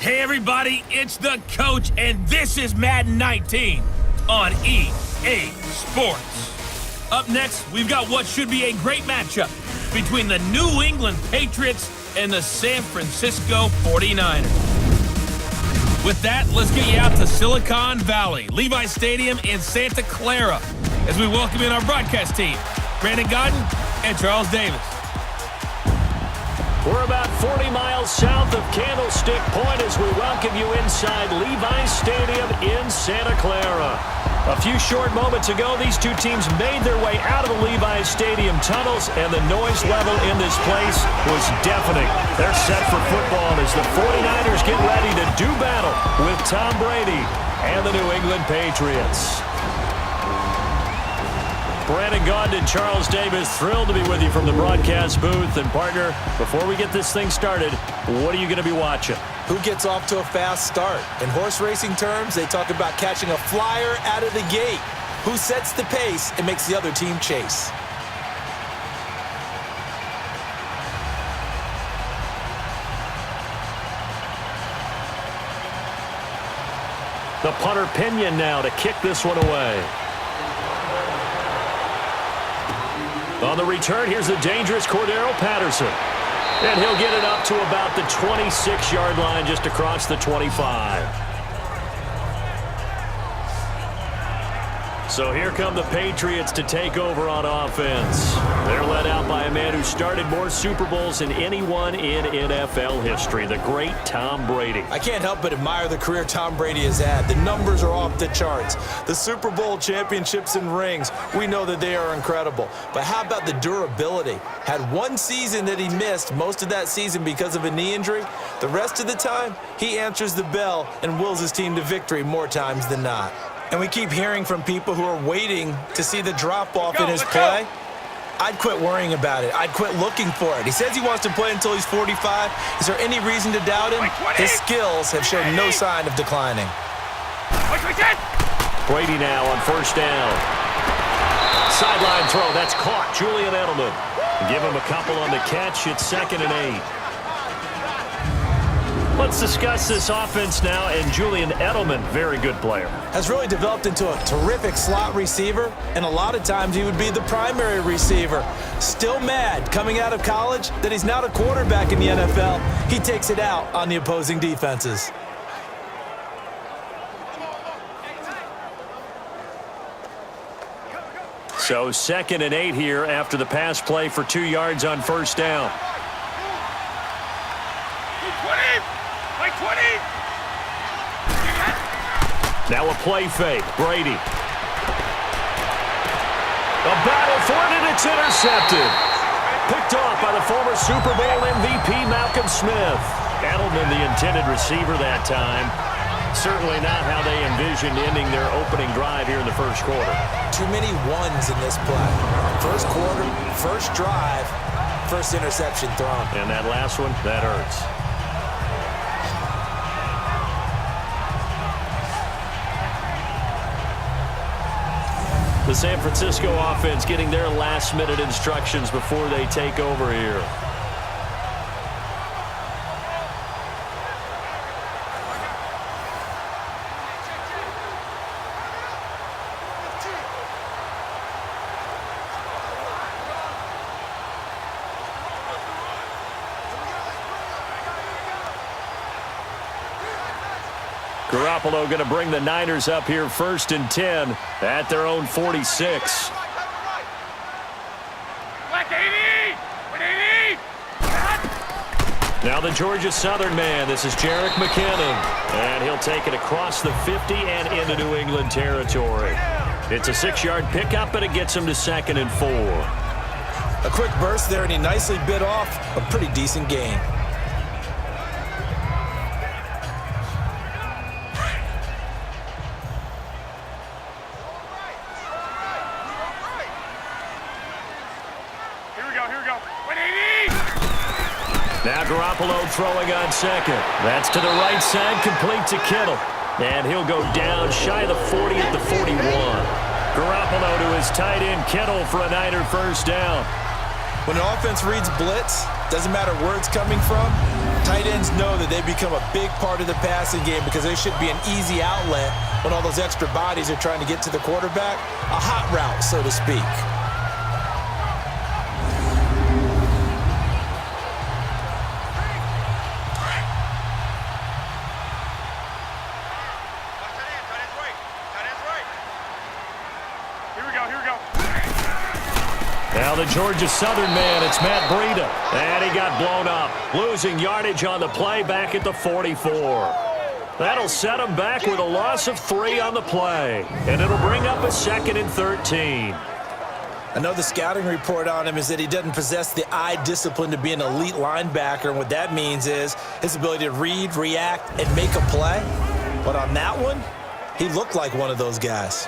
Hey everybody, it's the coach, and this is Madden 19 on EA Sports. Up next, we've got what should be a great matchup between the New England Patriots and the San Francisco 49ers. With that, let's get you out to Silicon Valley, Levi Stadium in Santa Clara, as we welcome in our broadcast team, Brandon Godden and Charles Davis. We're about 40 miles south of Candlestick Point as we welcome you inside Levi Stadium in Santa Clara. A few short moments ago, these two teams made their way out of the Levi Stadium tunnels, and the noise level in this place was deafening. They're set for football as the 49ers get ready to do battle with Tom Brady and the New England Patriots. Brandon Gaudin and Charles Davis, thrilled to be with you from the broadcast booth. And partner, before we get this thing started, what are you going to be watching? Who gets off to a fast start? In horse racing terms, they talk about catching a flyer out of the gate. Who sets the pace and makes the other team chase? The punter Pinion now to kick this one away. On the return, here's the dangerous Cordero Patterson. And he'll get it up to about the 26-yard line, just across the 25. So here come the Patriots to take over on offense. They're led out by a man who started more Super Bowls than anyone in NFL history, the great Tom Brady. I can't help but admire the career Tom Brady has had. The numbers are off the charts. The Super Bowl championships and rings, we know that they are incredible. But how about the durability? Had one season that he missed, most of that season because of a knee injury. The rest of the time, he answers the bell and wills his team to victory more times than not. And we keep hearing from people who are waiting to see the drop-off in his play. I'd quit worrying about it. I'd quit looking for it. He says he wants to play until he's 45. Is there any reason to doubt him? His skills have shown no sign of declining. Brady now on first down. Sideline throw. That's caught. Julian Edelman. Give him a couple on the catch. It's 2nd and 8. Let's discuss this offense now, and Julian Edelman, very good player. Has really developed into a terrific slot receiver, and a lot of times he would be the primary receiver. Still mad coming out of college that he's not a quarterback in the NFL. He takes it out on the opposing defenses. So 2nd and 8 here after the pass play for 2 yards on first down. Now a play fake. Brady. A battle for it, and it's intercepted. Picked off by the former Super Bowl MVP, Malcolm Smith. Edelman, the intended receiver that time. Certainly not how they envisioned ending their opening drive here in the first quarter. Too many ones in this play. First quarter, first drive, first interception thrown. And that last one, that hurts. The San Francisco offense getting their last-minute instructions before they take over here. Garoppolo going to bring the Niners up here 1st and 10 at their own 46. Now the Georgia Southern man. This is Jerick McKinnon. And he'll take it across the 50 and into New England territory. It's a 6-yard pickup, but it gets him to 2nd and 4. A quick burst there, and he nicely bit off a pretty decent gain. Now Garoppolo throwing on 2nd. That's to the right side, complete to Kittle. And he'll go down shy of the 40 at the 41. Garoppolo to his tight end Kittle for a Niner 1st down. When an offense reads blitz, doesn't matter where it's coming from, Tight ends know that they become a big part of the passing game because there should be an easy outlet when all those extra bodies are trying to get to the quarterback. A hot route, so to speak. Now the Georgia Southern man, it's Matt Brady. And he got blown up. Losing yardage on the play back at the 44. That'll set him back with a loss of 3 on the play. And it'll bring up a 2nd and 13. I know the scouting report on him is that he doesn't possess the eye discipline to be an elite linebacker. And what that means is his ability to read, react, and make a play. But on that one, he looked like one of those guys.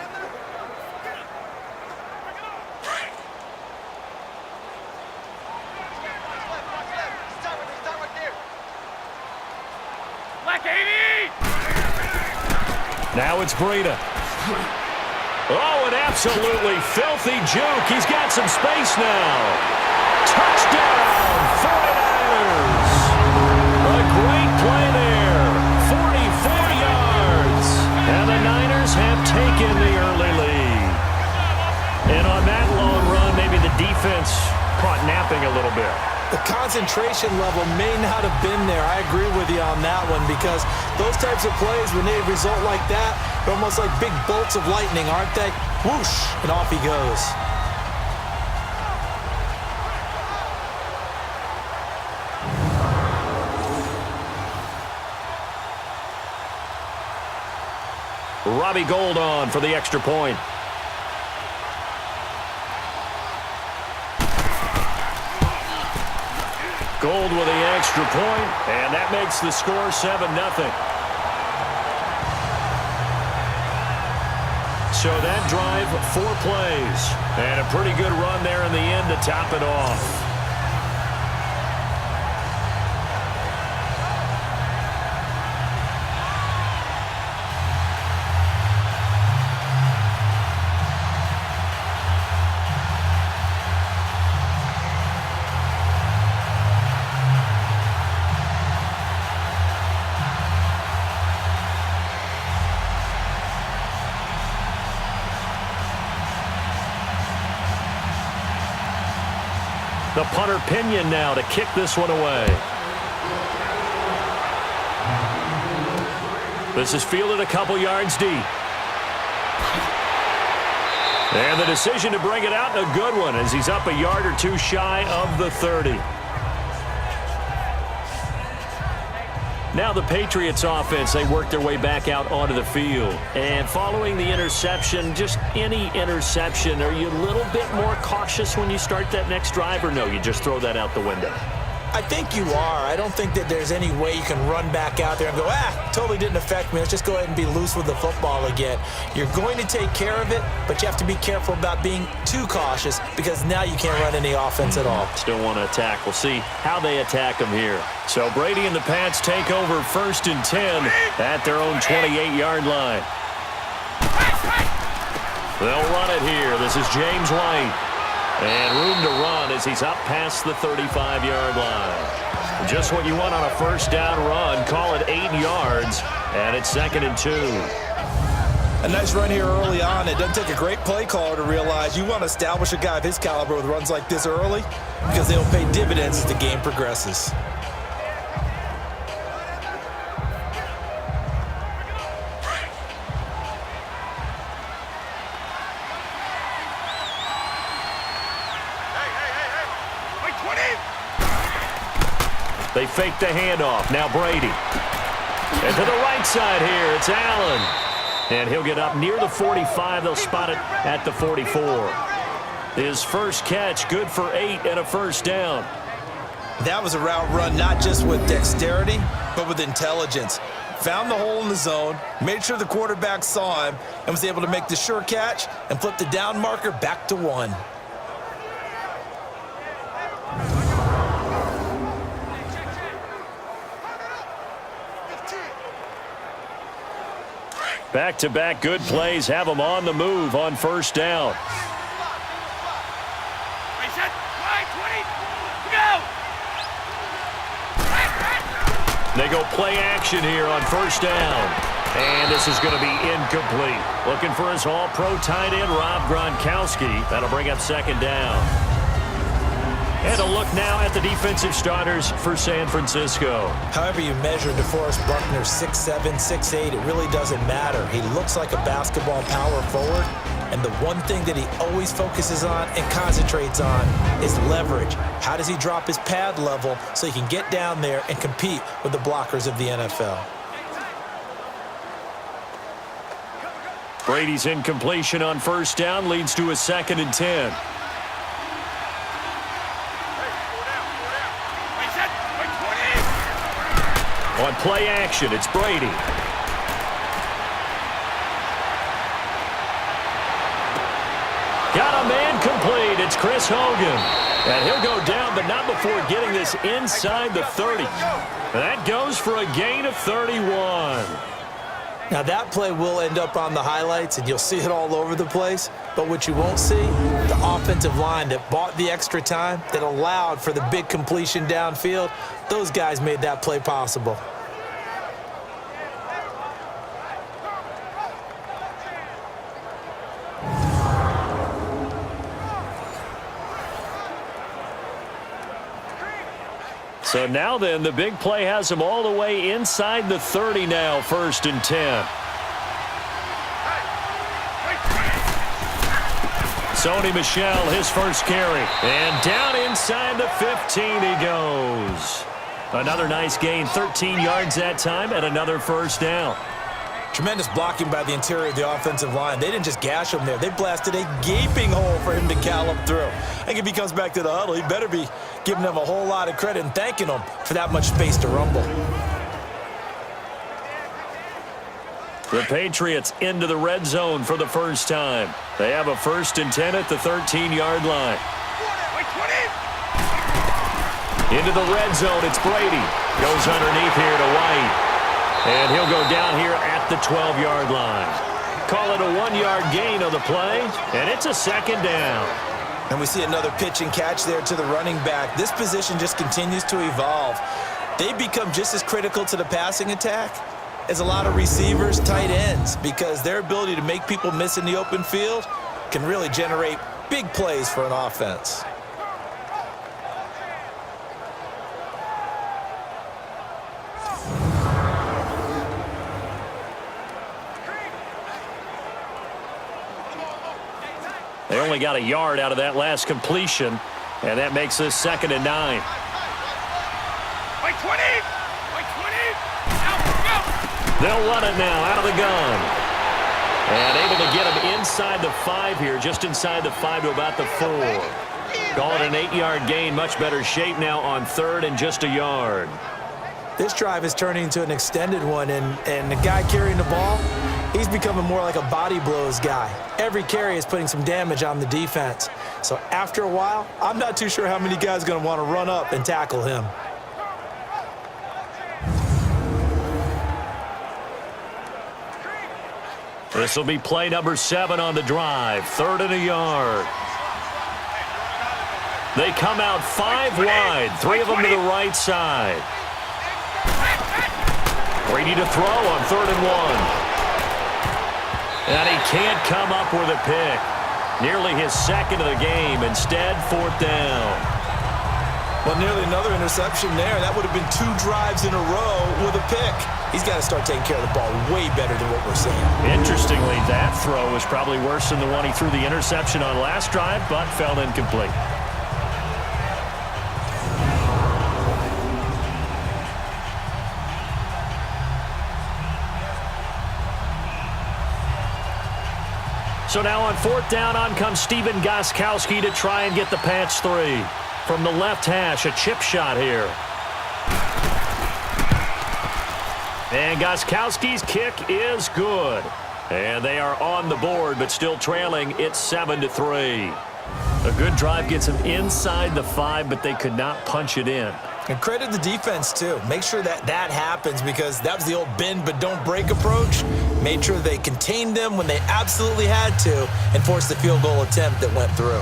Now it's Brady. Oh, an absolutely filthy juke. He's got some space now. Touchdown, 49ers. A great play there. 44 yards. And the Niners have taken the early lead. And on that long run, maybe the defense caught napping a little bit. The concentration level may not have been there. I agree with you on that one because those types of plays, when they result like that, they're almost like big bolts of lightning, aren't they? Whoosh, and off he goes. Robbie Gould on for the extra point. Gould with the extra point, and that makes the score 7-0. So that drive, 4 plays, and a pretty good run there in the end to top it off. The punter Pinion now to kick this one away. This is fielded a couple yards deep. And the decision to bring it out, a good one, as he's up a yard or 2 shy of the 30. Now the Patriots offense, they work their way back out onto the field. And following the interception, just any interception, are you a little bit more cautious when you start that next drive, or no, you just throw that out the window? I think you are. I don't think that there's any way you can run back out there and go, totally didn't affect me. Let's just go ahead and be loose with the football again. You're going to take care of it, but you have to be careful about being too cautious because now you can't run any offense at all. Still want to attack. We'll see how they attack them here. So Brady and the Pats take over 1st and 10 at their own 28-yard line. They'll run it here. This is James White. And room to run as he's up past the 35-yard line. Just what you want on a 1st down run. Call it 8 yards, and it's 2nd and 2. A nice run here early on. It doesn't take a great play caller to realize you want to establish a guy of his caliber with runs like this early because they'll pay dividends as the game progresses. They fake the handoff. Now Brady. And to the right side here, it's Allen. And he'll get up near the 45. They'll spot it at the 44. His first catch, good for 8 and a 1st down. That was a route run not just with dexterity, but with intelligence. Found the hole in the zone, made sure the quarterback saw him, and was able to make the sure catch and flip the down marker back to 1. Back-to-back good plays have them on the move on 1st down. They go play action here on first down. And this is going to be incomplete. Looking for his all-pro tight end, Rob Gronkowski. That'll bring up second down. And a look now at the defensive starters for San Francisco. However you measure DeForest Buckner, 6'7", 6'8", it really doesn't matter. He looks like a basketball power forward. And the one thing that he always focuses on and concentrates on is leverage. How does he drop his pad level so he can get down there and compete with the blockers of the NFL? Brady's incompletion on first down leads to a 2nd and 10. On play action, it's Brady. Got a man complete. It's Chris Hogan. And he'll go down, but not before getting this inside the 30. That goes for a gain of 31. Now, that play will end up on the highlights, and you'll see it all over the place. But what you won't see, the offensive line that bought the extra time, that allowed for the big completion downfield, those guys made that play possible. So now then, the big play has him all the way inside the 30 now, 1st and 10. Sony Michel, his first carry. And down inside the 15 he goes. Another nice gain, 13 yards that time, and another first down. Tremendous blocking by the interior of the offensive line. They didn't just gash him there. They blasted a gaping hole for him to gallop through. I think if he comes back to the huddle, he better be giving them a whole lot of credit and thanking them for that much space to rumble. The Patriots into the red zone for the first time. They have a 1st and 10 at the 13-yard line. Into the red zone, it's Brady. Goes underneath here to White. And he'll go down here at the 12-yard line. Call it a 1-yard gain on the play, and it's a 2nd down. And we see another pitch and catch there to the running back. This position just continues to evolve. They become just as critical to the passing attack as a lot of receivers, tight ends, because their ability to make people miss in the open field can really generate big plays for an offense. They only got a yard out of that last completion, and that makes this 2nd and 9. They'll run it now out of the gun. And able to get him inside the 5 here, just inside the 5 to about the 4. Call it an 8-yard gain, much better shape now on 3rd and just a yard. This drive is turning into an extended one, and the guy carrying the ball, he's becoming more like a body blows guy. Every carry is putting some damage on the defense. So after a while, I'm not too sure how many guys are going to want to run up and tackle him. This will be play number 7 on the drive. 3rd and a yard. They come out 5 wide. 3 of them to the right side. Brady to throw on 3rd and 1. And he can't come up with a pick. Nearly his 2nd of the game. Instead, 4th down. Well, nearly another interception there. That would have been 2 drives in a row with a pick. He's got to start taking care of the ball way better than what we're seeing. Interestingly, that throw was probably worse than the one he threw the interception on last drive, but fell incomplete. So now on 4th down, on comes Stephen Gostkowski to try and get the Pats 3. From the left hash, a chip shot here. And Gostkowski's kick is good. And they are on the board, but still trailing. It's 7-3. A good drive gets them inside the 5, but they could not punch it in. And credit the defense, too. Make sure that happens, because that was the old bend but don't break approach. Made sure they contained them when they absolutely had to and forced the field goal attempt that went through.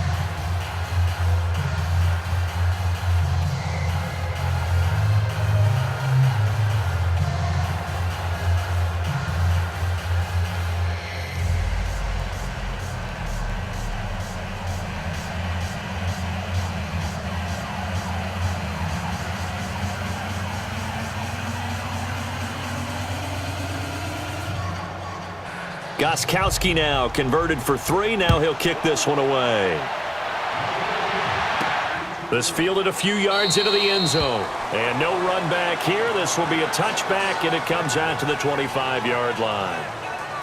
Gostkowski now converted for 3. Now he'll kick this one away. This fielded a few yards into the end zone. And no run back here. This will be a touchback, and it comes out to the 25-yard line.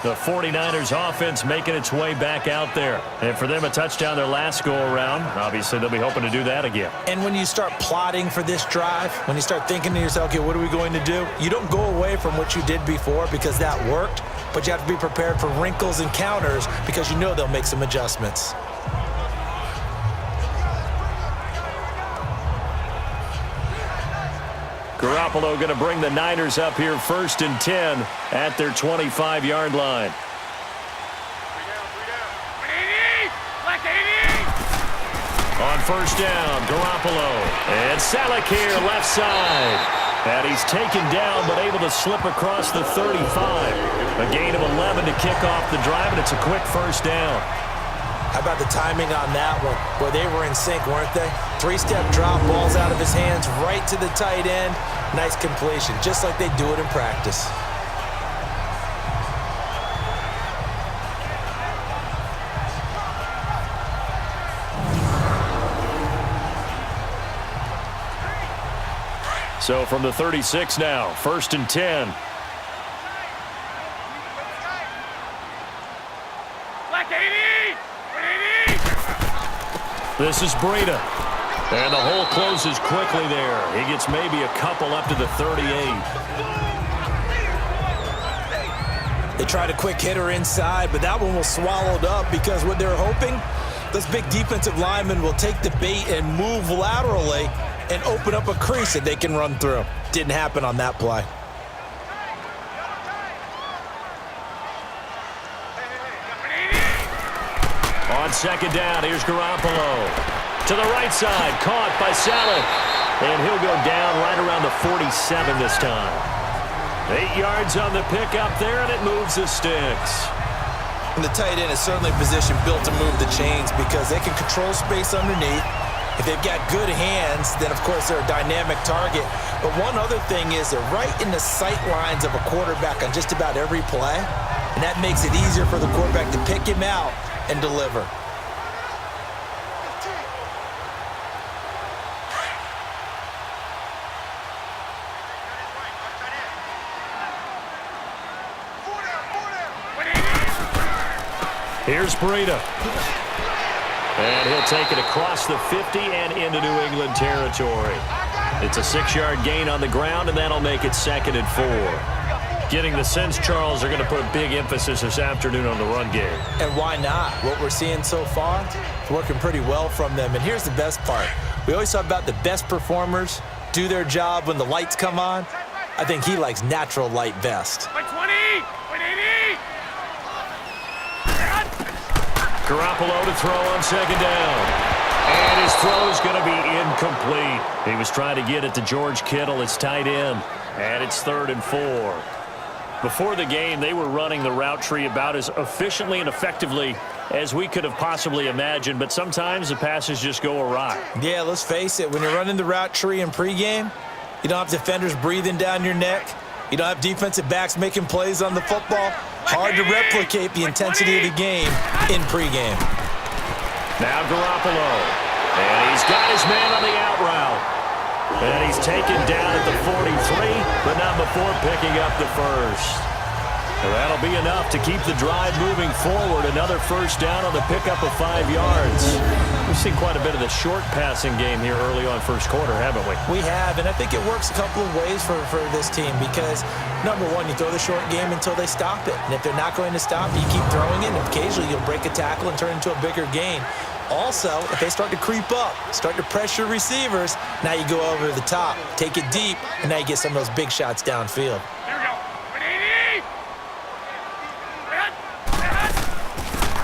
The 49ers offense making its way back out there. And for them, a touchdown their last go-around. Obviously, they'll be hoping to do that again. And when you start plotting for this drive, when you start thinking to yourself, okay, what are we going to do? You don't go away from what you did before because that worked, but you have to be prepared for wrinkles and counters because you know they'll make some adjustments. Garoppolo going to bring the Niners up here 1st and 10 at their 25-yard line. On 1st down, Garoppolo. And Salek here, left side. And he's taken down but able to slip across the 35. A gain of 11 to kick off the drive, and it's a quick 1st down. How about the timing on that one? Boy, they were in sync, weren't they? 3-step drop, balls out of his hands, right to the tight end. Nice completion, just like they do it in practice. So from the 36 now, 1st and 10. This is Brady. And the hole closes quickly there. He gets maybe a couple up to the 38. They tried a quick hitter inside, but that one was swallowed up because what they're hoping, those big defensive linemen will take the bait and move laterally and open up a crease that they can run through. Didn't happen on that play. On 2nd down, here's Garoppolo. To the right side, caught by Salek. And he'll go down right around the 47 this time. 8 yards on the pickup there, and it moves the sticks. And the tight end is certainly a position built to move the chains because they can control space underneath. If they've got good hands, then, of course, they're a dynamic target. But one other thing is they're right in the sight lines of a quarterback on just about every play. And that makes it easier for the quarterback to pick him out and deliver. Here's Brady. And he'll take it across the 50 and into New England territory. It's a 6-yard gain on the ground, and that'll make it 2nd and 4. Getting the sense, Charles, are going to put a big emphasis this afternoon on the run game. And why not? What we're seeing so far, it's working pretty well from them. And here's the best part. We always talk about the best performers do their job when the lights come on. I think he likes natural light best. Garoppolo to throw on 2nd down. And his throw is going to be incomplete. He was trying to get it to George Kittle, his tight end. And it's 3rd and 4. Before the game, they were running the route tree about as efficiently and effectively as we could have possibly imagined. But sometimes the passes just go awry. Yeah, let's face it. When you're running the route tree in pregame, you don't have defenders breathing down your neck. You don't have defensive backs making plays on the football. Hard to replicate the intensity of the game in pregame. Now Garoppolo. And he's got his man on the out route. And he's taken down at the 43, but not before picking up the first. And that'll be enough to keep the drive moving forward. Another 1st down on the pickup of 5 yards. We've seen quite a bit of the short passing game here early on 1st quarter, haven't we? We have, and I think it works a couple of ways for this team because, number one, you throw the short game until they stop it. And if they're not going to stop it, you keep throwing it, and occasionally you'll break a tackle and turn it into a bigger gain. Also, if they start to creep up, start to pressure receivers, now you go over the top, take it deep, and now you get some of those big shots downfield.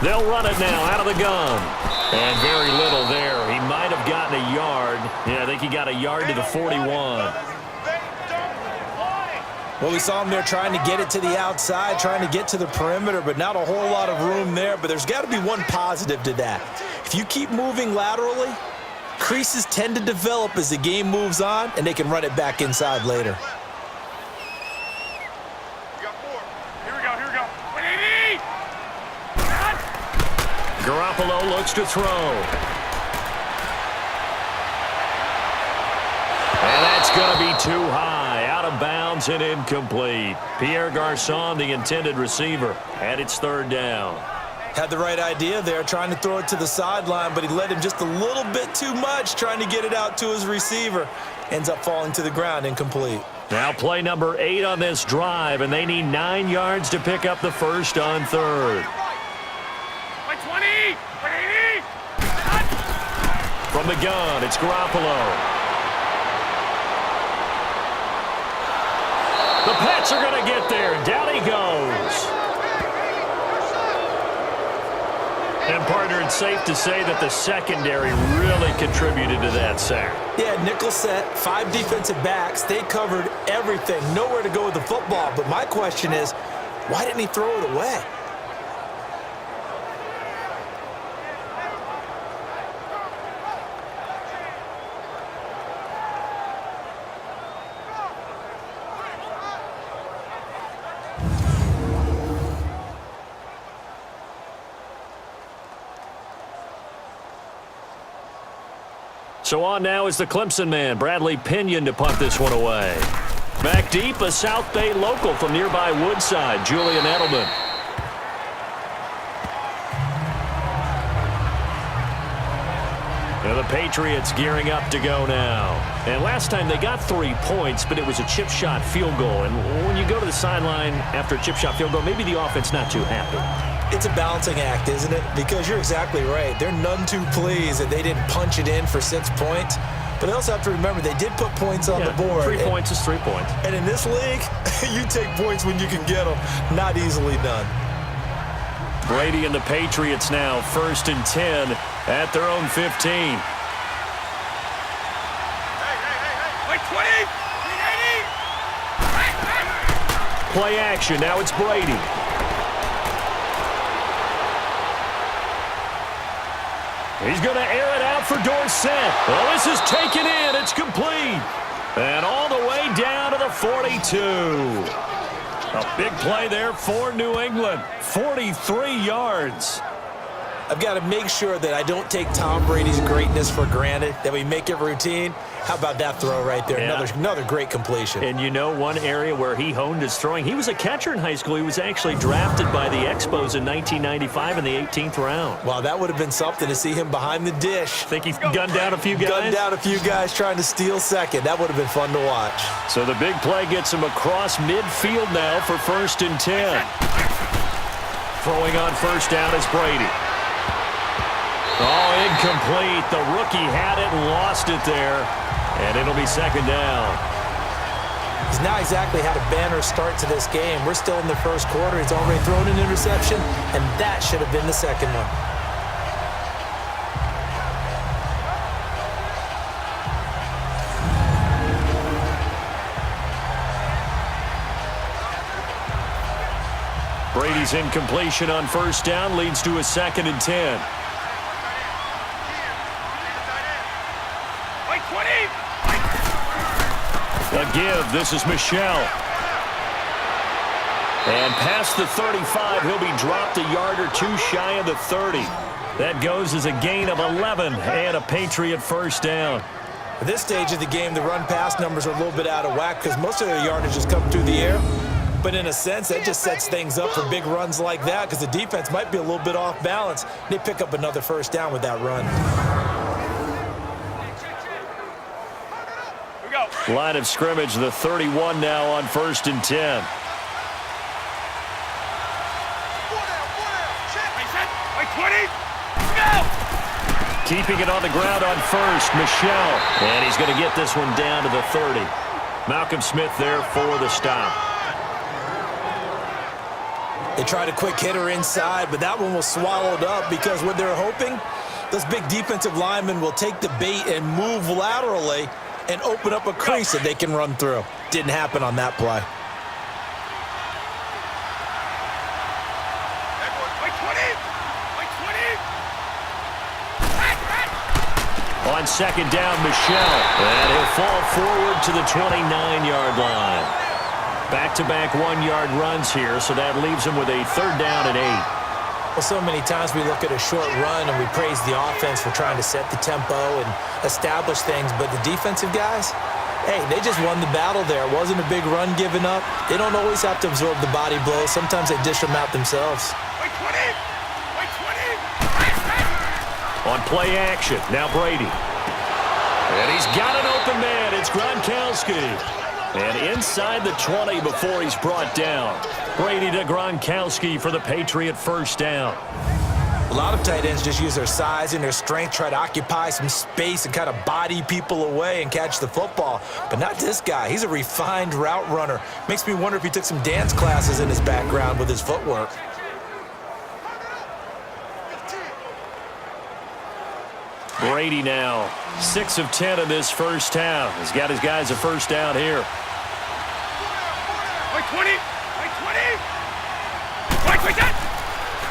They'll run it now out of the gun. And very little there. He might have gotten a yard. Yeah, I think he got a yard to the 41. Well, we saw him there trying to get it to the outside, trying to get to the perimeter, but not a whole lot of room there. But there's got to be one positive to that. If you keep moving laterally, creases tend to develop as the game moves on, and they can run it back inside later. Garoppolo looks to throw. And that's going to be too high. Out of bounds and incomplete. Pierre Garçon, the intended receiver, and it's third down. Had the right idea there, trying to throw it to the sideline, but he led him just a little bit too much, trying to get it out to his receiver. Ends up falling to the ground, incomplete. Now play number 8 on this drive, and they need 9 yards to pick up the first on third. From the gun, it's Garoppolo. The Pats are going to get there. Down he goes. And, partner, it's safe to say that the secondary really contributed to that sack. Yeah, nickel set, 5 defensive backs. They covered everything. Nowhere to go with the football. But my question is, why didn't he throw it away? So on now is the Clemson man, Bradley Pinion, to punt this one away. Back deep, a South Bay local from nearby Woodside, Julian Edelman. And the Patriots gearing up to go now. And last time they got 3 points, but it was a chip shot field goal. And when you go to the sideline after a chip shot field goal, maybe the offense not too happy. It's a balancing act, isn't it? Because you're exactly right. They're none too pleased that they didn't punch it in for 6 points. But they also have to remember they did put points on the board. 3 points is 3 points. And in this league, you take points when you can get them. Not easily done. Brady and the Patriots now, 1st and 10 at their own 15. Play action. Now it's Brady. He's going to air it out for Dorsett. Well, this is taken in. It's complete. And all the way down to the 42. A big play there for New England. 43 yards. I've got to make sure that I don't take Tom Brady's greatness for granted, that we make it routine. How about that throw right there? Yeah. Another great completion. And you know one area where he honed his throwing? He was a catcher in high school. He was actually drafted by the Expos in 1995 in the 18th round. Wow, that would have been something to see him behind the dish. Think he gunned down a few guys? Gunned down a few guys trying to steal second. That would have been fun to watch. So the big play gets him across midfield now for 1st and 10. Throwing on 1st down is Brady. Oh, incomplete. The rookie had it and lost it there. And it'll be 2nd down. He's not exactly had a banner start to this game. We're still in the 1st quarter. He's already thrown an interception, and that should have been the 2nd one. Brady's incompletion on 1st down leads to a 2nd and 10. A give. This is Michel. And past the 35, he'll be dropped a yard or 2 shy of the 30. That goes as a gain of 11 and a Patriot 1st down. At this stage of the game, the run-pass numbers are a little bit out of whack because most of their yardage has come through the air. But in a sense, that just sets things up for big runs like that because the defense might be a little bit off balance. They pick up another 1st down with that run. Line of scrimmage, the 31 now on 1st and 10. Keeping it on the ground on 1st, Michel. And he's going to get this one down to the 30. Malcolm Smith there for the stop. They tried a quick hitter inside, but that one was swallowed up because what they're hoping, those big defensive linemen will take the bait and move laterally and open up a crease that they can run through. Didn't happen on that play. On 2nd down, Michel. And he'll fall forward to the 29-yard line. Back-to-back 1-yard runs here, so that leaves him with a 3rd down and 8. Well, so many times we look at a short run and we praise the offense for trying to set the tempo and establish things, but the defensive guys, hey, they just won the battle there. It wasn't a big run given up. They don't always have to absorb the body blows. Sometimes they dish them out themselves. On play action, now Brady. And he's got an open man. It's Gronkowski. And inside the 20 before he's brought down. Brady to Gronkowski for the Patriot first down. A lot of tight ends just use their size and their strength, try to occupy some space and kind of body people away and catch the football. But not this guy. He's a refined route runner. Makes me wonder if he took some dance classes in his background with his footwork. Brady now, 6 of 10 in this first half. He's got his guys a first down here.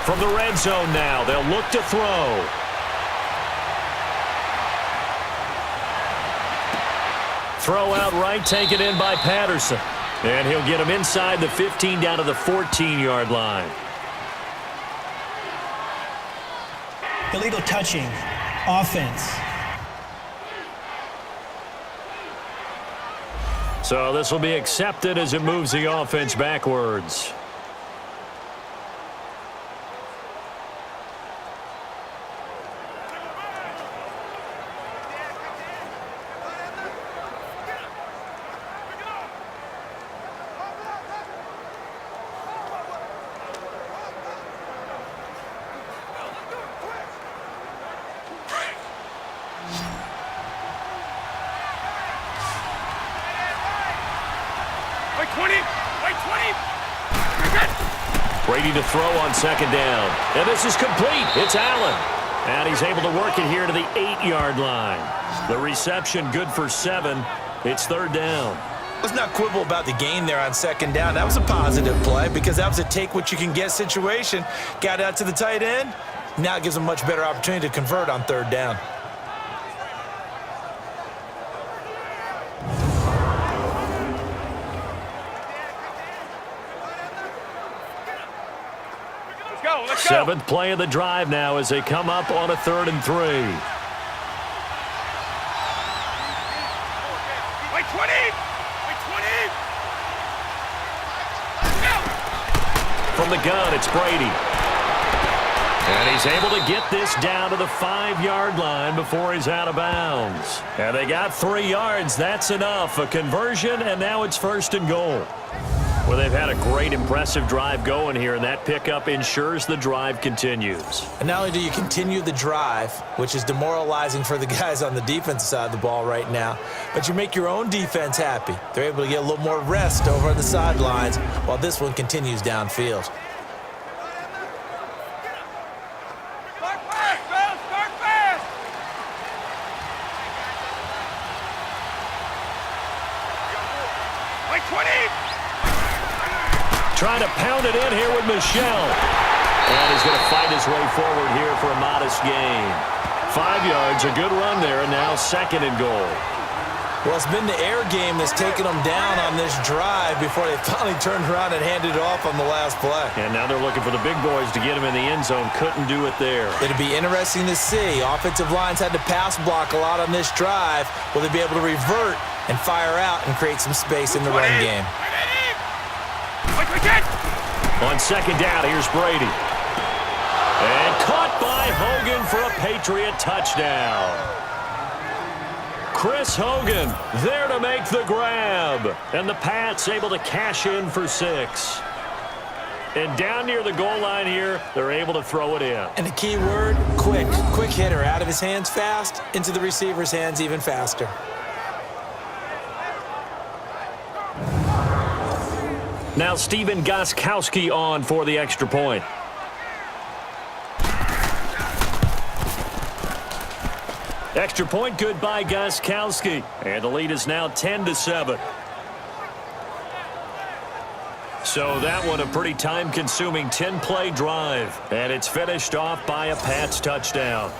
From the red zone now, they'll look to throw. Throw out right, taken in by Patterson. And he'll get him inside the 15 down to the 14-yard line. Illegal touching. Offense. So this will be accepted as it moves the offense backwards. Brady to throw on second down. And this is complete. It's Allen. And he's able to work it here to the 8-yard line. The reception good for 7. It's third down. Let's not quibble about the gain there on second down. That was a positive play because that was a take-what-you-can-get situation. Got out to the tight end. Now it gives them a much better opportunity to convert on third down. Seventh play of the drive now as they come up on a 3rd and 3. From the gun, it's Brady. And he's able to get this down to the 5-yard line before he's out of bounds. And they got 3 yards. That's enough. A conversion, and now it's 1st and goal. Well, they've had a great, impressive drive going here, and that pickup ensures the drive continues. And not only do you continue the drive, which is demoralizing for the guys on the defensive side of the ball right now, but you make your own defense happy. They're able to get a little more rest over on the sidelines while this one continues downfield. Trying to pound it in here with Michel. And he's going to fight his way forward here for a modest gain. 5 yards, a good run there, and now 2nd and goal. Well, it's been the air game that's taken them down on this drive before they finally turned around and handed it off on the last play. And now they're looking for the big boys to get him in the end zone. Couldn't do it there. It'll be interesting to see. Offensive lines had to pass block a lot on this drive. Will they be able to revert and fire out and create some space in the run game? On second down, here's Brady. And caught by Hogan for a Patriot touchdown. Chris Hogan there to make the grab. And the Pats able to cash in for 6. And down near the goal line here, they're able to throw it in. And the key word, quick. Quick hitter. Out of his hands fast, into the receiver's hands even faster. Now Steven Gostkowski on for the extra point. Extra point good by Gostkowski. And the lead is now 10-7. So that one a pretty time-consuming 10-play drive. And it's finished off by a Pats touchdown.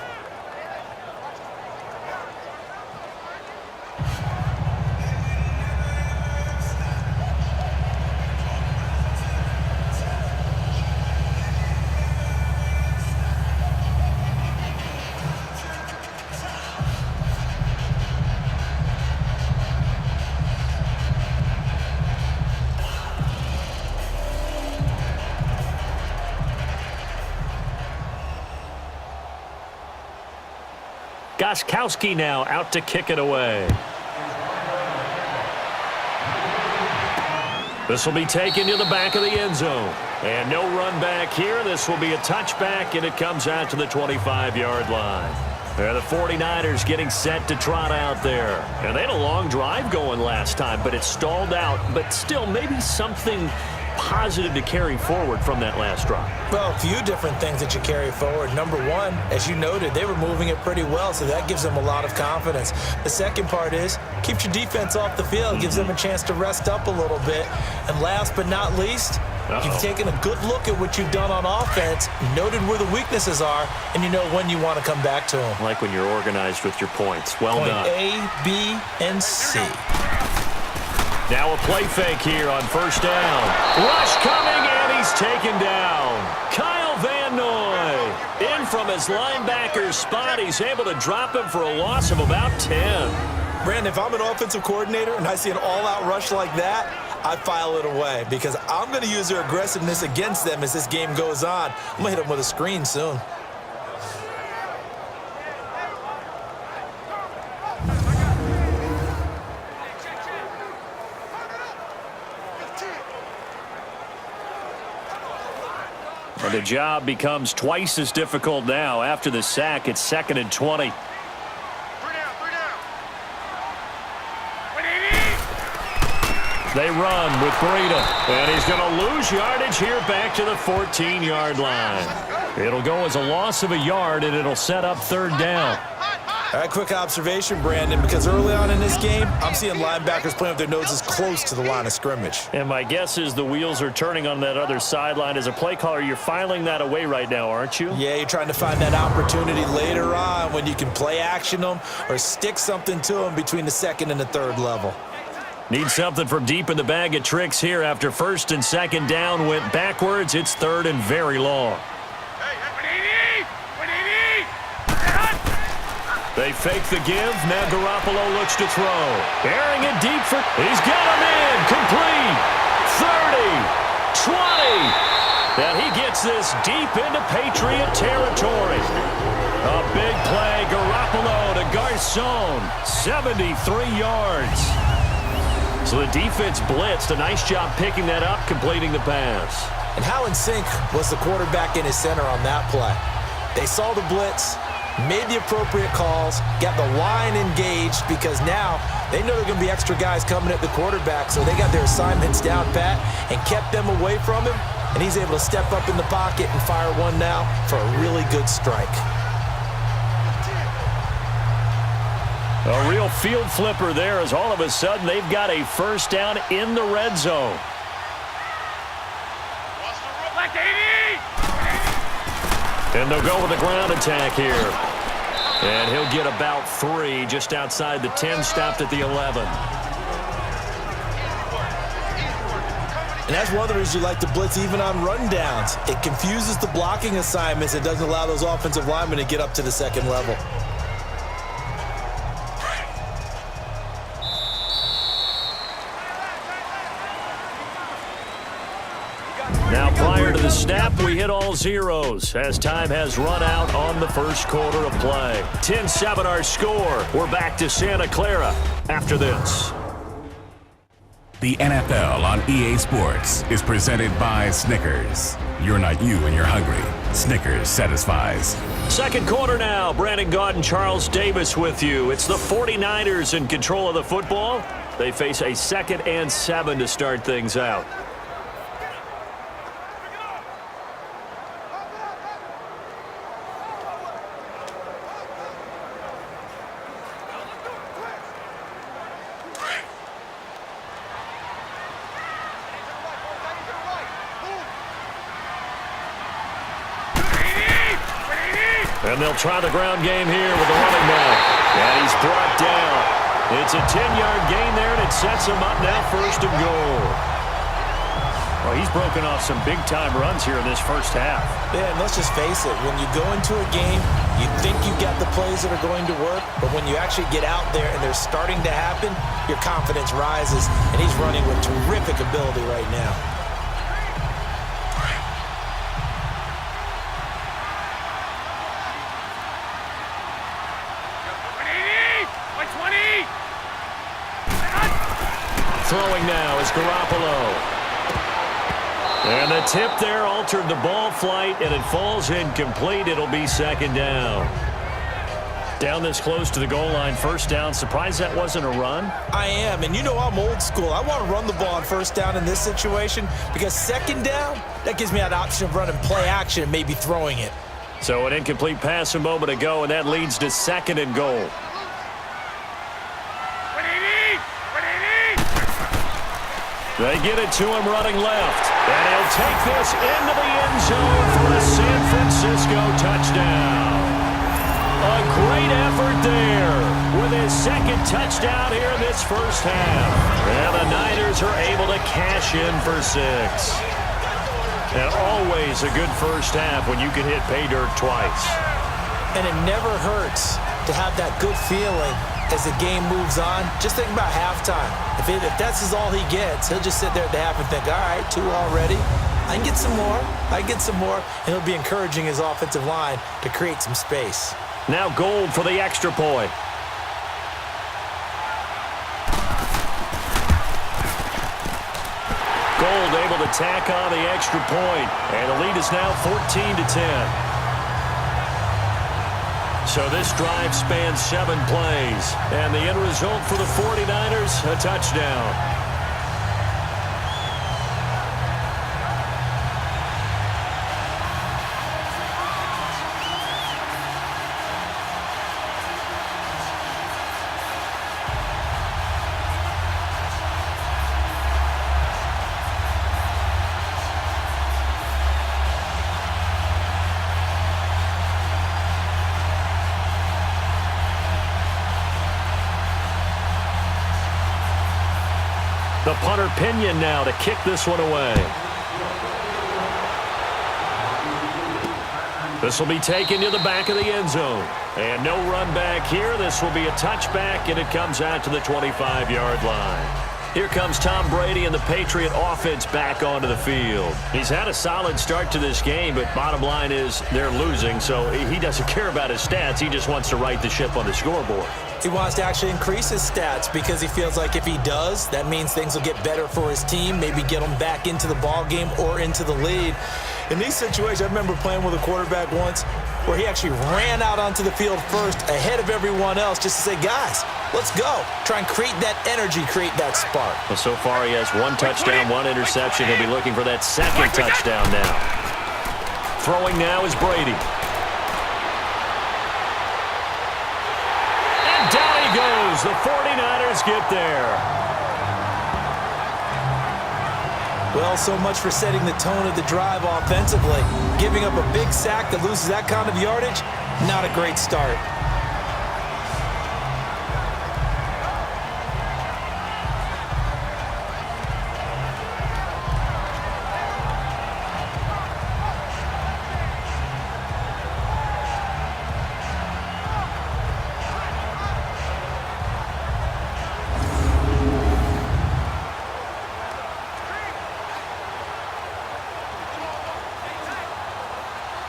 Gostkowski now out to kick it away. This will be taken to the back of the end zone. And no run back here. This will be a touchback, and it comes out to the 25-yard line. The 49ers getting set to trot out there. And they had a long drive going last time, but it stalled out. But still, maybe something positive to carry forward from that last drive. Well, a few different things that you carry forward. Number one, as you noted, they were moving it pretty well, so that gives them a lot of confidence. The second part is, keeps your defense off the field, gives them a chance to rest up a little bit. And last but not least, you've taken a good look at what you've done on offense, noted where the weaknesses are, and you know when you want to come back to them. Like when you're organized with your points. Well done. A, B, and C. Now a play fake here on first down. Rush coming, and he's taken down. Kyle Van Noy in from his linebacker's spot. He's able to drop him for a loss of about 10. Brandon, if I'm an offensive coordinator and I see an all-out rush like that, I file it away because I'm going to use their aggressiveness against them as this game goes on. I'm going to hit them with a screen soon. Well, the job becomes twice as difficult now. After the sack, it's 2nd and 20. They run with Brady, and he's going to lose yardage here back to the 14-yard line. It'll go as a loss of a yard, and it'll set up 3rd down. All right, quick observation, Brandon, because early on in this game, I'm seeing linebackers playing with their noses close to the line of scrimmage. And my guess is the wheels are turning on that other sideline. As a play caller, you're filing that away right now, aren't you? Yeah, you're trying to find that opportunity later on when you can play action them or stick something to them between the 2nd and the 3rd level. Need something from deep in the bag of tricks here after 1st and 2nd down went backwards. It's 3rd and very long. They fake the give. Now Garoppolo looks to throw. Airing it deep for... He's got him in. Complete. 30. 20. And he gets this deep into Patriot territory. A big play. Garoppolo to Garcon. 73 yards. So the defense blitzed. A nice job picking that up, completing the pass. And how in sync was the quarterback in his center on that play? They saw the blitz, made the appropriate calls, got the line engaged because now they know there are going to be extra guys coming at the quarterback, so they got their assignments down pat and kept them away from him, and he's able to step up in the pocket and fire one now for a really good strike. A real field flipper there as all of a sudden they've got a 1st down in the red zone. And they'll go with the ground attack here. And he'll get about 3 just outside the 10, stopped at the 11. And that's one of the reasons you like to blitz even on rundowns. It confuses the blocking assignments. It doesn't allow those offensive linemen to get up to the 2nd level. Now prior to the snap, we hit all zeros as time has run out on the 1st quarter of play. 10-7 our score. We're back to Santa Clara after this. The NFL on EA Sports is presented by Snickers. You're not you when you're hungry. Snickers satisfies. 2nd quarter now. Brandon Gaudin, Charles Davis with you. It's the 49ers in control of the football. They face a 2nd and 7 to start things out. And they'll try the ground game here with the running back. And he's brought down. It's a 10-yard gain there, and it sets him up now 1st and goal. Well, he's broken off some big-time runs here in this 1st half. Yeah, and let's just face it. When you go into a game, you think you've got the plays that are going to work, but when you actually get out there and they're starting to happen, your confidence rises, and he's running with terrific ability right now. Garoppolo. And the tip there altered the ball flight, and it falls incomplete. It'll be second down. Down this close to the goal line, first down. Surprised that wasn't a run? I am, and you know I'm old school. I want to run the ball on first down in this situation because second down, that gives me that option of running play action and maybe throwing it. So an incomplete pass a moment ago, and that leads to second and goal. They get it to him running left. And he'll take this into the end zone for a San Francisco touchdown. A great effort there with his second touchdown here in this first half. And the Niners are able to cash in for 6. And always a good first half when you can hit pay dirt twice. And it never hurts to have that good feeling as the game moves on. Just think about halftime. If that's all he gets, he'll just sit there at the half and think, all right, 2 already. I can get some more. I can get some more. And he'll be encouraging his offensive line to create some space. Now Gold for the extra point. Gold able to tack on the extra point. And the lead is now 14-10. So this drive spans 7 plays. And the end result for the 49ers, a touchdown. The punter Pinion now to kick this one away. This will be taken to the back of the end zone. And no run back here. This will be a touchback, and it comes out to the 25-yard line. Here comes Tom Brady and the Patriot offense back onto the field. He's had a solid start to this game, but bottom line is they're losing, so he doesn't care about his stats. He just wants to right the ship on the scoreboard. He wants to actually increase his stats because he feels like if he does, that means things will get better for his team, maybe get them back into the ball game or into the lead. In these situations, I remember playing with a quarterback once where he actually ran out onto the field first ahead of everyone else just to say, guys, let's go. Try and create that energy, create that spark. Well, so far he has 1 touchdown, 1 interception. He'll be looking for that second touchdown now. Throwing now is Brady. And down he goes. The 49ers get there. Well, so much for setting the tone of the drive offensively. Giving up a big sack that loses that kind of yardage, not a great start.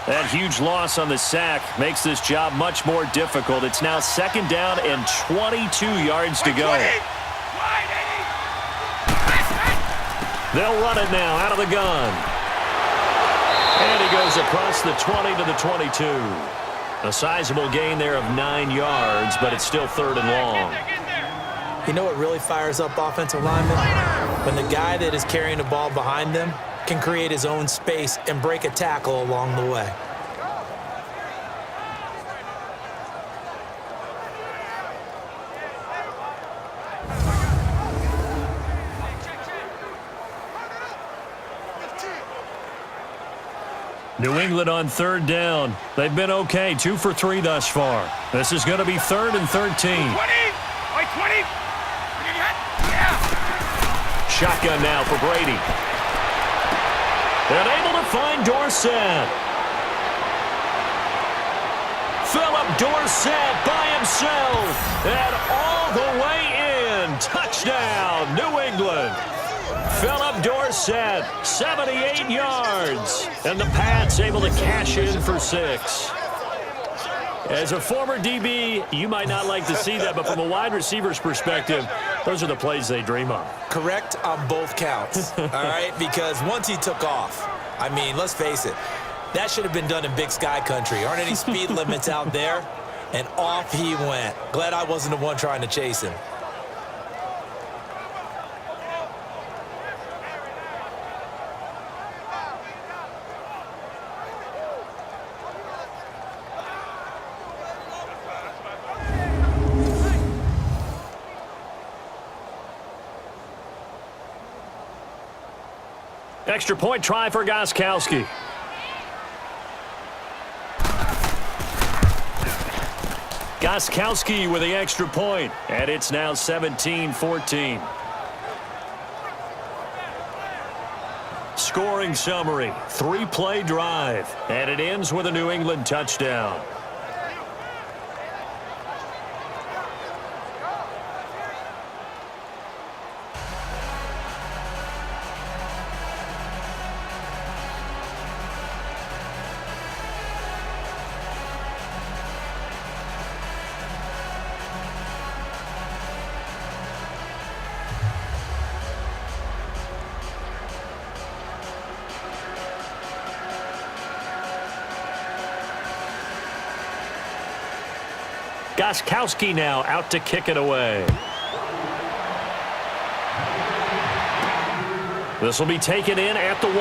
That huge loss on the sack makes this job much more difficult. It's now second down and 22 yards to go. They'll run it now out of the gun. And he goes across the 20 to the 22. A sizable gain there of 9 yards, but it's still third and long. You know what really fires up offensive linemen? When the guy that is carrying the ball behind them can create his own space and break a tackle along the way. New England on third down. They've been okay, 2 for 3 thus far. This is going to be 3rd and 13. 20! Shotgun now for Brady. And able to find Dorsett. Philip Dorsett by himself. And all the way in. Touchdown, New England. Philip Dorsett, 78 yards. And the Pats able to cash in for 6. As a former DB, you might not like to see that, but from a wide receiver's perspective, Those are the plays they dream of. Correct on both counts, all right? Because once he took off, I mean, let's face it, that should have been done in Big Sky Country. Aren't any speed limits out there? And off he went. Glad I wasn't the one trying to chase him. Extra point try for Gostkowski. Gostkowski with the extra point, and it's now 17-14. Scoring summary, 3-play drive, and it ends with a New England touchdown. Gostkowski now out to kick it away. This will be taken in at the 1.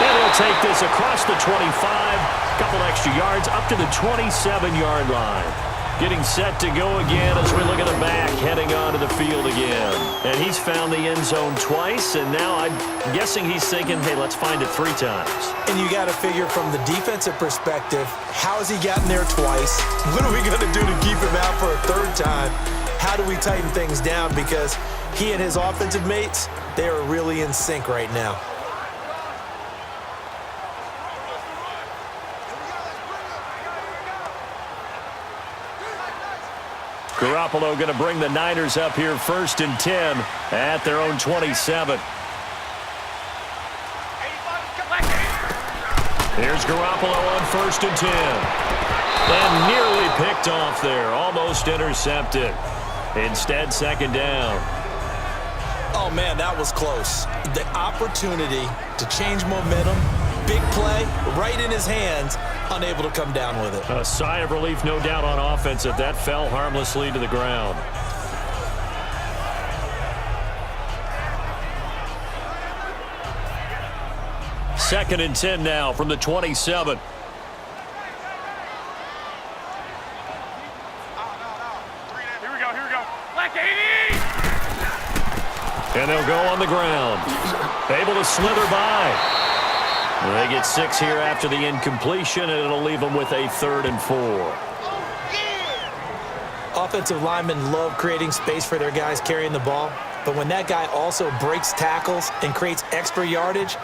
And he'll take this across the 25. Couple extra yards up to the 27-yard line. Getting set to go again as we look at the back heading onto the field again. And he's found the end zone twice, and now I'm guessing he's thinking, hey, let's find it 3 times. And you got to figure from the defensive perspective, how has he gotten there twice? What are we going to do to keep him out for a 3rd time? How do we tighten things down? Because he and his offensive mates, they are really in sync right now. Garoppolo going to bring the Niners up here 1st and 10 at their own 27. Here's Garoppolo on 1st and 10. And nearly picked off there. Almost intercepted. Instead, 2nd down. Oh, man, that was close. The opportunity to change momentum, big play, right in his hands, unable to come down with it. A sigh of relief, no doubt, on offense if that fell harmlessly to the ground. Second and 10 now from the 27. Here we go. Black 80! And they'll go on the ground. Able to slither by. They get 6 here after the incompletion, and it'll leave them with a 3rd and 4. Offensive linemen love creating space for their guys carrying the ball, but when that guy also breaks tackles and creates extra yardage,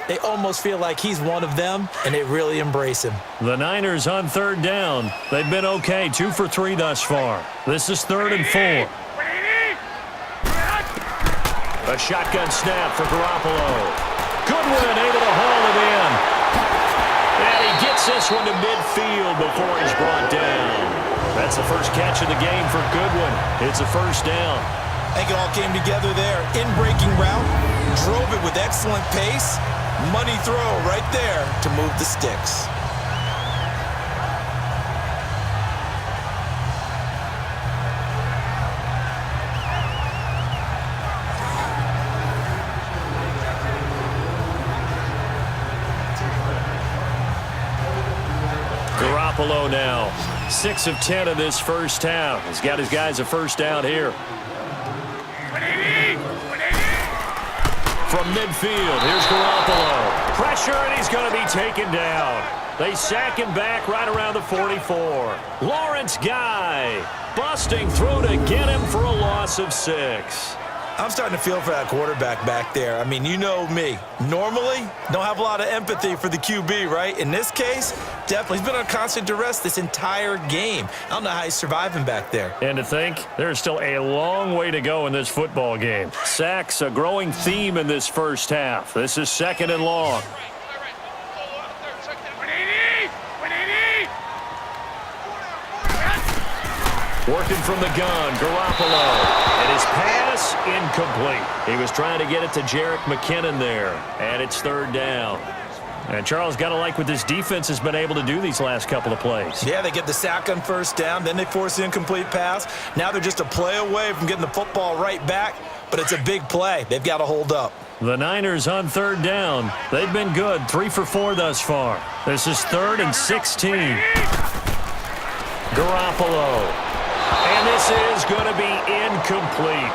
they almost feel like he's one of them, and they really embrace him. The Niners on 3rd down. They've been okay, 2 for 3 thus far. This is 3rd and 4. A shotgun snap for Garoppolo. Goodwin able to haul it in. And he gets this one to midfield before he's brought down. That's the first catch of the game for Goodwin. It's a 1st down. I think it all came together there. In-breaking route, drove it with excellent pace. Money throw right there to move the sticks. Garoppolo now, 6 of 10 in this 1st half. He's got his guys a 1st down here. From midfield, here's Garoppolo. Pressure, and he's going to be taken down. They sack him back right around the 44. Lawrence Guy busting through to get him for a loss of 6. I'm starting to feel for that quarterback back there. I mean, you know me. Normally, don't have a lot of empathy for the QB, right? In this case, definitely. He's been on constant duress this entire game. I don't know how he's surviving back there. And to think, there's still a long way to go in this football game. Sacks, a growing theme in this 1st half. This is 2nd and long. Working from the gun, Garoppolo. And his pass incomplete. He was trying to get it to Jerick McKinnon there. And it's third down. And Charles, got to like what this defense has been able to do these last couple of plays. Yeah, they get the sack on first down, then they force the incomplete pass. Now they're just a play away from getting the football right back, but it's a big play. They've got to hold up. The Niners on third down. They've been good, 3 for 4 thus far. This is 3rd and 16. Garoppolo. And this is going to be incomplete.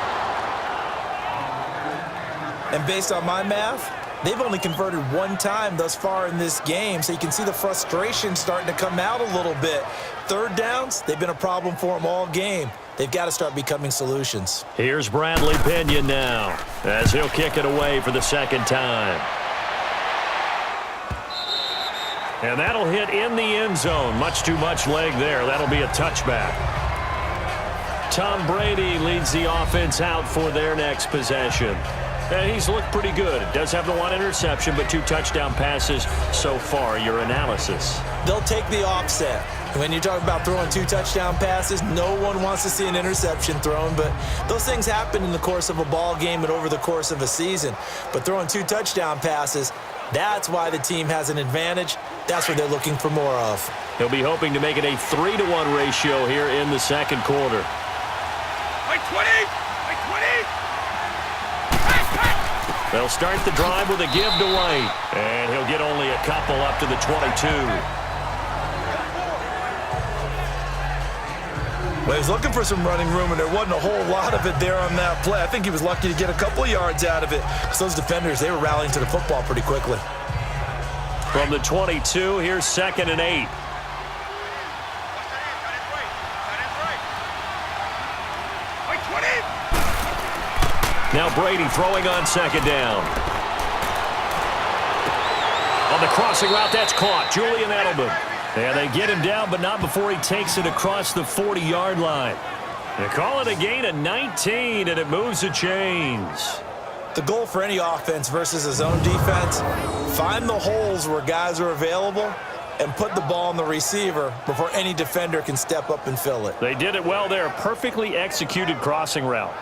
And based on my math, they've only converted 1 time thus far in this game, so you can see the frustration starting to come out a little bit. Third downs, they've been a problem for them all game. They've got to start becoming solutions. Here's Bradley Pinion now, as he'll kick it away for the second time. And that'll hit in the end zone. Much too much leg there. That'll be a touchback. Tom Brady leads the offense out for their next possession. And he's looked pretty good. Does have the 1 interception, but 2 touchdown passes so far. Your analysis? They'll take the offset. When you talk about throwing 2 touchdown passes, no one wants to see an interception thrown, but those things happen in the course of a ball game and over the course of a season. But throwing 2 touchdown passes, that's why the team has an advantage. That's what they're looking for more of. He'll be hoping to make it a 3-to-1 ratio here in the second quarter. Like 20! Like 20! They'll start the drive with a give to White. And he'll get only a couple up to the 22. Well, he was looking for some running room, and there wasn't a whole lot of it there on that play. I think he was lucky to get a couple of yards out of it, because those defenders, they were rallying to the football pretty quickly. From the 22, here's 2nd and 8. Now Brady throwing on 2nd down. On the crossing route, that's caught. Julian Edelman. And they get him down, but not before he takes it across the 40-yard line. They call it a gain of 19, and it moves the chains. The goal for any offense versus a zone defense, find the holes where guys are available and put the ball on the receiver before any defender can step up and fill it. They did it well there. Perfectly executed crossing route.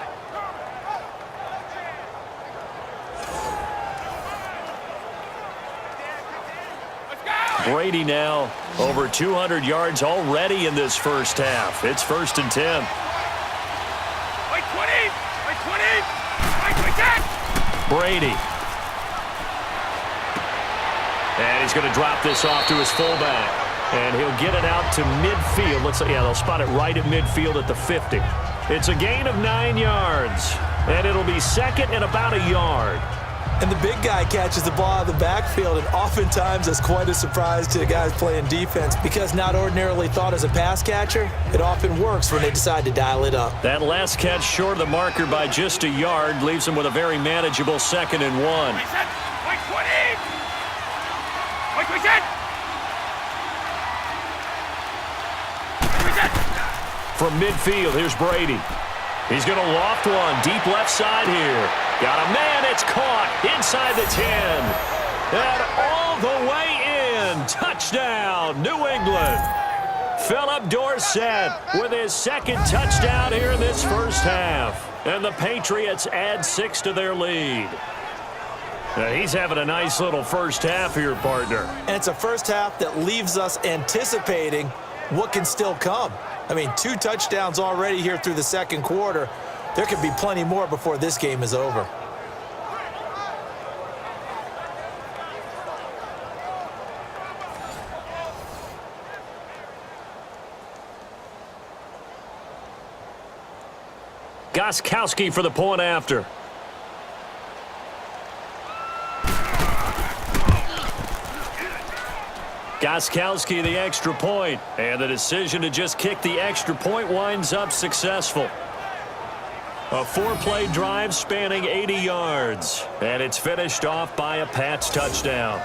Brady now over 200 yards already in this first half. It's 1st and 10. Like 20! Like 20! Like 10! Brady. And he's going to drop this off to his fullback. And he'll get it out to midfield. They'll spot it right at midfield at the 50. It's a gain of 9 yards. And it'll be 2nd and about a yard. And the big guy catches the ball out of the backfield, and oftentimes that's quite a surprise to the guys playing defense, because not ordinarily thought as a pass catcher, it often works when they decide to dial it up. That last catch short of the marker by just a yard leaves him with a very manageable 2nd and 1. Like 20! Like 10! From midfield, here's Brady. He's going to loft one deep left side here. Got a man, it's caught inside the 10. And all the way in. Touchdown, New England. Philip Dorsett with his 2nd touchdown here in this first half. And the Patriots add 6 to their lead. Now, he's having a nice little first half here, partner. And it's a first half that leaves us anticipating what can still come. I mean, 2 touchdowns already here through the second quarter. There could be plenty more before this game is over. Gostkowski for the point after. Gostkowski the extra point, and the decision to just kick the extra point winds up successful. A 4-play drive spanning 80 yards, and it's finished off by a Pats touchdown.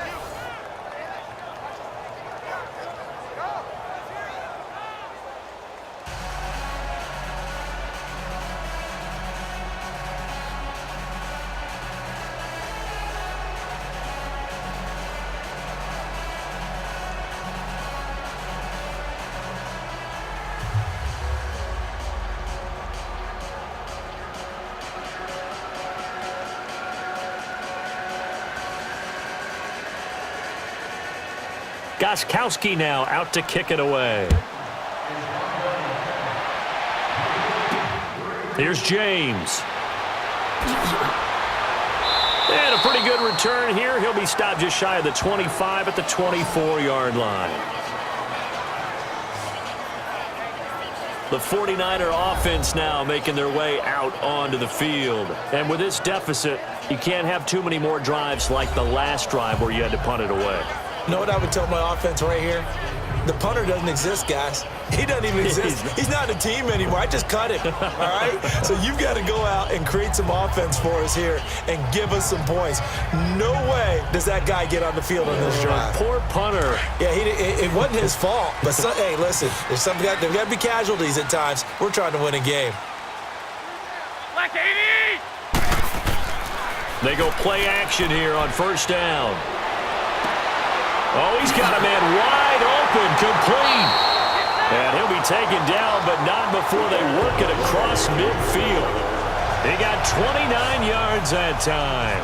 Gostkowski now out to kick it away. Here's James. And a pretty good return here. He'll be stopped just shy of the 25 at the 24-yard line. The 49er offense now making their way out onto the field. And with this deficit, you can't have too many more drives like the last drive where you had to punt it away. You know what I would tell my offense right here? The punter doesn't exist, guys. He doesn't even exist. He's not a team anymore. I just cut him, all right? So you've got to go out and create some offense for us here and give us some points. No way does that guy get on the field on this drive. Poor punter. Yeah, it wasn't his fault. But, hey, listen, there's got to be casualties at times. We're trying to win a game. Black 80! They go play action here on first down. Oh, he's got a man wide open, complete. And he'll be taken down, but not before they work it across midfield. They got 29 yards that time.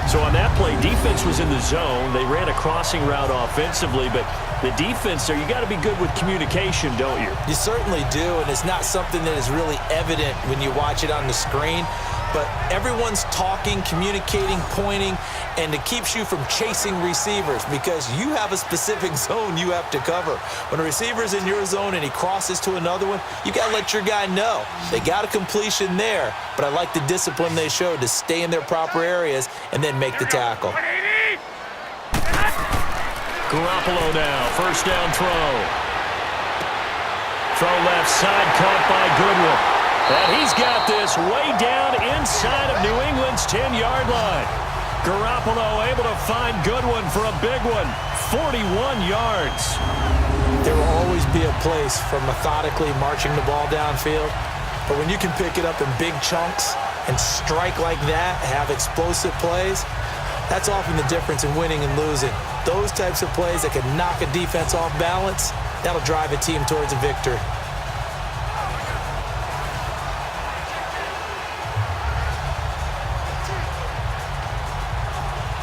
So on that play, defense was in the zone. They ran a crossing route offensively, but the defense there, you got to be good with communication, don't you? You certainly do, and it's not something that is really evident when you watch it on the screen. But everyone's talking, communicating, pointing, and it keeps you from chasing receivers because you have a specific zone you have to cover. When a receiver's in your zone and he crosses to another one, you got to let your guy know. They got a completion there, but I like the discipline they showed to stay in their proper areas and then make the tackle. Garoppolo now, first down throw. Throw left side, caught by Goodwin. And he's got this way down inside of New England's 10-yard line. Garoppolo able to find Goodwin for a big one, 41 yards. There will always be a place for methodically marching the ball downfield, but when you can pick it up in big chunks and strike like that, have explosive plays, that's often the difference in winning and losing. Those types of plays that can knock a defense off balance, that'll drive a team towards a victory.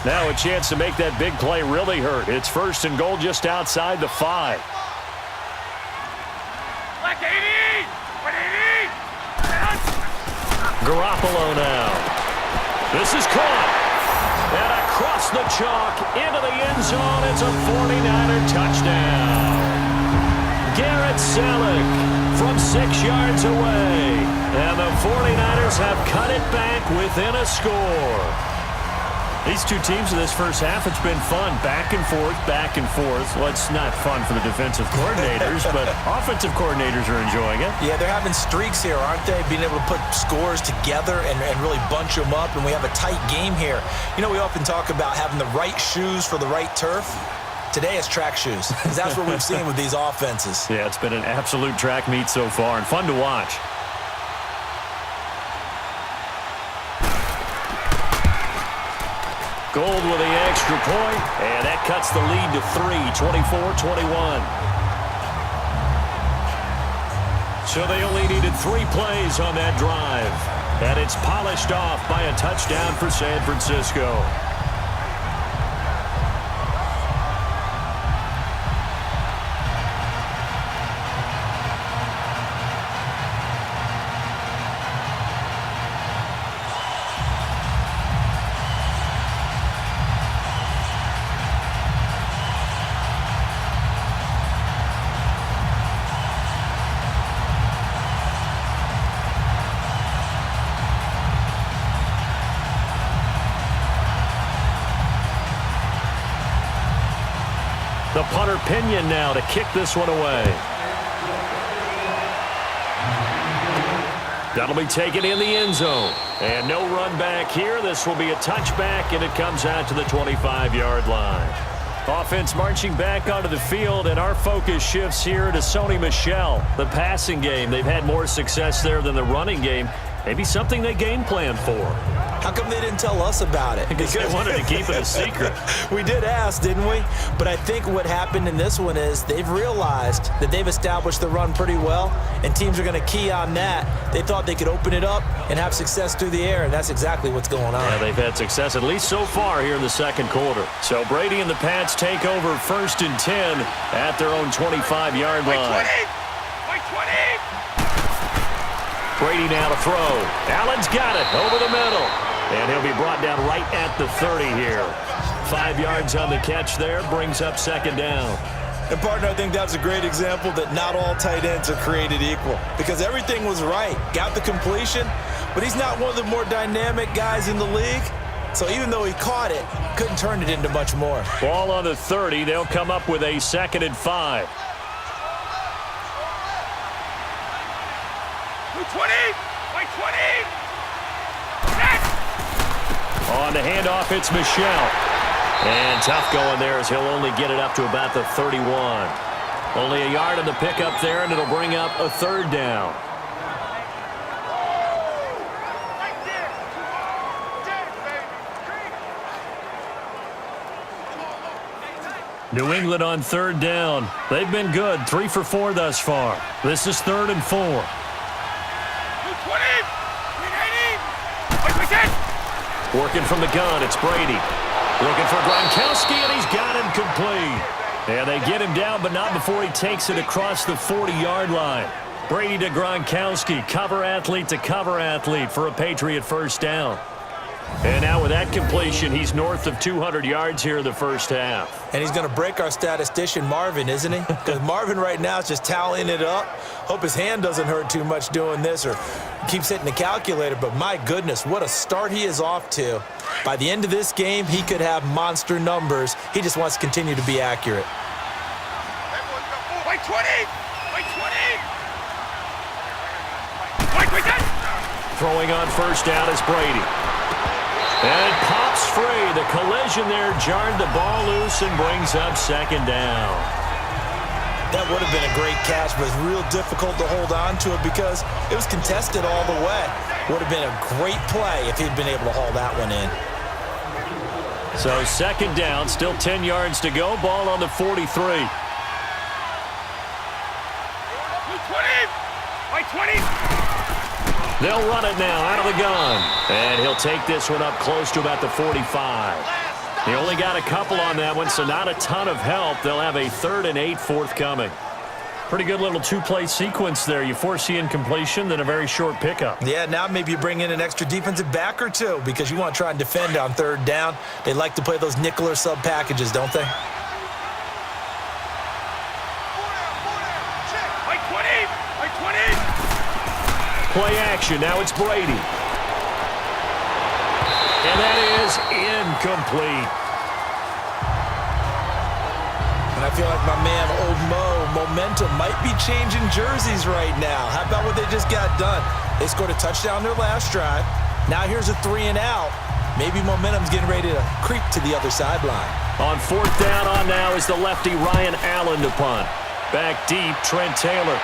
Now a chance to make that big play really hurt. It's first and goal just outside the 5. Black 80! 180! Garoppolo now. This is caught. And across the chalk into the end zone. It's a 49er touchdown. Garrett Selleck from 6 yards away. And the 49ers have cut it back within a score. These two teams in this first half, it's been fun. Back and forth, back and forth. Well, it's not fun for the defensive coordinators, but offensive coordinators are enjoying it. Yeah, they're having streaks here, aren't they? Being able to put scores together and really bunch them up, and we have a tight game here. You know, we often talk about having the right shoes for the right turf. Today it's track shoes, because that's what we've seen with these offenses. Yeah, it's been an absolute track meet so far, and fun to watch. Gold with the extra point, and that cuts the lead to 3, 24-21. So they only needed 3 plays on that drive, and it's polished off by a touchdown for San Francisco. The punter Pinion now to kick this one away. That'll be taken in the end zone. And no run back here. This will be a touchback, and it comes out to the 25-yard line. Offense marching back onto the field, and our focus shifts here to Sony Michel. The passing game, they've had more success there than the running game. Maybe something they game plan for. How come they didn't tell us about it? Because they wanted to keep it a secret. We did ask, didn't we? But I think what happened in this one is they've realized that they've established the run pretty well, and teams are going to key on that. They thought they could open it up and have success through the air, and that's exactly what's going on. Yeah, they've had success, at least so far here in the second quarter. So Brady and the Pats take over 1st and 10 at their own 25-yard line. Brady now to throw. Allen's got it over the middle. And he'll be brought down right at the 30 here. 5 yards on the catch there, brings up 2nd down. And, partner, I think that's a great example that not all tight ends are created equal, because everything was right. Got the completion, but he's not one of the more dynamic guys in the league. So even though he caught it, couldn't turn it into much more. Ball on the 30. They'll come up with a 2nd and 5. 20! 20! On the handoff, it's Michelle. And tough going there as he'll only get it up to about the 31. Only a yard on the pickup there, and it'll bring up a 3rd down. New England on 3rd down. They've been good, 3 for 4 thus far. This is 3rd and 4. Working from the gun, it's Brady. Looking for Gronkowski, and he's got him complete. And they get him down, but not before he takes it across the 40-yard line. Brady to Gronkowski, cover athlete to cover athlete for a Patriot 1st down. And now with that completion, he's north of 200 yards here in the 1st half. And he's going to break our statistician, Marvin, isn't he? Because Marvin right now is just tallying it up. Hope his hand doesn't hurt too much doing this or keeps hitting the calculator. But my goodness, what a start he is off to. By the end of this game, he could have monster numbers. He just wants to continue to be accurate. White 20! White 20! White 10! Throwing on 1st down is Brady. And pops free. The collision there jarred the ball loose and brings up 2nd down. That would have been a great catch, but it's real difficult to hold on to it because it was contested all the way. Would have been a great play if he'd been able to haul that one in. So 2nd down, still 10 yards to go. Ball on the 43. 20! White 20! They'll run it now out of the gun. And he'll take this one up close to about the 45. He only got a couple on that one, so not a ton of help. They'll have a 3rd and 8 forthcoming. Pretty good little 2-play sequence there. You force the incompletion, then a very short pickup. Yeah, now maybe you bring in an extra defensive back or two because you want to try and defend on 3rd down. They like to play those nickel or sub packages, don't they? White 20! White 20! Play action. Now it's Brady. And that is incomplete. And I feel like my man, Old Mo, momentum might be changing jerseys right now. How about what they just got done? They scored a touchdown their last drive. Now here's a 3 and out. Maybe momentum's getting ready to creep to the other sideline. On 4th down on now is the lefty Ryan Allen to punt. Back deep, Trent Taylor.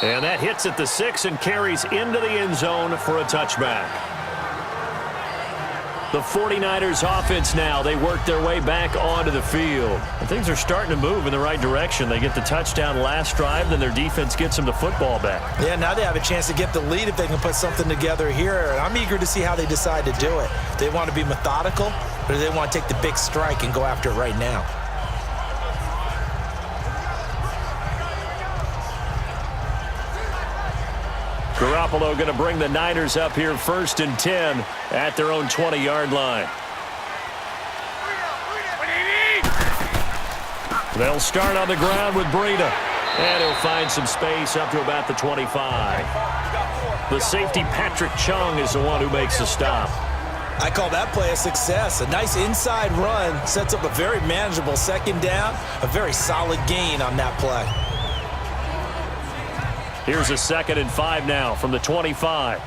And that hits at the 6 and carries into the end zone for a touchback. The 49ers offense now, they work their way back onto the field. And things are starting to move in the right direction. They get the touchdown last drive, then their defense gets them the football back. Yeah, now they have a chance to get the lead if they can put something together here. And I'm eager to see how they decide to do it. Do they want to be methodical, or do they want to take the big strike and go after it right now? Garoppolo going to bring the Niners up here 1st and 10 at their own 20-yard line. They'll start on the ground with Brady. And he'll find some space up to about the 25. The safety, Patrick Chung, is the one who makes the stop. I call that play a success. A nice inside run sets up a very manageable 2nd down. A very solid gain on that play. Here's a 2nd and 5 now from the 25.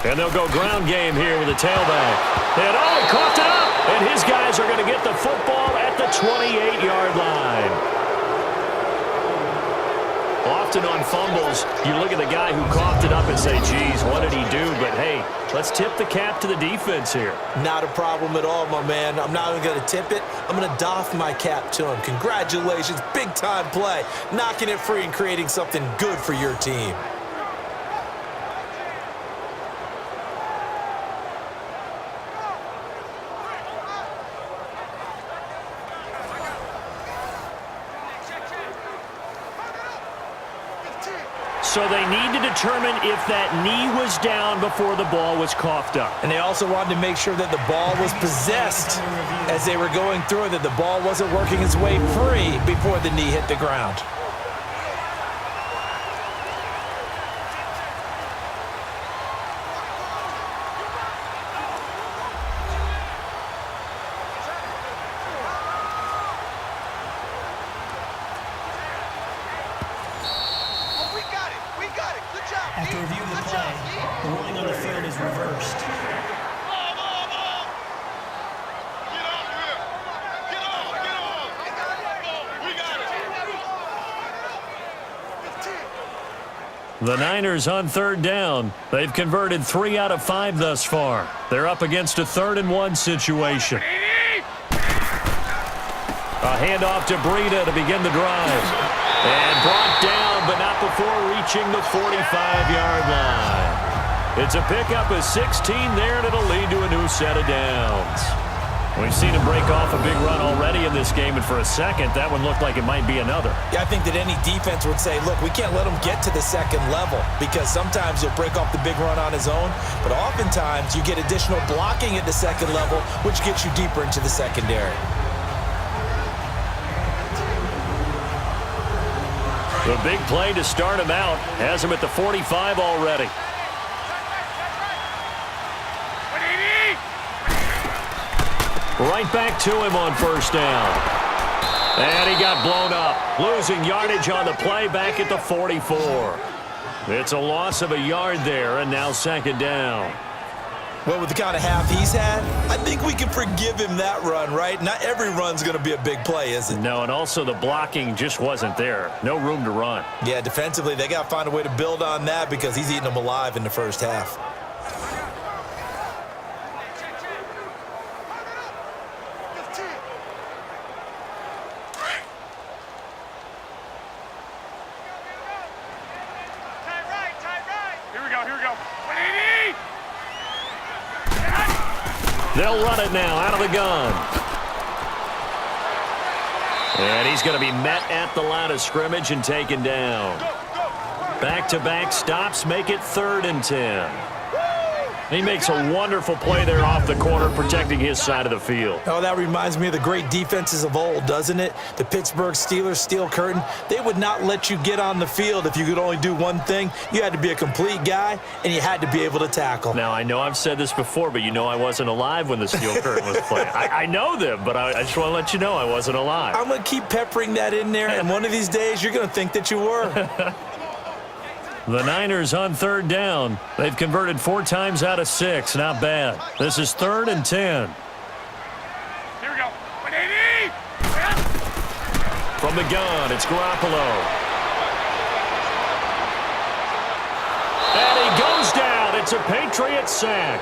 And they'll go ground game here with a tailback. And he coughed it up. And his guys are going to get the football at the the 28-yard line. Often on fumbles, you look at the guy who coughed it up and say, geez, what did he do? But, hey, let's tip the cap to the defense here. Not a problem at all, my man. I'm not even going to tip it. I'm going to doff my cap to him. Congratulations, big-time play. Knocking it free and creating something good for your team. So they need to determine if that knee was down before the ball was coughed up. And they also wanted to make sure that the ball was possessed as they were going through it, that the ball wasn't working its way free before the knee hit the ground. After review of the play, the ruling on the field is reversed. The Niners on third down. They've converted 3 out of 5 thus far. They're up against a 3rd-and-1 situation. A handoff to Brady to begin the drive. And brought down, but not before reaching the 45-yard line. It's a pickup of 16 there, and it'll lead to a new set of downs. We've seen him break off a big run already in this game, and for a second, that one looked like it might be another. Yeah, I think that any defense would say, look, we can't let him get to the second level because sometimes he'll break off the big run on his own, but oftentimes you get additional blocking at the second level, which gets you deeper into the secondary. The big play to start him out has him at the 45 already. Right back to him on first down. And he got blown up, losing yardage on the play back at the 44. It's a loss of a yard there, and now second down. Well, with the kind of half he's had, I think we can forgive him that run, right? Not every run's going to be a big play, is it? No, and also the blocking just wasn't there. No room to run. Yeah, defensively, they got to find a way to build on that because he's eating them alive in the first half. They'll run it now out of the gun. And he's going to be met at the line of scrimmage and taken down. Back-to-back stops make it 3rd and 10. He makes a wonderful play there off the corner, protecting his side of the field. Oh, that reminds me of the great defenses of old, doesn't it? The Pittsburgh Steelers steel curtain. They would not let you get on the field if you could only do one thing. You had to be a complete guy, and you had to be able to tackle. Now, I know I've said this before, but you know I wasn't alive when the steel curtain was playing. I know them, but I just want to let you know I wasn't alive. I'm going to keep peppering that in there, and one of these days you're going to think that you were. The Niners on third down. They've converted 4 times out of 6. Not bad. This is 3rd and 10. Here we go. From the gun, it's Garoppolo. And he goes down. It's a Patriots sack.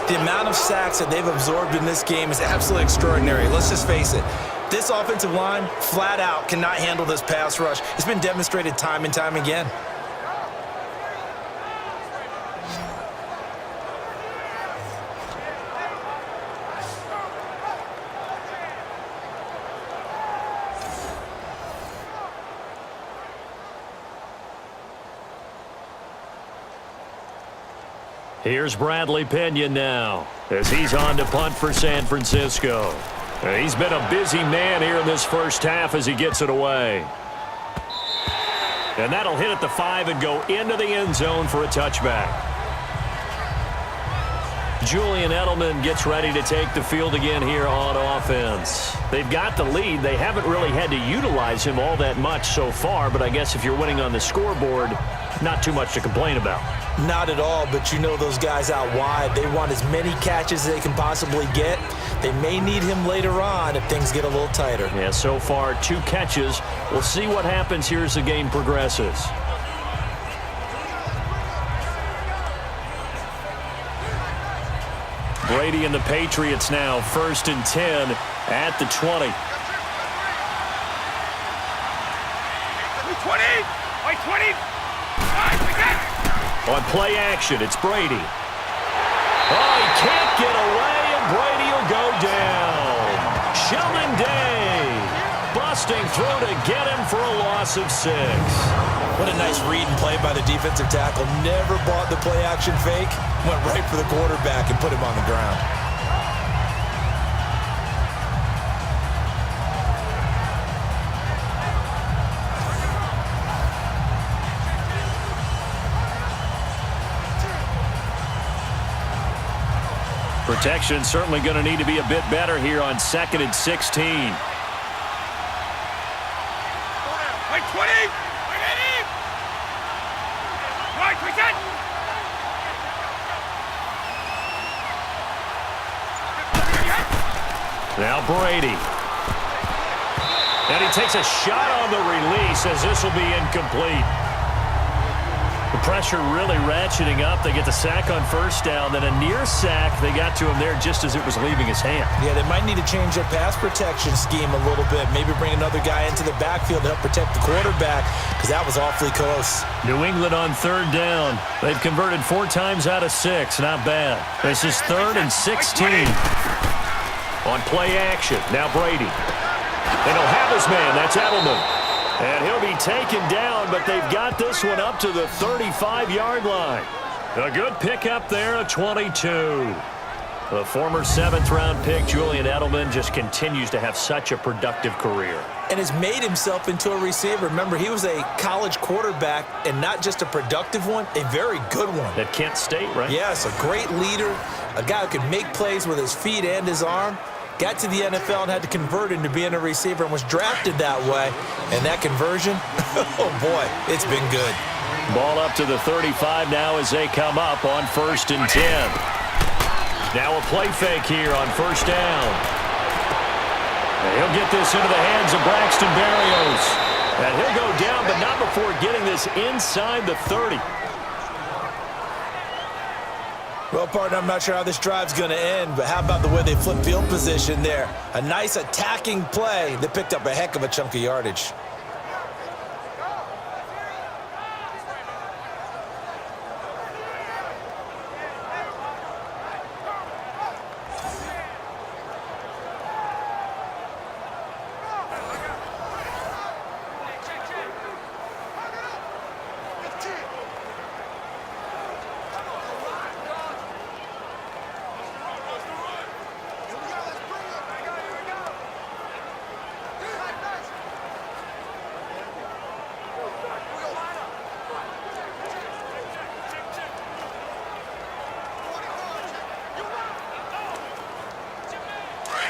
The amount of sacks that they've absorbed in this game is absolutely extraordinary. Let's just face it. This offensive line, flat out, cannot handle this pass rush. It's been demonstrated time and time again. Here's Bradley Pinion now as he's on to punt for San Francisco. He's been a busy man here in this first half as he gets it away. And that'll hit at the 5 and go into the end zone for a touchback. Julian Edelman gets ready to take the field again here on offense. They've got the lead. They haven't really had to utilize him all that much so far, but I guess if you're winning on the scoreboard, not too much to complain about. Not at all, but you know those guys out wide. They want as many catches as they can possibly get. They may need him later on if things get a little tighter. Yeah, so far 2 catches. We'll see what happens here as the game progresses. Brady and the Patriots now, 1st and 10 at the 20. 20! 20! On play action, it's Brady. Oh, he can't get away, and Brady will go down. Sheldon Day busting through to get him for a loss of 6. What a nice read and play by the defensive tackle. Never bought the play action fake. Went right for the quarterback and put him on the ground. Protection certainly going to need to be a bit better here on 2nd and 16. Like 20! Right, we got! Now Brady. And he takes a shot on the release as this will be incomplete. The pressure really ratcheting up. They get the sack on 1st down, then a near sack. They got to him there just as it was leaving his hand. Yeah, they might need to change their pass protection scheme a little bit. Maybe bring another guy into the backfield to help protect the quarterback, because that was awfully close. New England on 3rd down. They've converted 4 times out of 6. Not bad. This is 3rd and 16. On play action, now Brady. They don't have his man. That's Edelman. And he'll be taken down, but they've got this one up to the 35-yard line. A good pickup there, a 22. The former 7th-round pick, Julian Edelman, just continues to have such a productive career. And has made himself into a receiver. Remember, he was a college quarterback, and not just a productive one, a very good one. At Kent State, right? Yes, a great leader, a guy who could make plays with his feet and his arm. Got to the NFL and had to convert into being a receiver and was drafted that way. And that conversion, oh boy, it's been good. Ball up to the 35 now as they come up on 1st and 10. Now a play fake here on 1st down. And he'll get this into the hands of Braxton Berrios. And he'll go down, but not before getting this inside the 30. Well, partner, I'm not sure how this drive's going to end, but how about the way they flip field position there? A nice attacking play that picked up a heck of a chunk of yardage.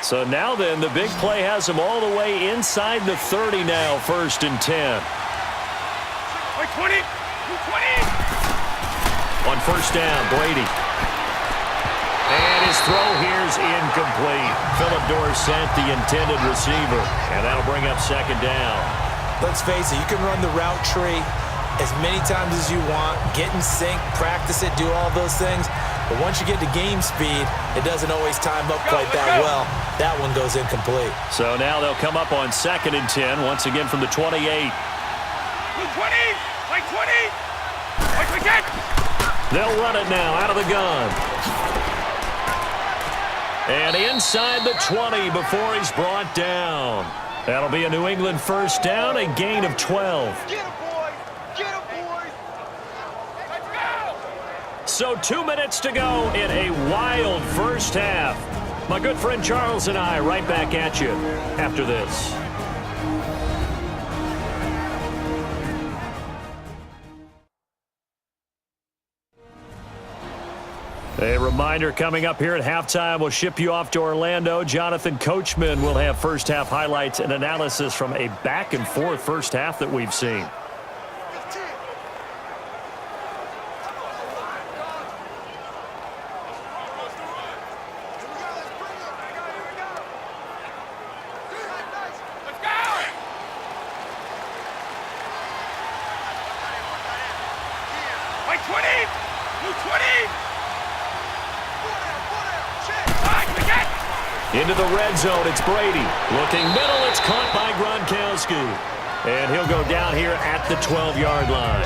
So now then, the big play has him all the way inside the 30 now, 1st and 10. 20! 20! On 1st down, Brady. And his throw here's incomplete. Philip Dorsett, the intended receiver. And that'll bring up 2nd down. Let's face it, you can run the route tree as many times as you want, get in sync, practice it, do all those things. But once you get to game speed, it doesn't always time up quite that well. That one goes incomplete. So now they'll come up on 2nd and 10, once again from the 28. 20! Like 20! Like we get! They'll run it now out of the gun. And inside the 20 before he's brought down. That'll be a New England 1st down, a gain of 12. Get him, boys! Get him, boys! Let's go! So 2 minutes to go in a wild first half. My good friend Charles and I right back at you after this. A reminder coming up here at halftime. We'll ship you off to Orlando. Jonathan Coachman will have first half highlights and analysis from a back and forth first half that we've seen. Into the red zone, it's Brady. Looking middle, it's caught by Gronkowski. And he'll go down here at the 12-yard line.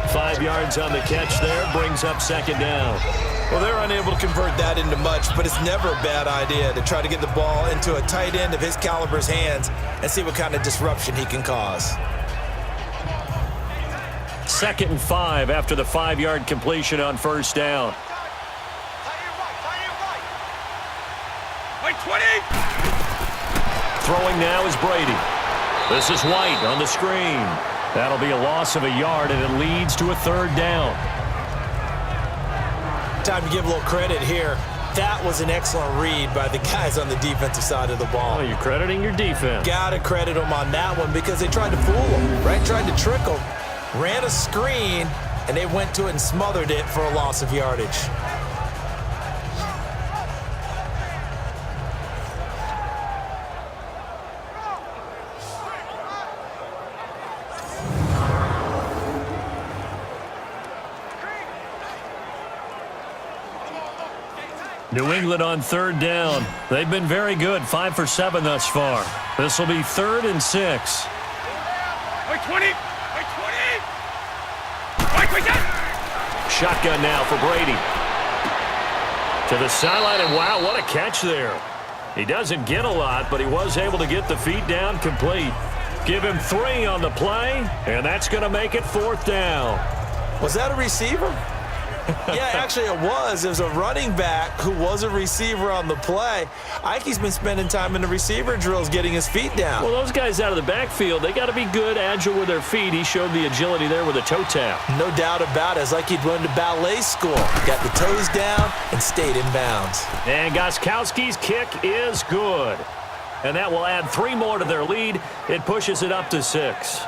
5 yards on the catch there, brings up second down. Well, they're unable to convert that into much, but it's never a bad idea to try to get the ball into a tight end of his caliber's hands and see what kind of disruption he can cause. 2nd and 5 after the 5-yard completion on first down. 20. Throwing now is Brady. This is White on the screen. That'll be a loss of a yard, and it leads to a 3rd down. Time to give a little credit here. That was an excellent read by the guys on the defensive side of the ball. Oh, you're crediting your defense. Got to credit them on that one because they tried to fool them, right? Tried to trick them. Ran a screen, and they went to it and smothered it for a loss of yardage. New England on 3rd down. They've been very good, 5 for 7 thus far. This will be 3rd and 6. Wait, 20. Wait, 20. Wait, Shotgun now for Brady. To the sideline, and wow, what a catch there. He doesn't get a lot, but he was able to get the feet down complete. Give him 3 on the play, and that's going to make it 4th down. Was that a receiver? Yeah, actually it was. It was a running back who was a receiver on the play. Ike's been spending time in the receiver drills getting his feet down. Well, those guys out of the backfield, they got to be good, agile with their feet. He showed the agility there with a toe tap. No doubt about it. It's like he'd run to ballet school. Got the toes down and stayed in bounds. And Gostkowski's kick is good. And that will add 3 more to their lead. It pushes it up to 6.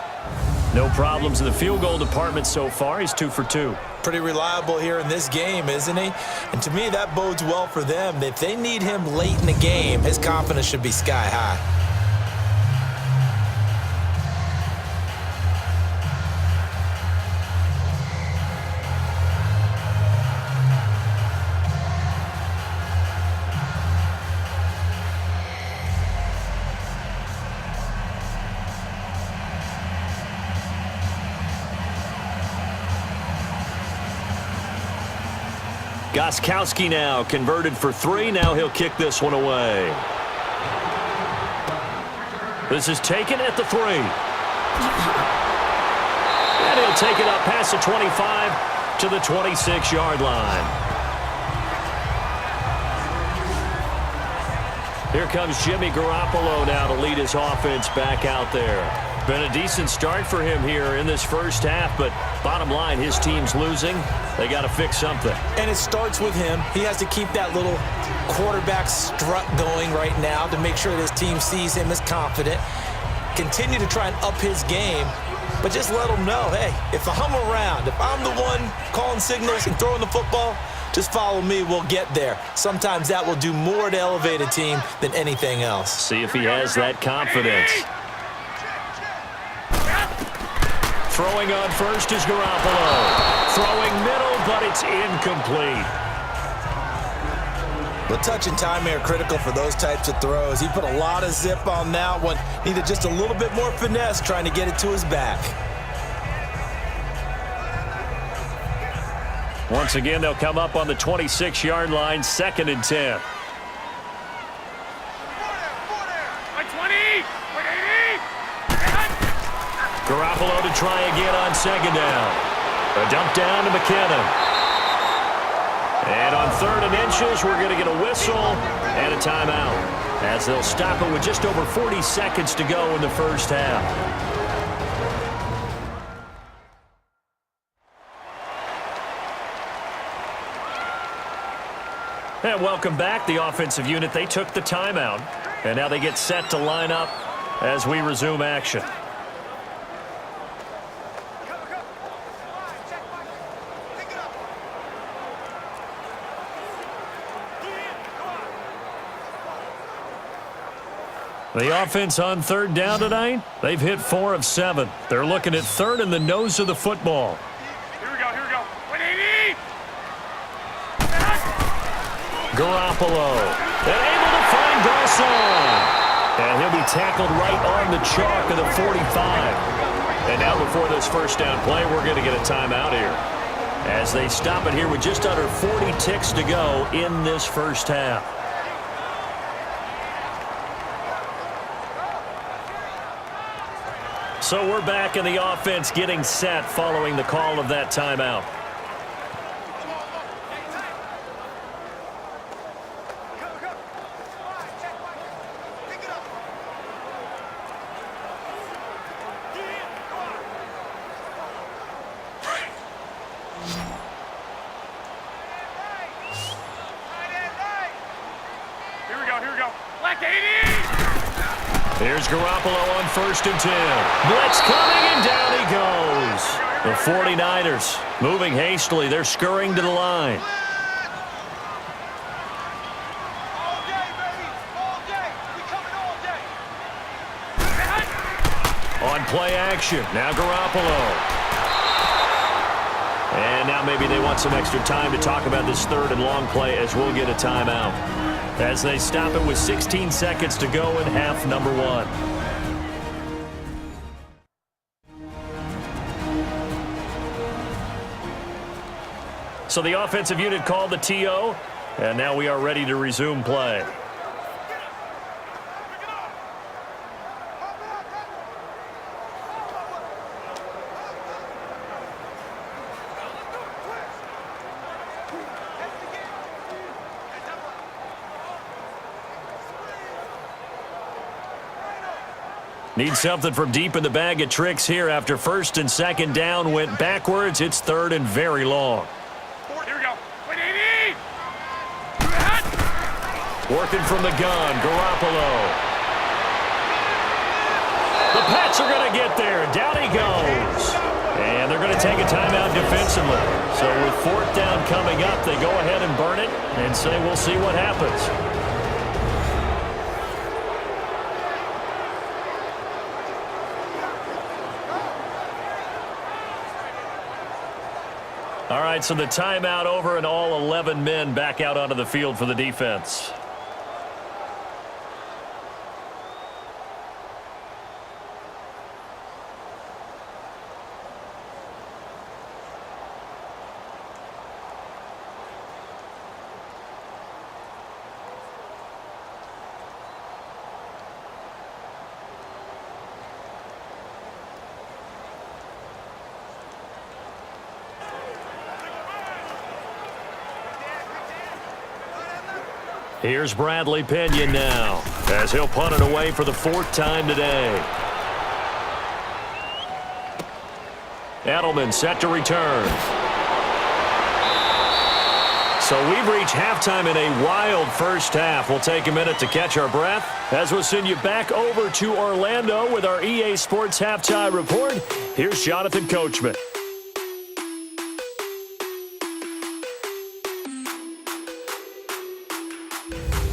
No problems in the field goal department so far. He's 2 for 2. Pretty reliable here in this game, isn't he? And to me, that bodes well for them. If they need him late in the game, his confidence should be sky high. Gostkowski now converted for 3. Now he'll kick this one away. This is taken at the 3. And he'll take it up past the 25 to the 26-yard line. Here comes Jimmy Garoppolo now to lead his offense back out there. Been a decent start for him here in this first half, but bottom line, his team's losing. They got to fix something. And it starts with him. He has to keep that little quarterback strut going right now to make sure that his team sees him as confident. Continue to try and up his game, but just let him know, hey, if I'm around, if I'm the one calling signals and throwing the football, just follow me, we'll get there. Sometimes that will do more to elevate a team than anything else. See if he has that confidence. Throwing on first is Garoppolo. Throwing middle, but it's incomplete. The touch and time are critical for those types of throws. He put a lot of zip on that one. Needed just a little bit more finesse trying to get it to his back. Once again, they'll come up on the 26-yard line, 2nd and 10. Garoppolo to try again on 2nd down. A dump down to McKinnon. And on 3rd and inches, we're going to get a whistle and a timeout, as they'll stop it with just over 40 seconds to go in the first half. And welcome back, the offensive unit. They took the timeout, and now they get set to line up as we resume action. The offense on third down tonight, they've hit 4 of 7. They're looking at third in the nose of the football. Here we go, here we go. 180! Garoppolo, and able to find Dawson. And he'll be tackled right on the chalk of the 45. And now before this first down play, we're going to get a timeout here, as they stop it here with just under 40 ticks to go in this first half. So we're back in the offense getting set following the call of that timeout. Here we go, here we go. Black 80! Here's Garoppolo on 1st and 10. Blitz coming, and down he goes. The 49ers moving hastily. They're scurrying to the line. All day, baby! All day! We coming all day! On play action, now Garoppolo. And now maybe they want some extra time to talk about this third and long play, as we'll get a timeout, as they stop it with 16 seconds to go in half number 1. So the offensive unit called the TO, and now we are ready to resume play. Need something from deep in the bag of tricks here after 1st and 2nd down went backwards. It's 3rd and very long. Here we go. 180! Working from the gun, Garoppolo. The Pats are going to get there. Down he goes. And they're going to take a timeout defensively. So with 4th down coming up, they go ahead and burn it and say we'll see what happens. All right, so the timeout over and all 11 men back out onto the field for the defense. Here's Bradley Pinion now, as he'll punt it away for the 4th time today. Edelman set to return. So we've reached halftime in a wild first half. We'll take a minute to catch our breath as we'll send you back over to Orlando with our EA Sports Halftime Report. Here's Jonathan Coachman.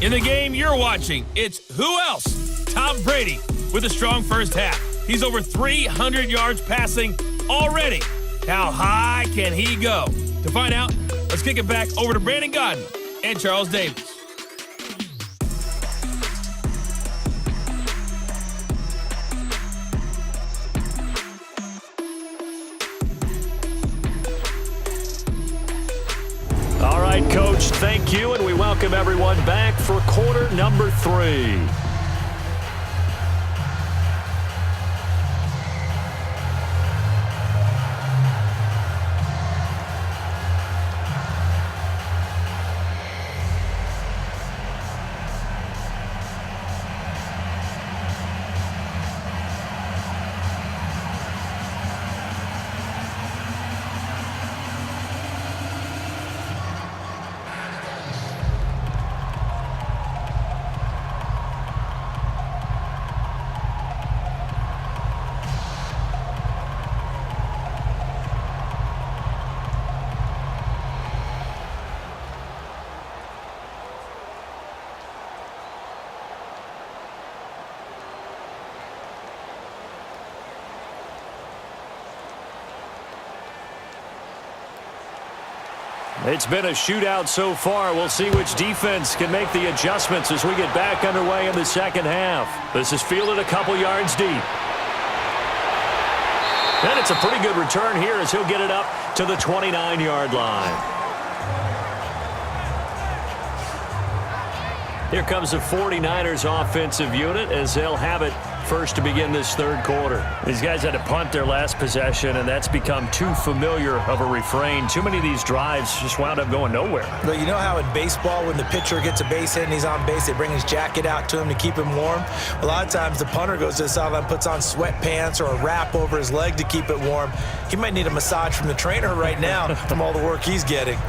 In the game you're watching, it's who else? Tom Brady with a strong first half. He's over 300 yards passing already. How high can he go? To find out, let's kick it back over to Brandon Godden and Charles Davis. All right, Coach, thank you, and we welcome everyone back for quarter number 3. It's been a shootout so far. We'll see which defense can make the adjustments as we get back underway in the second half. This is fielded a couple yards deep. And it's a pretty good return here as he'll get it up to the 29-yard line. Here comes the 49ers offensive unit as they'll have it first to begin this third quarter. These guys had to punt their last possession, and that's become too familiar of a refrain. Too many of these drives just wound up going nowhere. But you know how in baseball, when the pitcher gets a base hit and he's on base, they bring his jacket out to him to keep him warm? A lot of times the punter goes to the sideline, puts on sweatpants or a wrap over his leg to keep it warm. He might need a massage from the trainer right now from all the work he's getting.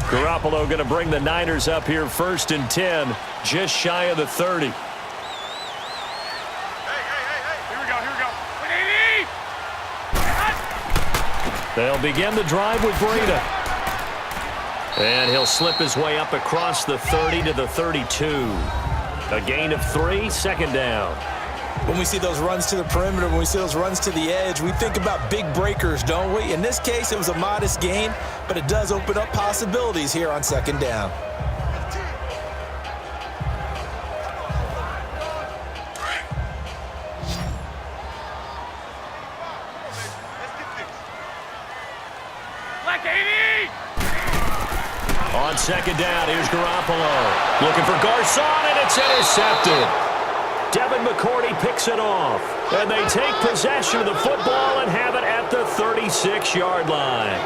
Garoppolo going to bring the Niners up here first and 10, just shy of the 30. Hey, here we go. 180! They'll begin the drive with Brady. And he'll slip his way up across the 30 to the 32. A gain of 3, second down. When we see those runs to the perimeter, when we see those runs to the edge, we think about big breakers, don't we? In this case, it was a modest gain, but it does open up possibilities here on second down. Black 80! On second down, here's Garoppolo. Looking for Garcon, and it's intercepted. Devin McCourty picks it off. And they take possession of the football and have it at the 36-yard line.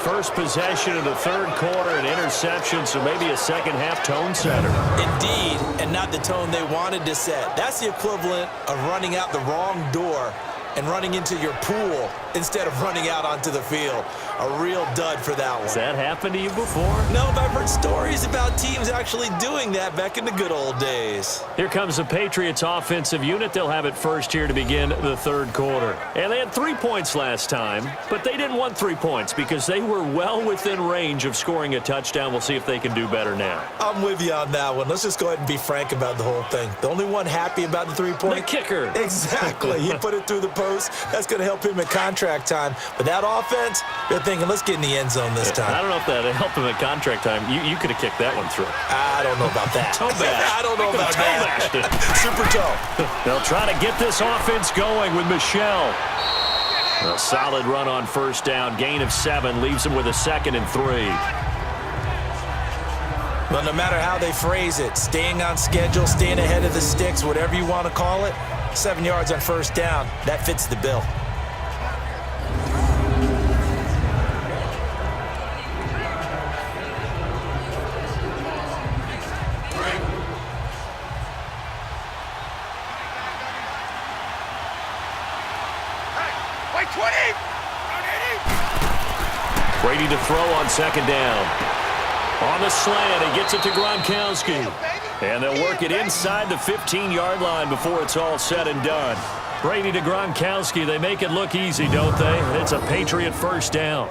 First possession of the third quarter, an interception, so maybe a second-half tone setter. Indeed, and not the tone they wanted to set. That's the equivalent of running out the wrong door and running into your pool instead of running out onto the field. A real dud for that one. Has that happened to you before? No, but I've heard stories about teams actually doing that back in the good old days. Here comes the Patriots offensive unit. They'll have it first here to begin the third quarter. And they had 3 points last time, but they didn't want 3 points because they were well within range of scoring a touchdown. We'll see if they can do better now. I'm with you on that one. Let's just go ahead and be frank about the whole thing. The only one happy about the 3-point? The kicker. Exactly. He put it through the post. That's going to help him in contract time. But that offense, they're thinking, let's get in the end zone this time. I don't know if that helped him at contract time. You could have kicked that one through. I don't know about that. Toe bash. I don't know about that. Super toe. They'll try to get this offense going with Michelle. A solid run on first down. Gain of 7 leaves him with a 2nd and 3. Well, no matter how they phrase it, staying on schedule, staying ahead of the sticks, whatever you want to call it, 7 yards on first down, that fits the bill. Wait, 20! Brady to throw on second down. On the slant, he gets it to Gronkowski. And they'll work it inside the 15-yard line before it's all said and done. Brady to Gronkowski, they make it look easy, don't they? It's a Patriot first down.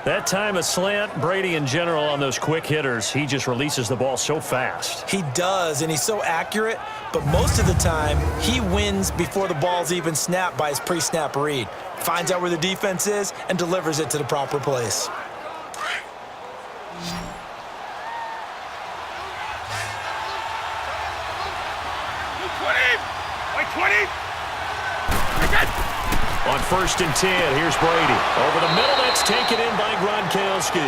That time a slant, Brady in general on those quick hitters, he just releases the ball so fast. He does, and he's so accurate, but most of the time, he wins before the ball's even snapped by his pre-snap read. Finds out where the defense is and delivers it to the proper place. On first and 10, here's Brady. Over the middle, that's taken in by Gronkowski.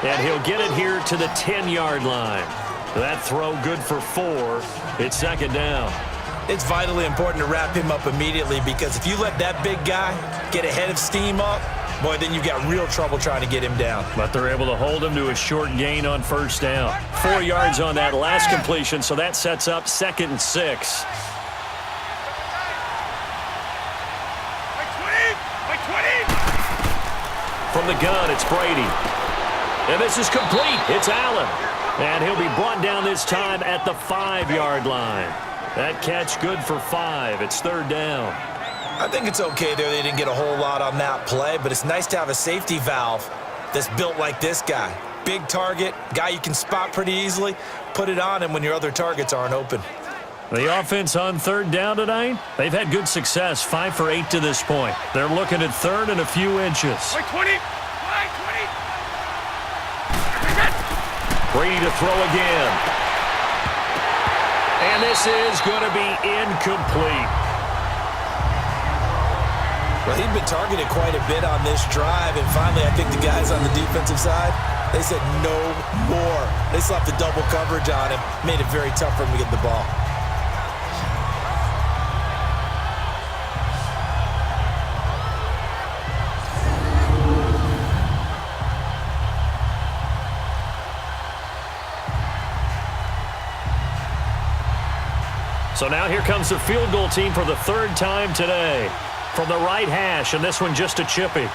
And he'll get it here to the 10-yard line. That throw good for 4. It's second down. It's vitally important to wrap him up immediately because if you let that big guy get a head of steam up, boy, then you've got real trouble trying to get him down. But they're able to hold him to a short gain on first down. 4 yards on that last completion, so that sets up 2nd and 6. From the gun, it's Brady. And this is complete. It's Allen. And he'll be brought down this time at the 5-yard line. That catch good for 5. It's third down. I think it's okay there. They didn't get a whole lot on that play, but it's nice to have a safety valve that's built like this guy. Big target, guy you can spot pretty easily. Put it on him when your other targets aren't open. The offense on third down tonight, they've had good success, 5 for 8 to this point. They're looking at third and a few inches. Wait, 20! Brady to throw again. And this is going to be incomplete. Well, he'd been targeted quite a bit on this drive, and finally I think the guys on the defensive side, they said no more. They slapped the double coverage on him, made it very tough for him to get the ball. So now here comes the field goal team for the third time today. From the right hash, and this one just a chippy.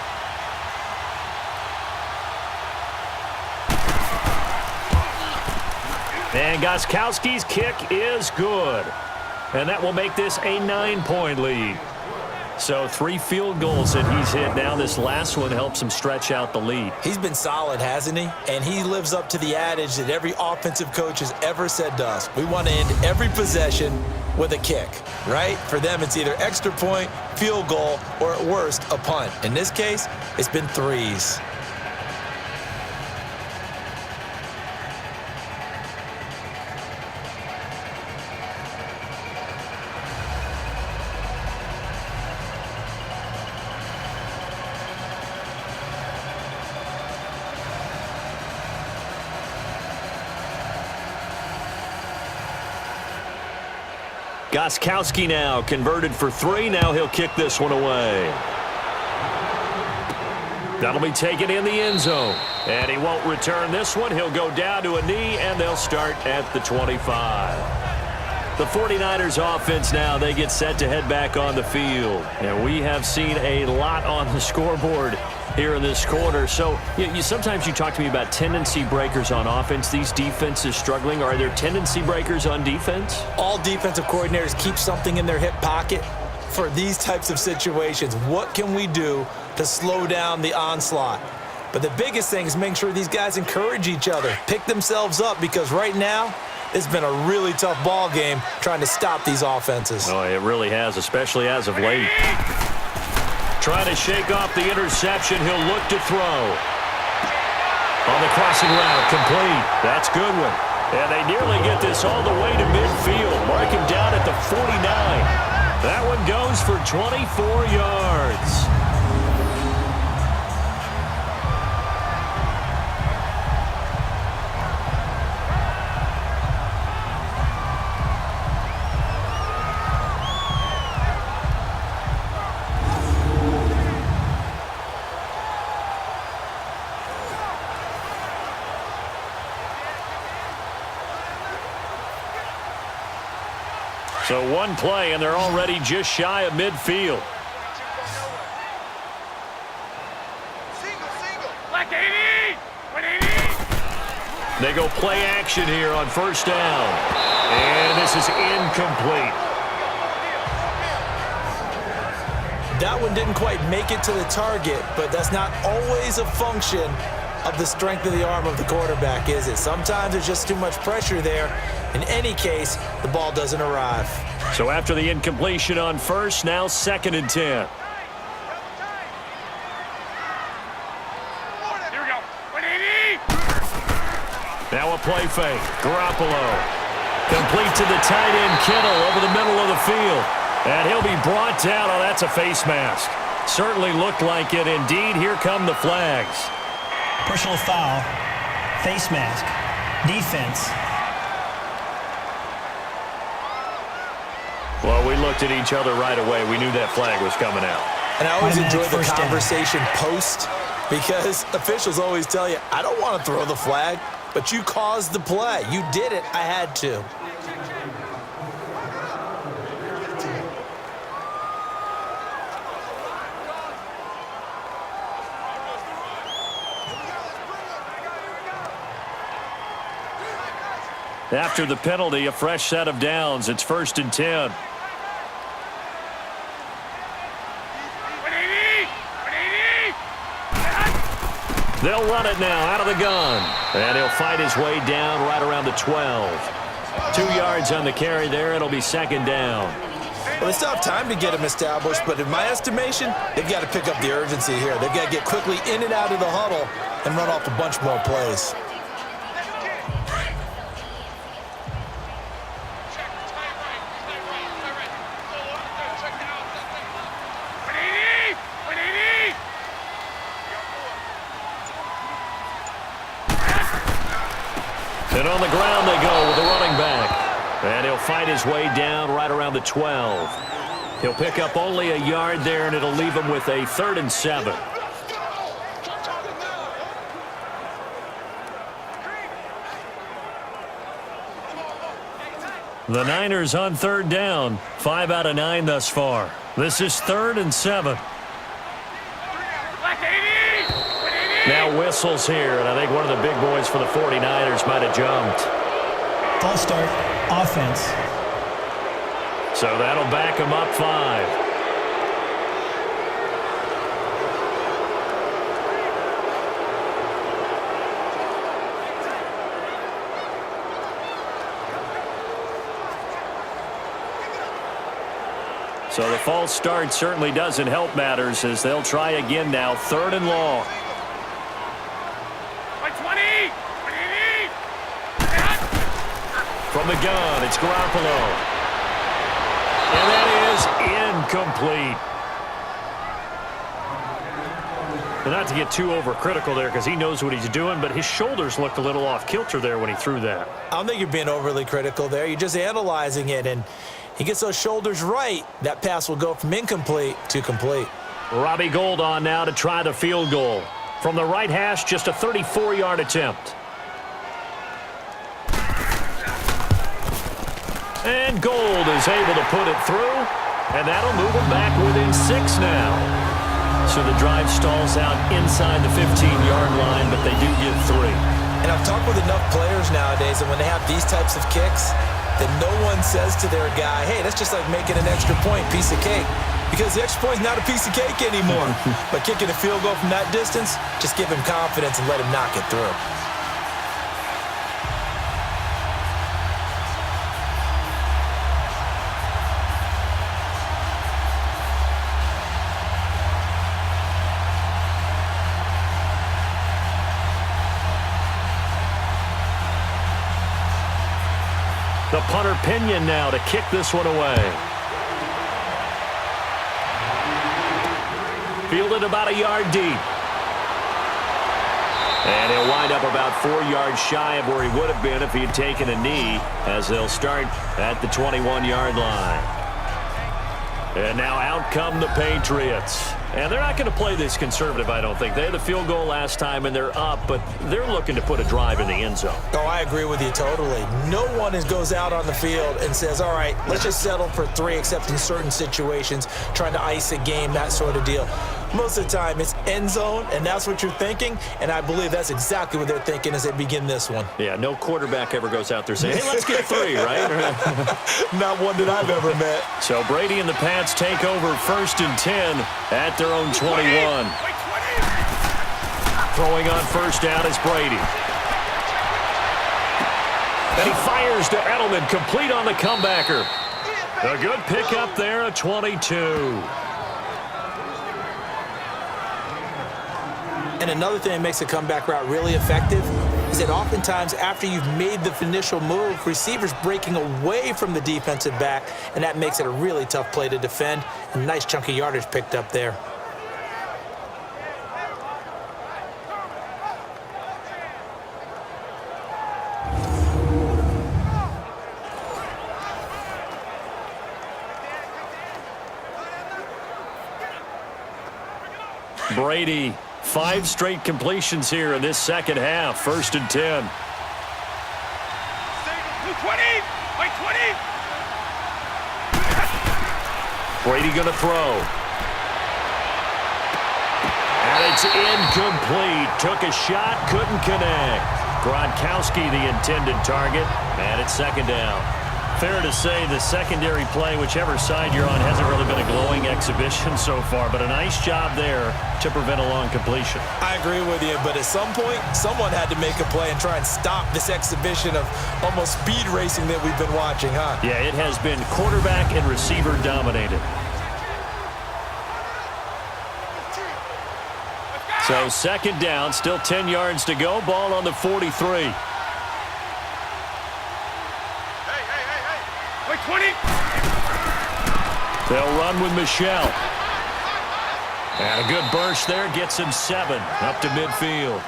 And Gostkowski's kick is good. And that will make this a 9-point lead. So 3 field goals that he's hit now. This last one helps him stretch out the lead. He's been solid, hasn't he? And he lives up to the adage that every offensive coach has ever said to us. We want to end every possession with a kick, right? For them, it's either extra point, field goal, or at worst, a punt. In this case, it's been 3s. Gostkowski now converted for 3. Now he'll kick this one away. That'll be taken in the end zone. And he won't return this one. He'll go down to a knee, and they'll start at the 25. The 49ers offense now, they get set to head back on the field. And we have seen a lot on the scoreboard here in this quarter. So sometimes you talk to me about tendency breakers on offense. These defenses struggling. Are there tendency breakers on defense? All defensive coordinators keep something in their hip pocket for these types of situations. What can we do to slow down the onslaught? But the biggest thing is make sure these guys encourage each other, pick themselves up, because right now it's been a really tough ball game trying to stop these offenses. Oh, it really has, especially as of late. Trying to shake off the interception. He'll look to throw. On the crossing route, complete. That's a good one. And they nearly get this all the way to midfield. Mark him down at the 49. That one goes for 24 yards. So one play, and they're already just shy of midfield. Black 80! 180! They go play action here on first down. And this is incomplete. That one didn't quite make it to the target, but that's not always a function of the strength of the arm of the quarterback, is it? Sometimes there's just too much pressure there. In any case, the ball doesn't arrive. So after the incompletion on first, now 2nd and 10. Here we go. 180! Now a play fake. Garoppolo. Complete to the tight end, Kittle, over the middle of the field. And he'll be brought down. Oh, that's a face mask. Certainly looked like it. Indeed, here come the flags. Personal foul, face mask, defense. Well, we looked at each other right away. We knew that flag was coming out. And I always enjoy the First down. conversation post, because officials always tell you, I don't want to throw the flag, but you caused the play. You did it. I had to. After the penalty, a fresh set of downs. It's 1st and 10. 180! 180! They'll run it now out of the gun. And he'll fight his way down right around the 12. 2 yards on the carry there. It'll be 2nd down. Well, they still have time to get them established, but in my estimation, they've got to pick up the urgency here. They've got to get quickly in and out of the huddle and run off a bunch more plays. And on the ground they go with the running back. And he'll fight his way down right around the 12. He'll pick up only a yard there, and it'll leave him with a 3rd and 7. The Niners on 3rd down. 5 out of 9 thus far. This is 3rd and 7. Now whistles here, and I think one of the big boys for the 49ers might have jumped. False start, offense. So that'll back him up 5. So the false start certainly doesn't help matters as they'll try again now. 3rd and long. From the gun, it's Garoppolo. And that is incomplete. And not to get too overcritical there because he knows what he's doing, but his shoulders looked a little off kilter there when he threw that. I don't think you're being overly critical there. You're just analyzing it, and he gets those shoulders right. That pass will go from incomplete to complete. Robbie Gould on now to try the field goal. From the right hash, just a 34-yard attempt. And Gould is able to put it through, and that'll move him back within 6 now. So the drive stalls out inside the 15-yard line, but they do get 3. And I've talked with enough players nowadays, and when they have these types of kicks, that no one says to their guy, hey, that's just like making an extra point, piece of cake. Because the extra point is not a piece of cake anymore. But kicking a field goal from that distance, just give him confidence and let him knock it through. The punter Pinion now to kick this one away. Fielded about a yard deep. And he'll wind up about 4 yards shy of where he would have been if he had taken a knee, as they'll start at the 21-yard line. And now out come the Patriots. And they're not going to play this conservative, I don't think. They had the field goal last time, and they're up, but they're looking to put a drive in the end zone. Oh, I agree with you totally. No one goes out on the field and says, all right, let's just settle for 3, except in certain situations, trying to ice a game, that sort of deal. Most of the time, it's end zone, and that's what you're thinking, and I believe that's exactly what they're thinking as they begin this one. Yeah, no quarterback ever goes out there saying, hey, let's get 3, right? Not one that I've ever met. So Brady and the Pats take over 1st and 10 at their own 21. Throwing on 1st down is Brady. And he fires to Edelman, complete on the comebacker. A good pickup there, a 22. And another thing that makes a comeback route really effective is that oftentimes after you've made the initial move, receivers breaking away from the defensive back, and that makes it a really tough play to defend. A nice chunk of yardage picked up there. Brady, 5 straight completions here in this second half. 1st and 10. 20. Brady going to throw. And it's incomplete. Took a shot, couldn't connect. Gronkowski the intended target, and it's 2nd down. Fair to say the secondary play, whichever side you're on, hasn't really been a glowing exhibition so far, but a nice job there to prevent a long completion. I agree with you, but at some point, someone had to make a play and try and stop this exhibition of almost speed racing that we've been watching, huh? Yeah, it has been quarterback and receiver dominated. So 2nd down, still 10 yards to go, ball on the 43. 20. They'll run with Michelle. And a good burst there gets him 7 up to midfield.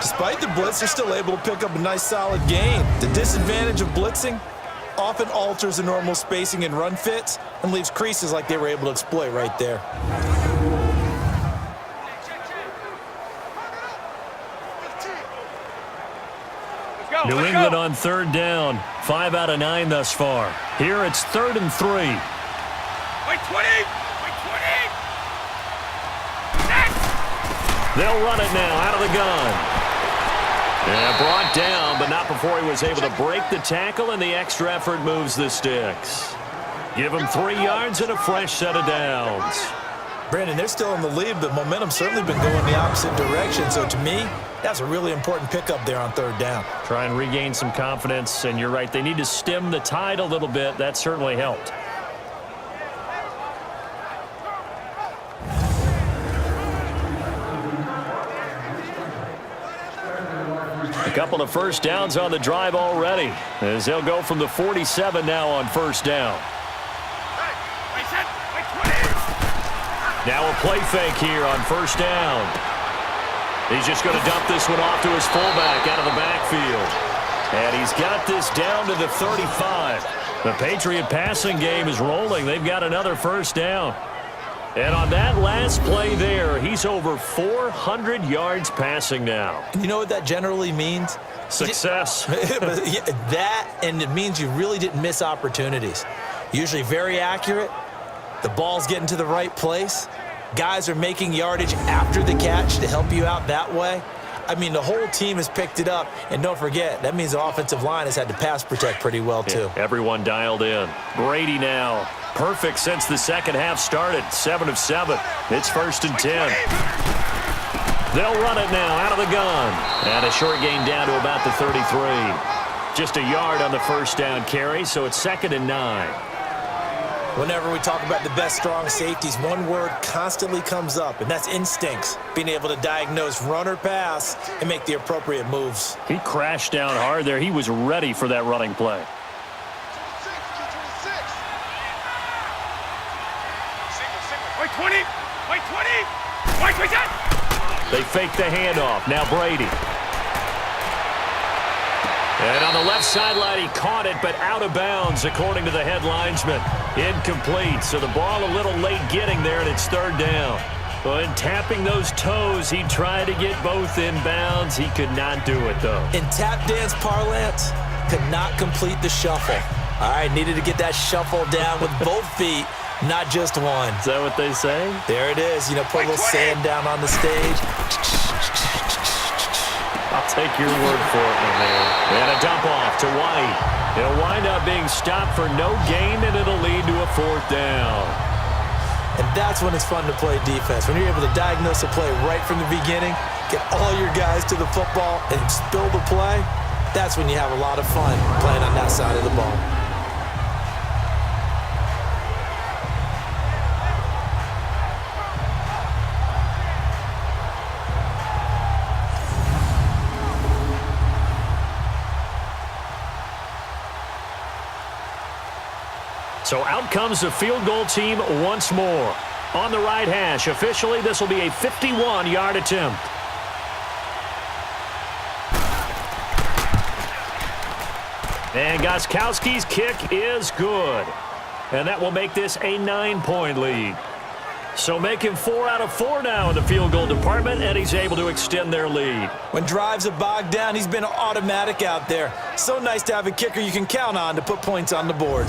Despite the blitz, they're still able to pick up a nice solid gain. The disadvantage of blitzing often alters the normal spacing and run fits and leaves creases like they were able to exploit right there. New England on third down. 5 out of 9 thus far. Here it's 3rd and 3. Wait 20! Wait 20! They'll run it now out of the gun. Yeah, brought down, but not before he was able to break the tackle, and the extra effort moves the sticks. Give him 3 yards and a fresh set of downs. Brandon, they're still in the lead, but momentum's certainly been going the opposite direction. So to me, that's a really important pickup there on 3rd down. Try and regain some confidence, and you're right. They need to stem the tide a little bit. That certainly helped. A couple of first downs on the drive already, as they'll go from the 47 now on 1st down. Now a play fake here on 1st down. He's just going to dump this one off to his fullback out of the backfield. And he's got this down to the 35. The Patriot passing game is rolling. They've got another 1st down. And on that last play there, he's over 400 yards passing now. You know what that generally means? Success. That, and it means you really didn't miss opportunities. Usually very accurate. The ball's getting to the right place. Guys are making yardage after the catch to help you out that way. I mean, the whole team has picked it up. And don't forget, that means the offensive line has had to pass protect pretty well, too. Yeah, everyone dialed in. Brady now. Perfect since the second half started. 7 of 7. It's 1st and 10. They'll run it now out of the gun. And a short gain down to about the 33. Just a yard on the 1st down carry, so it's 2nd and 9. Whenever we talk about the best strong safeties, one word constantly comes up, and that's instincts. Being able to diagnose run or pass and make the appropriate moves. He crashed down hard there. He was ready for that running play. Wait 20! Wait 20! Wait 20! They fake the handoff. Now Brady. And on the left sideline, he caught it, but out of bounds, according to the head linesman. Incomplete, so the ball a little late getting there, and it's 3rd down. But tapping those toes, he tried to get both in bounds. He could not do it, though. In tap dance parlance, could not complete the shuffle. All right, needed to get that shuffle down with both feet, not just one. Is that what they say? There it is. You know, put a little sand down on the stage. I'll take your word for it, my man. And a dump off to White. It'll wind up being stopped for no gain, and it'll lead to a 4th down. And that's when it's fun to play defense. When you're able to diagnose a play right from the beginning, get all your guys to the football, and spill the play, that's when you have a lot of fun playing on that side of the ball. So out comes the field goal team once more. On the right hash, officially, this will be a 51-yard attempt. And Gostkowski's kick is good. And that will make this a 9-point lead. So making 4 out of 4 now in the field goal department, and he's able to extend their lead. When drives are bogged down, he's been automatic out there. So nice to have a kicker you can count on to put points on the board.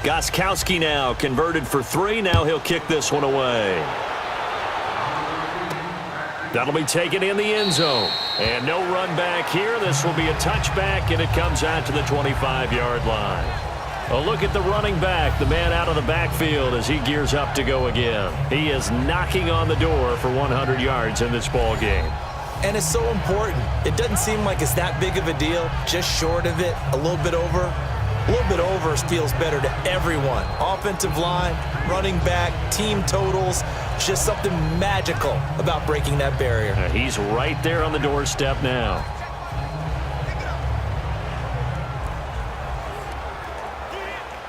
Gostkowski now converted for 3. Now he'll kick this one away. That'll be taken in the end zone. And no run back here. This will be a touchback, and it comes out to the 25-yard line. A look at the running back, the man out of the backfield as he gears up to go again. He is knocking on the door for 100 yards in this ball game. And it's so important. It doesn't seem like it's that big of a deal, just short of it, a little bit over. A little bit over feels better to everyone. Offensive line, running back, team totals, just something magical about breaking that barrier. He's right there on the doorstep now.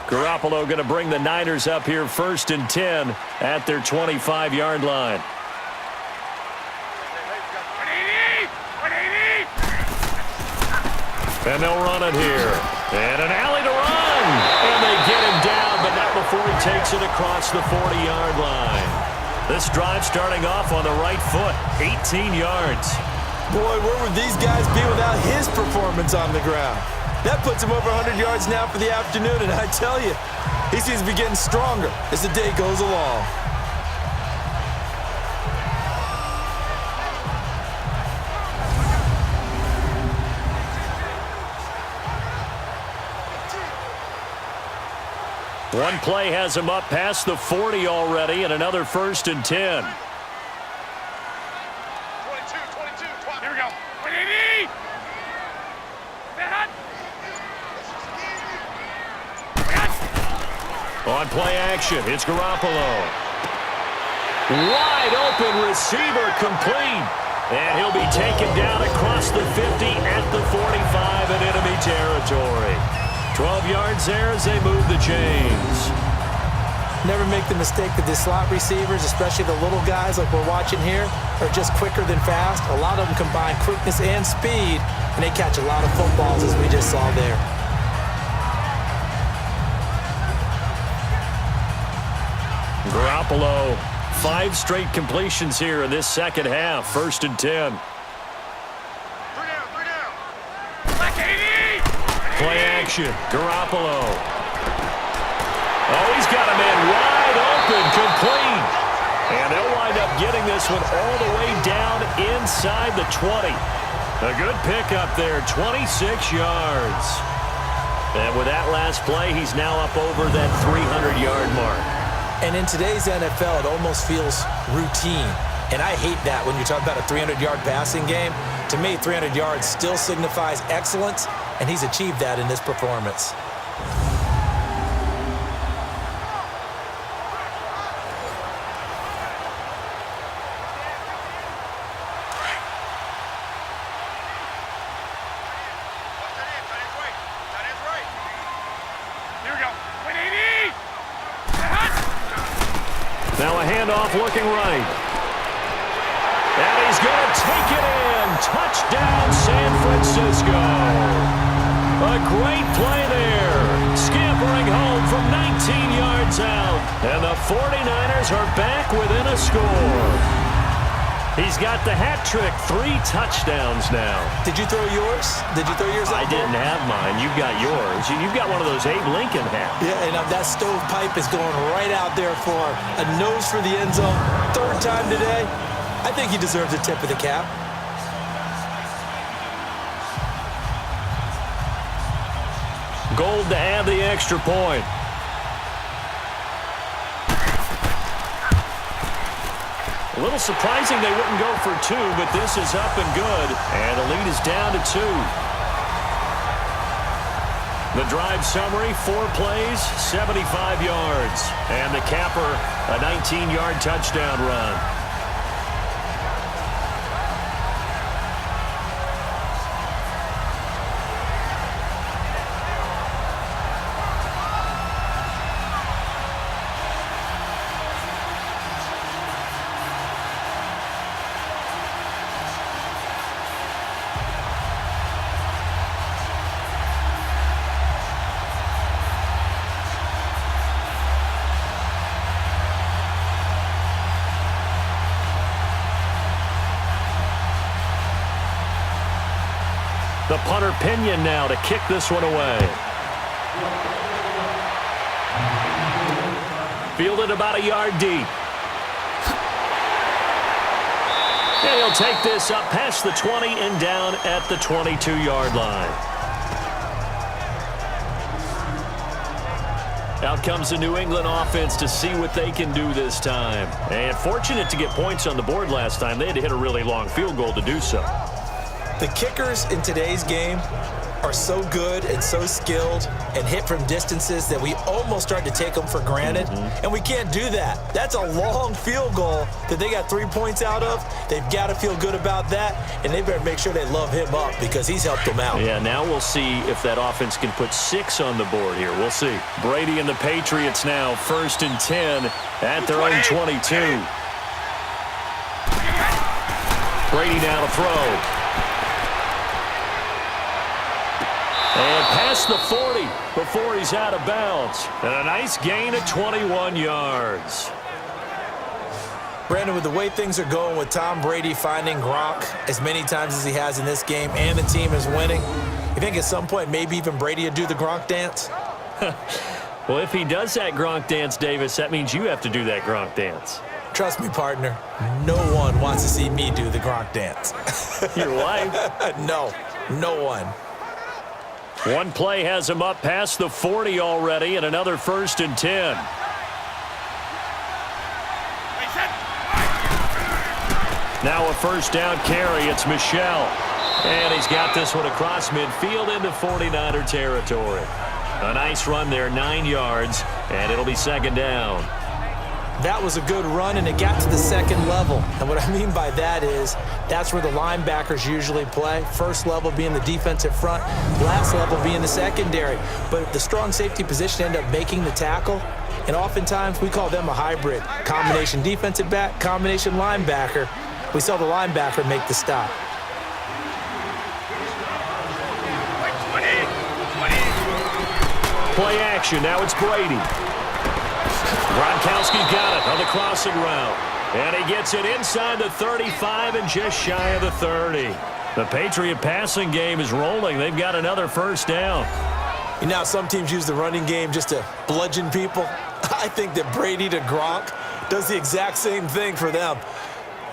Garoppolo going to bring the Niners up here 1st and 10 at their 25-yard line. And they'll run it here. And an alley to run. And they get him down, but not before he takes it across the 40-yard line. This drive starting off on the right foot, 18 yards. Boy, where would these guys be without his performance on the ground? That puts him over 100 yards now for the afternoon, and I tell you, he seems to be getting stronger as the day goes along. One play has him up past the 40 already, and another 1st and 10. 22, here we go. 180! On play action, it's Garoppolo. Wide open receiver complete. And he'll be taken down across the 50 at the 45 in enemy territory. 12 yards there as they move the chains. Never make the mistake that the slot receivers, especially the little guys like we're watching here, are just quicker than fast. A lot of them combine quickness and speed, and they catch a lot of footballs as we just saw there. Garoppolo, 5 straight completions here in this second half. 1st and 10. 3 down. Black 80! Play action, Garoppolo. Oh, he's got a man wide open, complete. And they'll wind up getting this one all the way down inside the 20. A good pickup there, 26 yards. And with that last play, he's now up over that 300-yard mark. And in today's NFL, it almost feels routine. And I hate that when you talk about a 300-yard passing game. To me, 300 yards still signifies excellence, and he's achieved that in this performance. Now a handoff looking right. And he's going to take it in. Touchdown, San Francisco. A great play there. Scampering home from 19 yards out. And the 49ers are back within a score. He's got the hat trick, 3 touchdowns now. Did you throw yours? Did you throw yours out I didn't have mine. You've got yours. You've got one of those Abe Lincoln hats. Yeah, and that stovepipe is going right out there for a nose for the end zone. 3rd time today. I think he deserves a tip of the cap. Gold to add the extra point. A little surprising they wouldn't go for 2, but this is up and good. And the lead is down to 2. The drive summary, 4 plays, 75 yards. And the capper, a 19-yard touchdown run. The punter Pinion now to kick this one away. Fielded about a yard deep. And he'll take this up past the 20 and down at the 22-yard line. Out comes the New England offense to see what they can do this time. And fortunate to get points on the board last time. They had to hit a really long field goal to do so. The kickers in today's game are so good and so skilled and hit from distances that we almost start to take them for granted, and we can't do that. That's a long field goal that they got 3 points out of. They've got to feel good about that, and they better make sure they love him up because he's helped them out. Yeah, now we'll see if that offense can put 6 on the board here. We'll see. Brady and the Patriots now 1st and 10 at their own 22. Brady now to throw. And past the 40 before he's out of bounds. And a nice gain of 21 yards. Brandon, with the way things are going with Tom Brady finding Gronk as many times as he has in this game and the team is winning, you think at some point maybe even Brady will do the Gronk dance? Well, if he does that Gronk dance, Davis, that means you have to do that Gronk dance. Trust me, partner, no one wants to see me do the Gronk dance. Your wife? No, no one. One play has him up past the 40 already, and another 1st and 10. Now a 1st down carry. It's Michel. And he's got this one across midfield into 49er territory. A nice run there, 9 yards, and it'll be 2nd down. That was a good run, and it got to the 2nd level. And what I mean by that is that's where the linebackers usually play. First level being the defensive front, last level being the secondary. But the strong safety position ended up making the tackle, and oftentimes we call them a hybrid. Combination defensive back, combination linebacker. We saw the linebacker make the stop. Play action. Now it's Brady. Gronkowski's got it on the crossing route. And he gets it inside the 35 and just shy of the 30. The Patriot passing game is rolling. They've got another 1st down. You know, some teams use the running game just to bludgeon people. I think that Brady to Gronk does the exact same thing for them.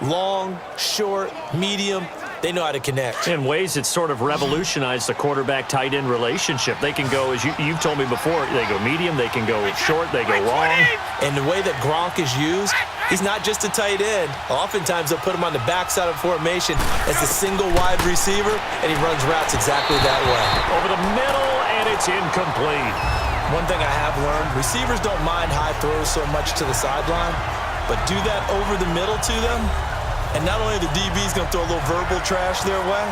Long, short, medium. They know how to connect. In ways it's sort of revolutionized the quarterback-tight end relationship. They can go, as you've told me before, they go medium, they can go short, they go long. And the way that Gronk is used, he's not just a tight end. Oftentimes they'll put him on the backside of formation as a single wide receiver, and he runs routes exactly that way. Over the middle, and it's incomplete. One thing I have learned, receivers don't mind high throws so much to the sideline, but do that over the middle to them, and not only the DB's going to throw a little verbal trash their way,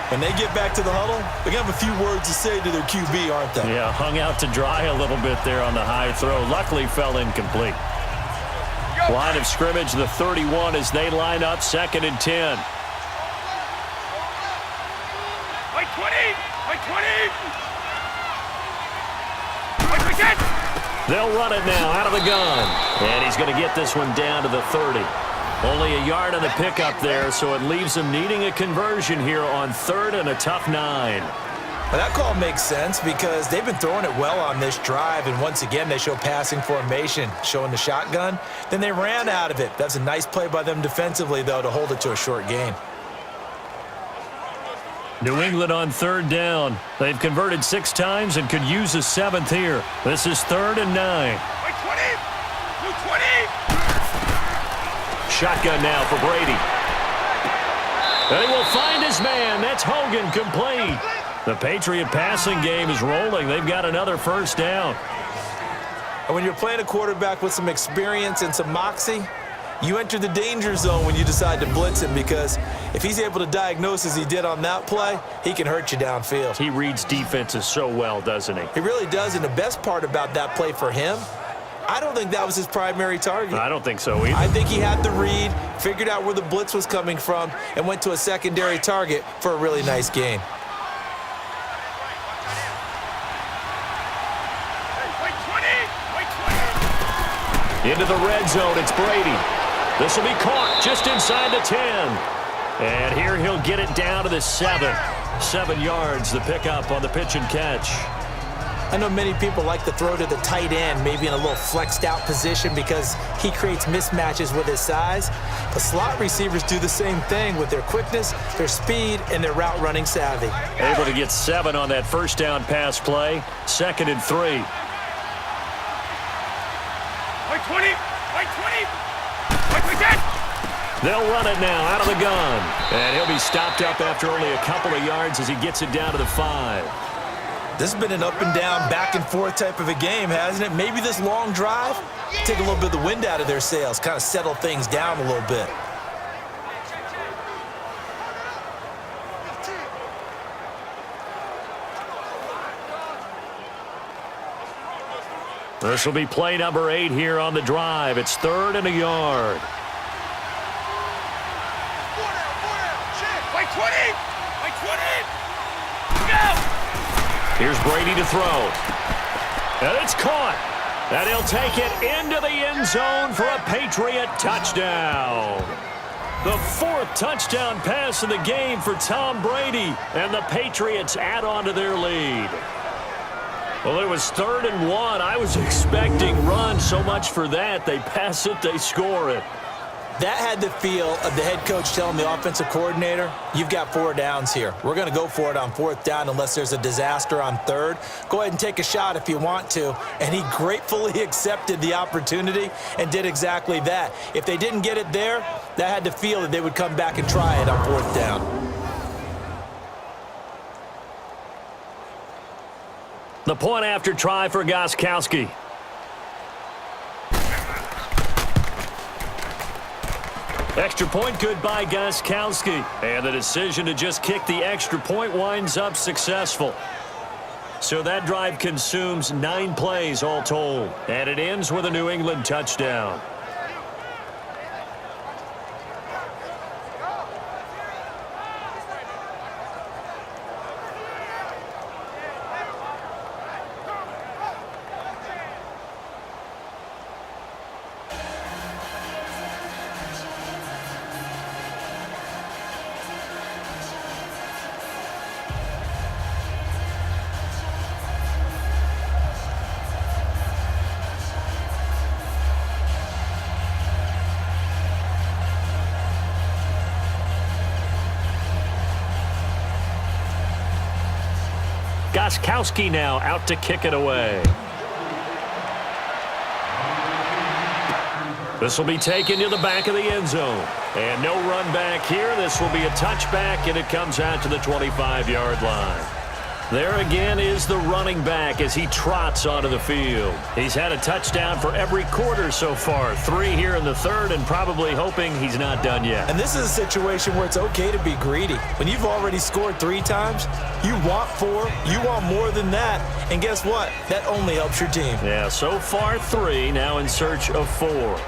when they get back to the huddle, they're going to have a few words to say to their QB, aren't they? Yeah, hung out to dry a little bit there on the high throw. Luckily fell incomplete. Line of scrimmage, the 31 as they line up, 2nd and 10. Like 20! Like 20! Like we get! They'll run it now out of the gun. And he's going to get this one down to the 30. Only a yard on the pickup there, so it leaves them needing a conversion here on 3rd and a tough 9. Well, that call makes sense because they've been throwing it well on this drive, and once again they show passing formation, showing the shotgun. Then they ran out of it. That's a nice play by them defensively, though, to hold it to a short gain. New England on 3rd down. They've converted 6 times and could use a 7th here. This is 3rd and 9. Like 20! You 20! Shotgun now for Brady. And he will find his man. That's Hogan, complete. The Patriot passing game is rolling. They've got another 1st down. And when you're playing a quarterback with some experience and some moxie, you enter the danger zone when you decide to blitz him, because if he's able to diagnose as he did on that play, he can hurt you downfield. He reads defenses so well, doesn't he? He really does, and the best part about that play for him, I don't think that was his primary target. I don't think so either. I think he had the read, figured out where the blitz was coming from, and went to a secondary target for a really nice gain. Into the red zone, it's Brady. This will be caught just inside the 10. And here he'll get it down to the 7. 7 yards, the pickup on the pitch and catch. I know many people like to throw to the tight end, maybe in a little flexed out position because he creates mismatches with his size. But slot receivers do the same thing with their quickness, their speed, and their route running savvy. Able to get 7 on that 1st down pass play. 2nd and 3. Like 20! Like 20! Like we get! They'll run it now out of the gun. And he'll be stopped up after only a couple of yards as he gets it down to the 5. This has been an up and down, back and forth type of a game, hasn't it? Maybe this long drive, take a little bit of the wind out of their sails, kind of settle things down a little bit. This will be play number 8 here on the drive. It's 3rd and a yard. Wait, 20! Wait, 20! Go! Here's Brady to throw. And it's caught. And he'll take it into the end zone for a Patriot touchdown. The 4th touchdown pass in the game for Tom Brady. And the Patriots add on to their lead. Well, it was 3rd and 1. I was expecting run, so much for that. They pass it, they score it. That had the feel of the head coach telling the offensive coordinator, you've got 4 downs here. We're going to go for it on 4th down unless there's a disaster on 3rd. Go ahead and take a shot if you want to. And he gratefully accepted the opportunity and did exactly that. If they didn't get it there, that had the feel that they would come back and try it on 4th down. The point after try for Gostkowski. Extra point good by Gostkowski. And the decision to just kick the extra point winds up successful. So that drive consumes 9 plays all told. And it ends with a New England touchdown. Gostkowski now out to kick it away. This will be taken to the back of the end zone. And no run back here. This will be a touchback, and it comes out to the 25-yard line. There again is the running back as he trots onto the field. He's had a touchdown for every quarter so far. 3 here in the 3rd, and probably hoping he's not done yet. And this is a situation where it's okay to be greedy. When you've already scored 3 times, you want 4, you want more than that. And guess what? That only helps your team. Yeah, so far 3, now in search of 4.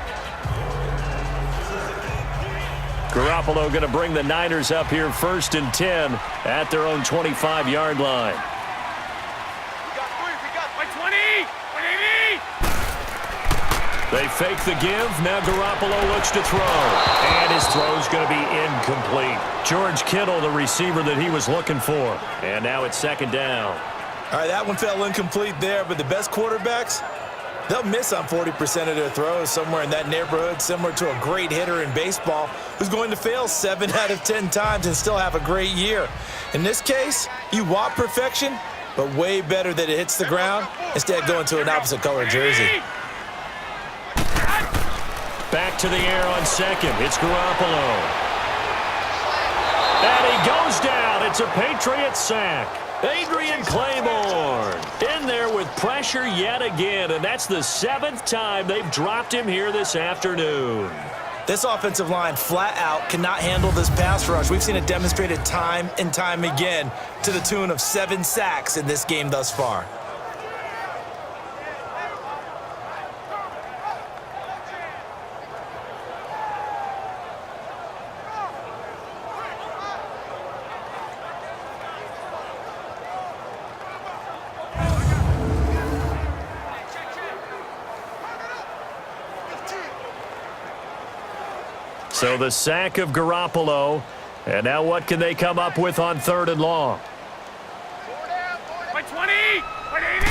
Garoppolo going to bring the Niners up here 1st and 10 at their own 25-yard line. We got 20! 180! They fake the give. Now Garoppolo looks to throw. And his throw's going to be incomplete. George Kittle, the receiver that he was looking for. And now it's 2nd down. All right, that one fell incomplete there, but the best quarterbacks, they'll miss on 40% of their throws, somewhere in that neighborhood, similar to a great hitter in baseball who's going to fail 7 out of 10 times and still have a great year. In this case, you want perfection, but way better that it hits the ground instead of going to an opposite color jersey. Back to the air on 2nd. It's Garoppolo. And he goes down. It's a Patriots sack. Adrian Claiborne in there with pressure yet again, and that's the 7th time they've dropped him here this afternoon. This offensive line flat out cannot handle this pass rush. We've seen it demonstrated time and time again to the tune of 7 sacks in this game thus far. So the sack of Garoppolo. And now what can they come up with on 3rd and long? By 20! By 80!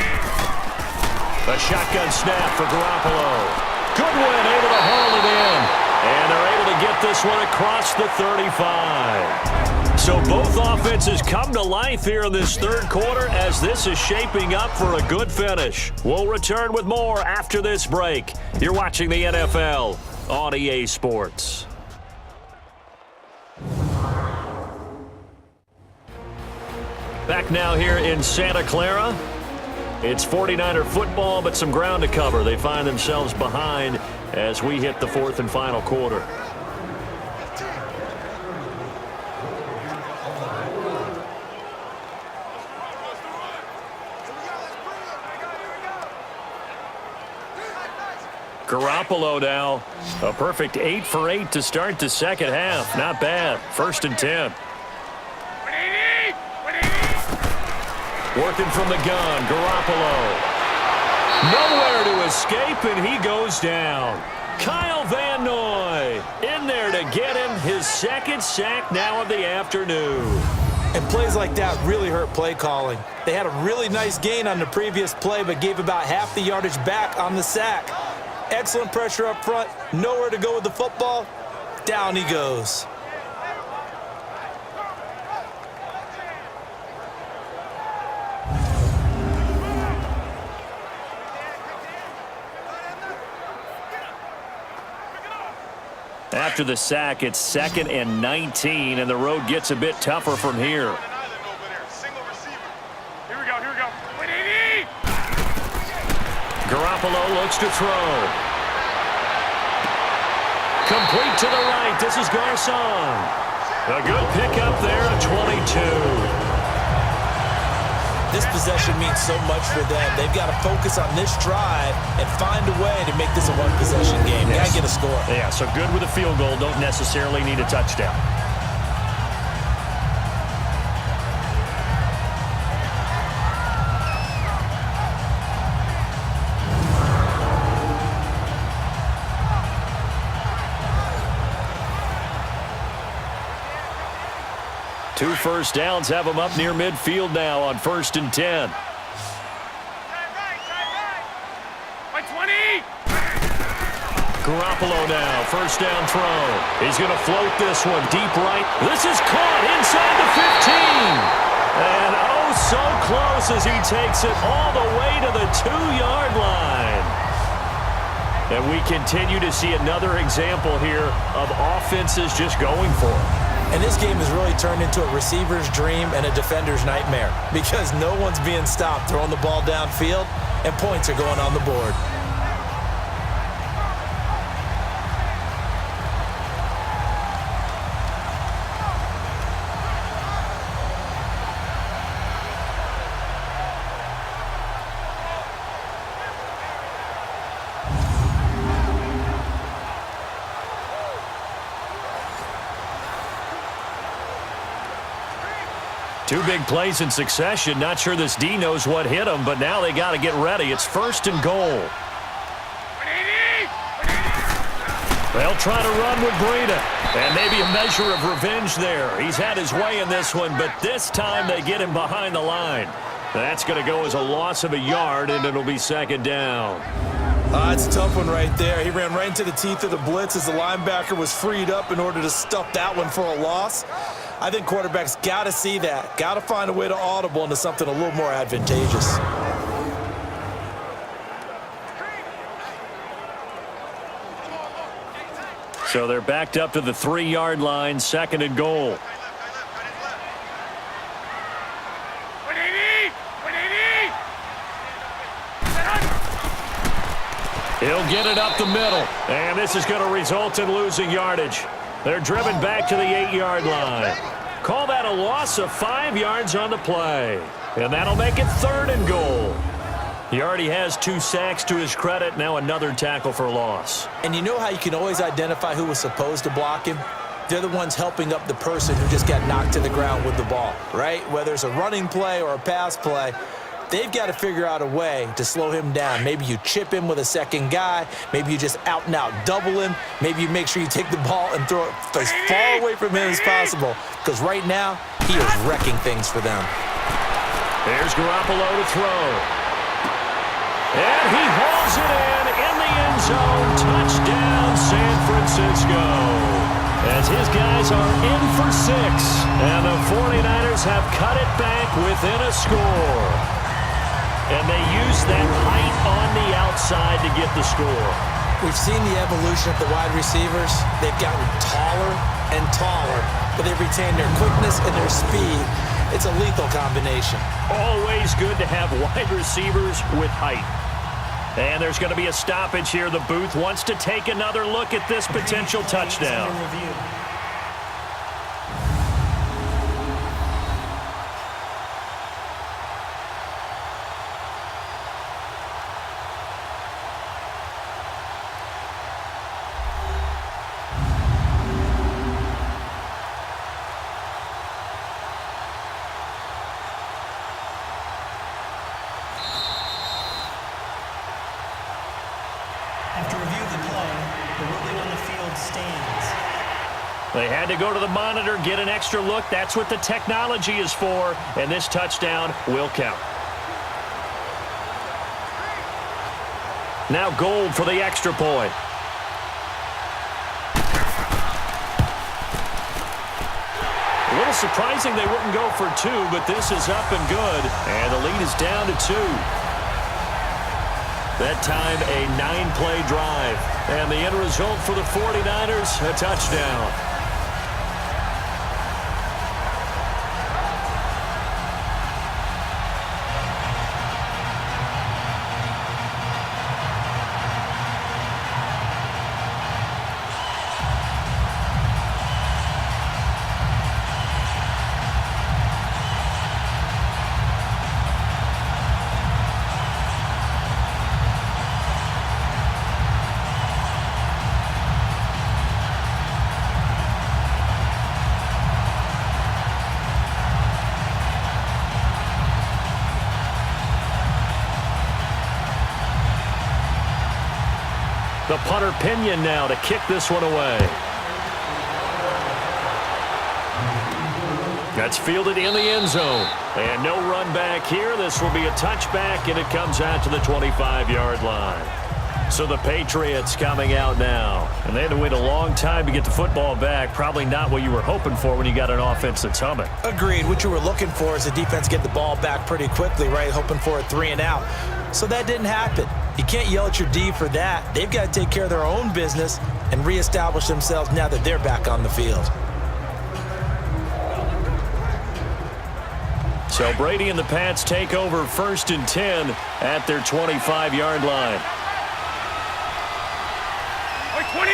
A shotgun snap for Garoppolo. Goodwin able to haul it in. And they're able to get this one across the 35. So both offenses come to life here in this 3rd quarter as this is shaping up for a good finish. We'll return with more after this break. You're watching the NFL on EA Sports. back now here in Santa Clara. It's 49er football, but some ground to cover. They find themselves behind as we hit the fourth and final quarter. Garoppolo now, a perfect 8 for 8 to start the second half. Not bad. 1st and 10. Working from the gun, Garoppolo. Nowhere to escape, and he goes down. Kyle Van Noy in there to get him his second sack now of the afternoon. And plays like that really hurt play calling. They had a really nice gain on the previous play, but gave about half the yardage back on the sack. Excellent pressure up front, nowhere to go with the football. Down he goes. After the sack, it's 2nd and 19, and the road gets a bit tougher from here. Here we go. Garoppolo looks to throw. Complete to the right. This is Garcon. A good pickup there at 22. This possession means so much for them. They've got to focus on this drive and find a way to make this a one-possession game. Got to get a score. Yeah, so good with a field goal. Don't necessarily need a touchdown. Two first downs have them up near midfield now on 1st and 10. By 20. Garoppolo now, first down throw. He's going to float this one deep right. This is caught inside the 15. And oh, so close as he takes it all the way to the 2-yard line. And we continue to see another example here of offenses just going for it. And this game has really turned into a receiver's dream and a defender's nightmare because no one's being stopped throwing the ball downfield, and points are going on the board. Two big plays in succession. Not sure this D knows what hit him, but now they got to get ready. It's 1st and goal. They'll try to run with Brady. And maybe a measure of revenge there. He's had his way in this one, but this time they get him behind the line. That's going to go as a loss of a yard, and it'll be 2nd down. It's a tough one right there. He ran right into the teeth of the blitz as the linebacker was freed up in order to stuff that one for a loss. I think quarterbacks got to see that. Got to find a way to audible into something a little more advantageous. So they're backed up to the 3-yard line, 2nd and goal. He'll get it up the middle, and this is going to result in losing yardage. They're driven back to the 8-yard line. Call that a loss of 5 yards on the play, and that'll make it 3rd and goal. He already has 2 sacks to his credit, now another tackle for loss. And you know how you can always identify who was supposed to block him? They're the ones helping up the person who just got knocked to the ground with the ball, right? Whether it's a running play or a pass play, they've got to figure out a way to slow him down. Maybe you chip him with a second guy. Maybe you just out-and-out double him. Maybe you make sure you take the ball and throw it as far away from him as possible, because right now he is wrecking things for them. There's Garoppolo to throw. And he hauls it in the end zone. Touchdown, San Francisco. As his guys are in for 6. And the 49ers have cut it back within a score. And they use that height on the outside to get the score. We've seen the evolution of the wide receivers. They've gotten taller and taller, but they've retained their quickness and their speed. It's a lethal combination. Always good to have wide receivers with height. And there's going to be a stoppage here. The booth wants to take another look at this potential touchdown. After review of the play, the ruling on the field stands. They had to go to the monitor, get an extra look. That's what the technology is for, and this touchdown will count. Now Gold for the extra point. A little surprising they wouldn't go for two, but this is up and good, and the lead is down to 2. That time, a 9-play drive. And the end result for the 49ers, a touchdown. The punter Pinion now to kick this one away. That's fielded in the end zone. And no run back here. This will be a touchback, and it comes out to the 25-yard line. So the Patriots coming out now. And they had to wait a long time to get the football back. Probably not what you were hoping for when you got an offense that's humming. Agreed. What you were looking for is the defense get the ball back pretty quickly, right? Hoping for a 3 and out. So that didn't happen. You can't yell at your D for that. They've got to take care of their own business and reestablish themselves now that they're back on the field. So Brady and the Pats take over 1st and 10 at their 25-yard line. 20.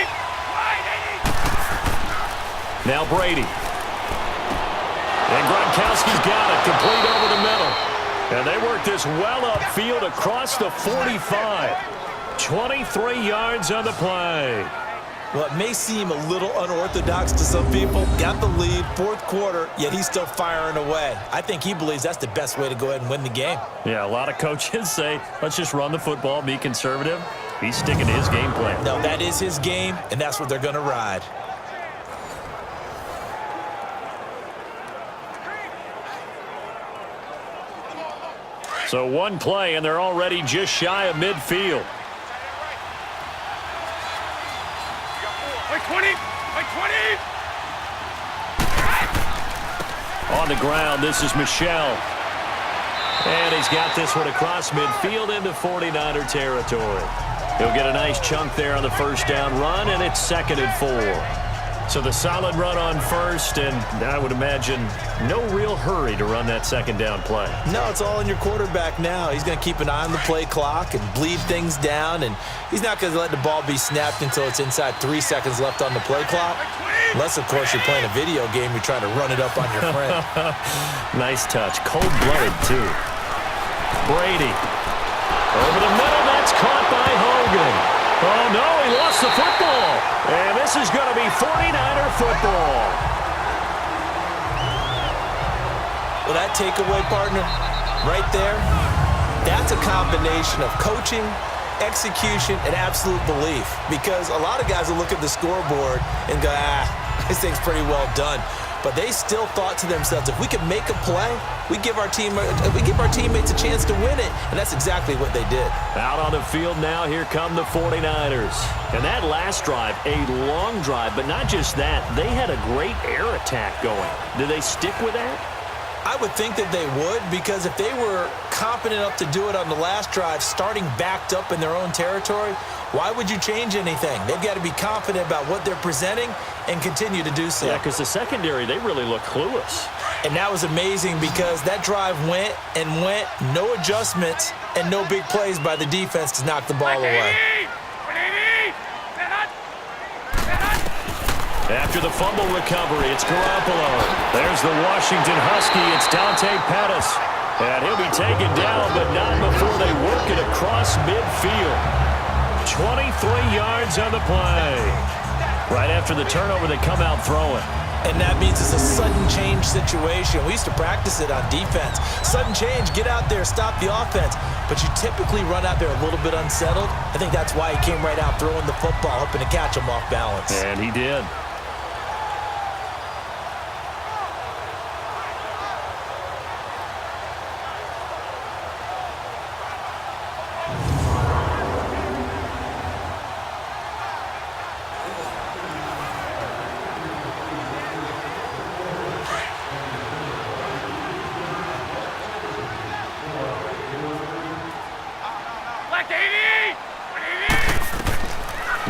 Now Brady. And Gronkowski's got it, complete over the middle. And they work this well upfield across the 45. 23 yards on the play. Well, it may seem a little unorthodox to some people. Got the lead, 4th quarter, yet he's still firing away. I think he believes that's the best way to go ahead and win the game. Yeah, a lot of coaches say, let's just run the football, be conservative. He's sticking to his game plan. No, that is his game, and that's what they're going to ride. So one play, and they're already just shy of midfield. 20. On the ground, this is Michel. And he's got this one across midfield into 49er territory. He'll get a nice chunk there on the 1st down run, and it's 2nd and 4. So the solid run on 1st, and I would imagine no real hurry to run that 2nd down play. No, it's all in your quarterback now. He's going to keep an eye on the play clock and bleed things down, and he's not going to let the ball be snapped until it's inside 3 seconds left on the play clock. Unless, of course, you're playing a video game, you're trying to run it up on your friend. Nice touch. Cold-blooded, too. Brady. Over the middle, that's caught by Hogan. Oh, no, he lost the football. And this is going to be 49er football. Well, that takeaway, partner, right there, that's a combination of coaching, execution, and absolute belief. Because a lot of guys will look at the scoreboard and go, this thing's pretty well done. But they still thought to themselves, if we could make a play, we give our teammates a chance to win it. And that's exactly what they did. Out on the field now, here come the 49ers. And that last drive, a long drive, but not just that, they had a great air attack going. Do they stick with that? I would think that they would, because if they were confident enough to do it on the last drive, starting backed up in their own territory, why would you change anything? They've got to be confident about what they're presenting and continue to do so. Yeah, because the secondary, they really look clueless. And that was amazing because that drive went and went, no adjustments and no big plays by the defense to knock the ball away. After the fumble recovery, it's Garoppolo. There's the Washington Husky. It's Dante Pettis. And he'll be taken down, but not before they work it across midfield. 23 yards on the play. Right after the turnover, they come out throwing. And that means it's a sudden change situation. We used to practice it on defense. Sudden change, get out there, stop the offense. But you typically run out there a little bit unsettled. I think that's why he came right out throwing the football, hoping to catch him off balance. And he did.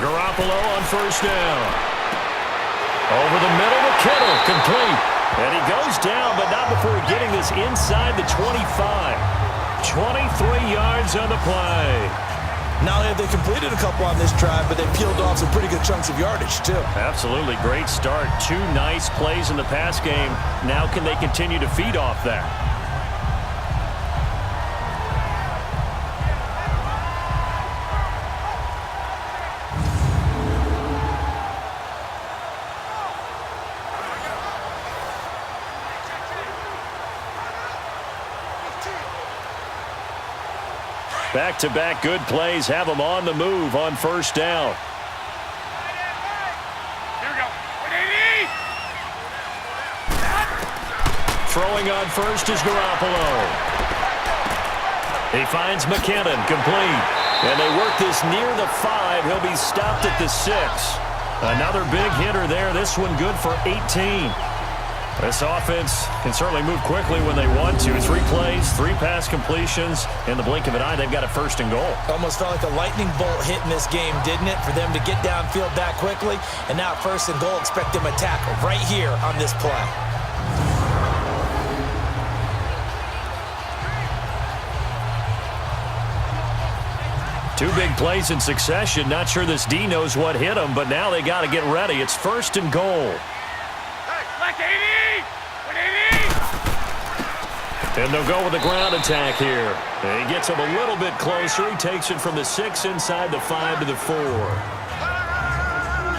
Garoppolo on first down. Over the middle to Kittle, complete. And he goes down, but not before getting this inside the 25. 23 yards on the play. Not only have they completed a couple on this drive, but they peeled off some pretty good chunks of yardage, too. Absolutely. Great start. 2 nice plays in the pass game. Now can they continue to feed off that? Back-to-back good plays have them on the move on first down. Here we go. Throwing on first is Garoppolo. He finds McKinnon, complete. And they work this near the 5. He'll be stopped at the 6. Another big hitter there. This one good for 18. This offense can certainly move quickly when they want to. 3 plays, 3 pass completions. In the blink of an eye, they've got a first and goal. Almost felt like a lightning bolt hit in this game, didn't it? For them to get downfield that quickly. And now first and goal, expect them to tackle right here on this play. Two big plays in succession. Not sure this D knows what hit him, but now they got to get ready. It's first and goal. And they'll go with the ground attack here. And he gets him a little bit closer. He takes it from the 6 inside the 5 to the 4.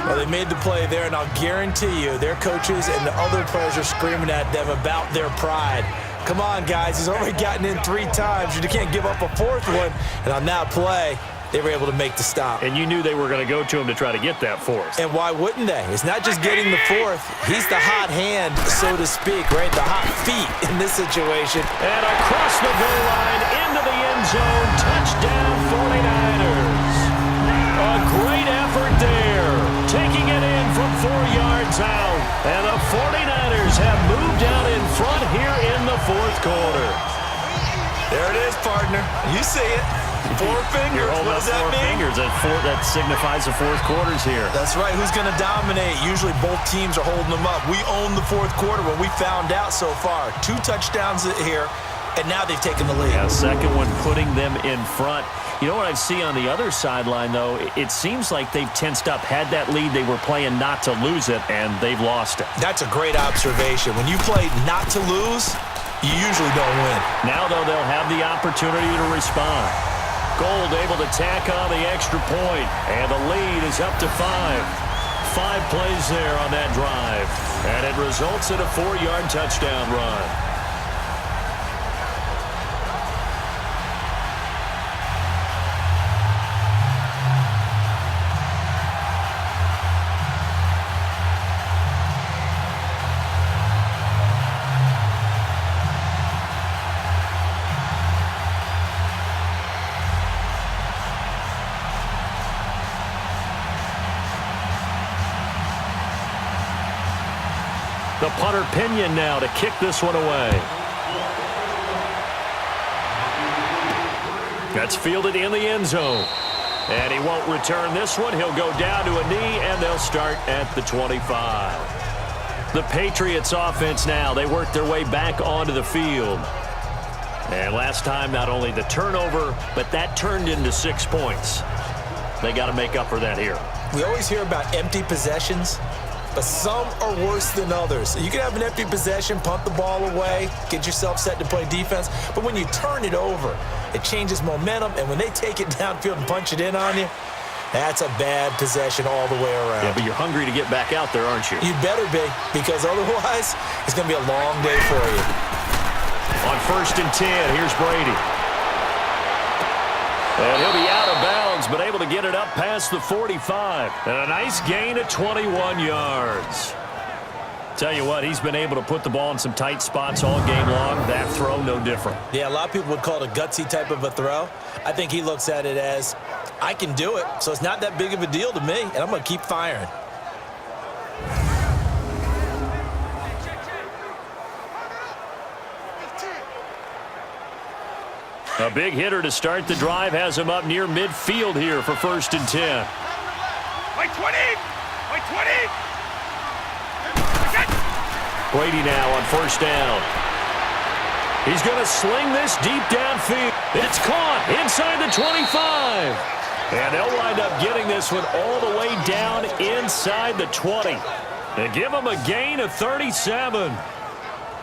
Well, they made the play there, and I'll guarantee you their coaches and the other players are screaming at them about their pride. Come on, guys. He's already gotten in 3 times. You can't give up a 4th one. And on that play, they were able to make the stop. And you knew they were going to go to him to try to get that 4th. And why wouldn't they? It's not just getting the 4th. He's the hot hand, so to speak, right? The hot feet in this situation. And across the goal line, into the end zone, touchdown 49ers. A great effort there, taking it in from 4 yards out. And the 49ers have moved out in front here in the 4th quarter. There it is, partner. You see it. 4 fingers. What does that mean? 4 fingers. That signifies the 4th quarter's here. That's right. Who's going to dominate? Usually both teams are holding them up. We own the 4th quarter when we found out so far. 2 touchdowns here, and now they've taken the lead. Yeah, second one putting them in front. You know what I see on the other sideline, though? It seems like they've tensed up. Had that lead, they were playing not to lose it, and they've lost it. That's a great observation. When you play not to lose, you usually don't win. Now, though, they'll have the opportunity to respond. Gold able to tack on the extra point, and the lead is up to 5. 5 plays there on that drive, and it results in a 4-yard touchdown run. The punter Pinion now to kick this one away. That's fielded in the end zone. And he won't return this one. He'll go down to a knee, and they'll start at the 25. The Patriots offense now. They work their way back onto the field. And last time, not only the turnover, but that turned into 6 points. They got to make up for that here. We always hear about empty possessions, but some are worse than others. You can have an empty possession, punt the ball away, get yourself set to play defense, but when you turn it over, it changes momentum, and when they take it downfield and punch it in on you, that's a bad possession all the way around. Yeah, but you're hungry to get back out there, aren't you? You better be, because otherwise, it's going to be a long day for you. On 1st and 10, here's Brady. And he'll be out of bounds, but able to get it up past the 45. And a nice gain of 21 yards. Tell you what, he's been able to put the ball in some tight spots all game long. That throw, no different. Yeah, a lot of people would call it a gutsy type of a throw. I think he looks at it as, I can do it, so it's not that big of a deal to me, and I'm going to keep firing. A big hitter to start the drive has him up near midfield here for 1st and 10. Wait 20! Wait 20! Brady now on 1st down. He's going to sling this deep downfield. It's caught inside the 25. And they'll wind up getting this one all the way down inside the 20. And give them a gain of 37.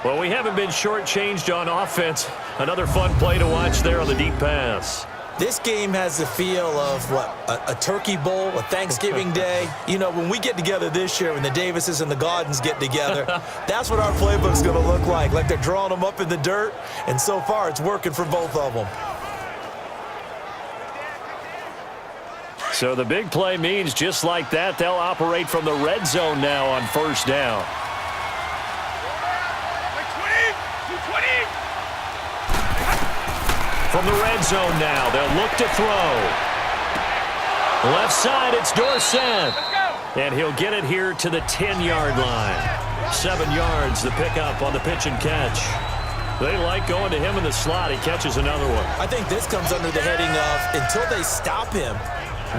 Well, we haven't been shortchanged on offense. Another fun play to watch there on the deep pass. This game has the feel of, what, a turkey bowl, a Thanksgiving day. You know, when we get together this year, when the Davises and the Gaudens get together, that's what our playbook's going to look like they're drawing them up in the dirt, and so far it's working for both of them. So the big play means just like that, they'll operate from the red zone now on 1st down. From the red zone now, they'll look to throw. Left side, it's Dorsett. And he'll get it here to the 10-yard line. 7 yards, the pickup on the pitch and catch. They like going to him in the slot. He catches another one. I think this comes under the heading of, until they stop him,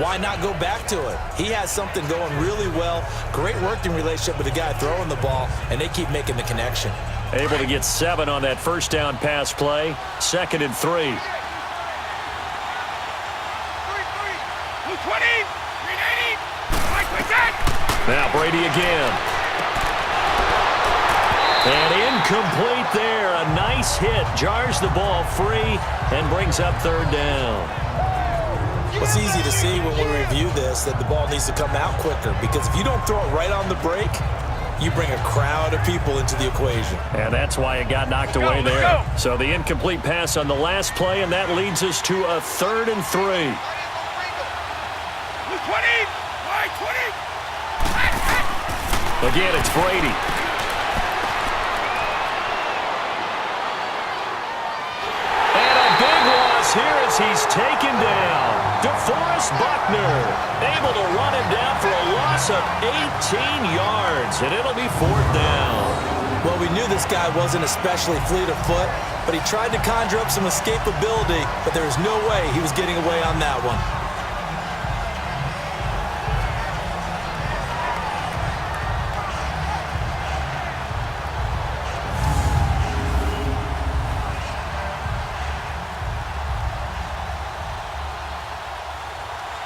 why not go back to it? He has something going really well. Great working relationship with the guy throwing the ball, and they keep making the connection. Able to get 7 on that 1st down pass play. 2nd and 3. 20! 380! Now Brady again. And incomplete there. A nice hit. Jars the ball free and brings up 3rd down. It's easy to see when we review this that the ball needs to come out quicker, because if you don't throw it right on the break, you bring a crowd of people into the equation. And that's why it got knocked away there. So the incomplete pass on the last play, and that leads us to a 3rd and 3. 20! 20! Again, it's Brady. And a big loss here as he's taken down. DeForest Buckner able to run him down for a loss of 18 yards, and it'll be 4th down. Well, we knew this guy wasn't especially fleet of foot, but he tried to conjure up some escapability, but there was no way he was getting away on that one.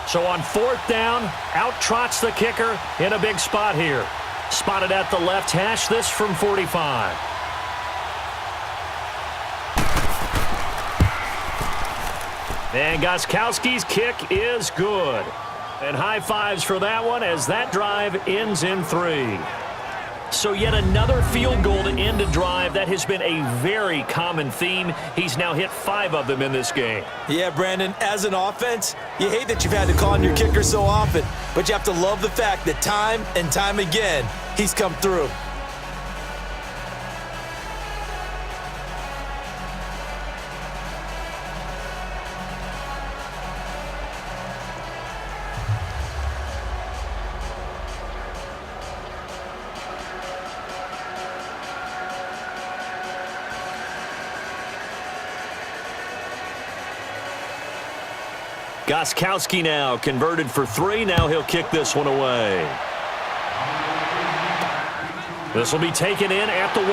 So on 4th down, out trots the kicker in a big spot here. Spotted at the left hash, this from 45. And Gostkowski's kick is good. And high fives for that one as that drive ends in 3. So yet another field goal to end a drive. That has been a very common theme. He's now hit 5 of them in this game. Yeah, Brandon, as an offense, you hate that you've had to call on your kicker so often, but you have to love the fact that time and time again, he's come through. Gostkowski now converted for 3. Now he'll kick this one away. This will be taken in at the 1.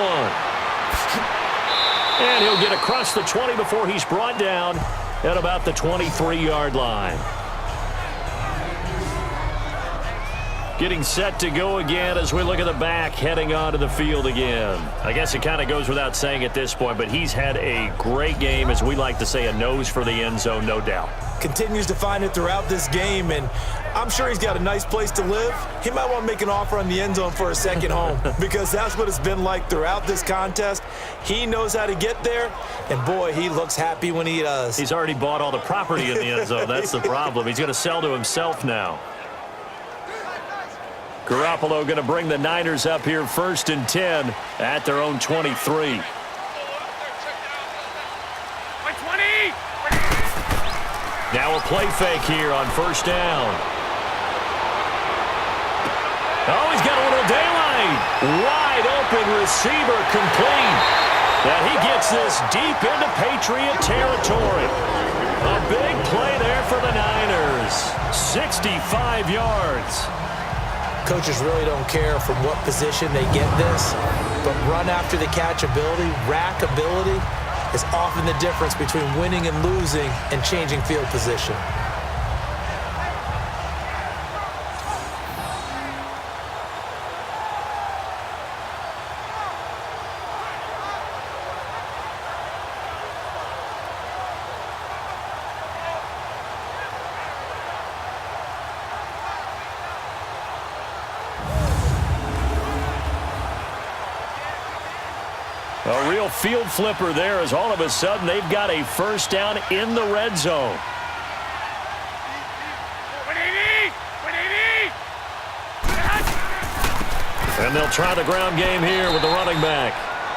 And he'll get across the 20 before he's brought down at about the 23-yard line. Getting set to go again as we look at the back heading onto the field again. I guess it kind of goes without saying at this point, but he's had a great game, as we like to say, a nose for the end zone, no doubt. Continues to find it throughout this game, and I'm sure he's got a nice place to live. He might want to make an offer on the end zone for a second home because that's what it's been like throughout this contest. He knows how to get there, and boy, he looks happy when he does. He's already bought all the property in the end zone. That's the problem. He's going to sell to himself now. Garoppolo going to bring the Niners up here 1st and 10 at their own 23. 20! Now a play fake here on 1st down. Oh, he's got a little daylight. Wide open receiver complete. And he gets this deep into Patriot territory. A big play there for the Niners. 65 yards. Coaches really don't care from what position they get this, but run after the catch ability, rack ability, is often the difference between winning and losing and changing field position. A real field flipper there as all of a sudden they've got a 1st down in the red zone. 180! 180! And they'll try the ground game here with the running back.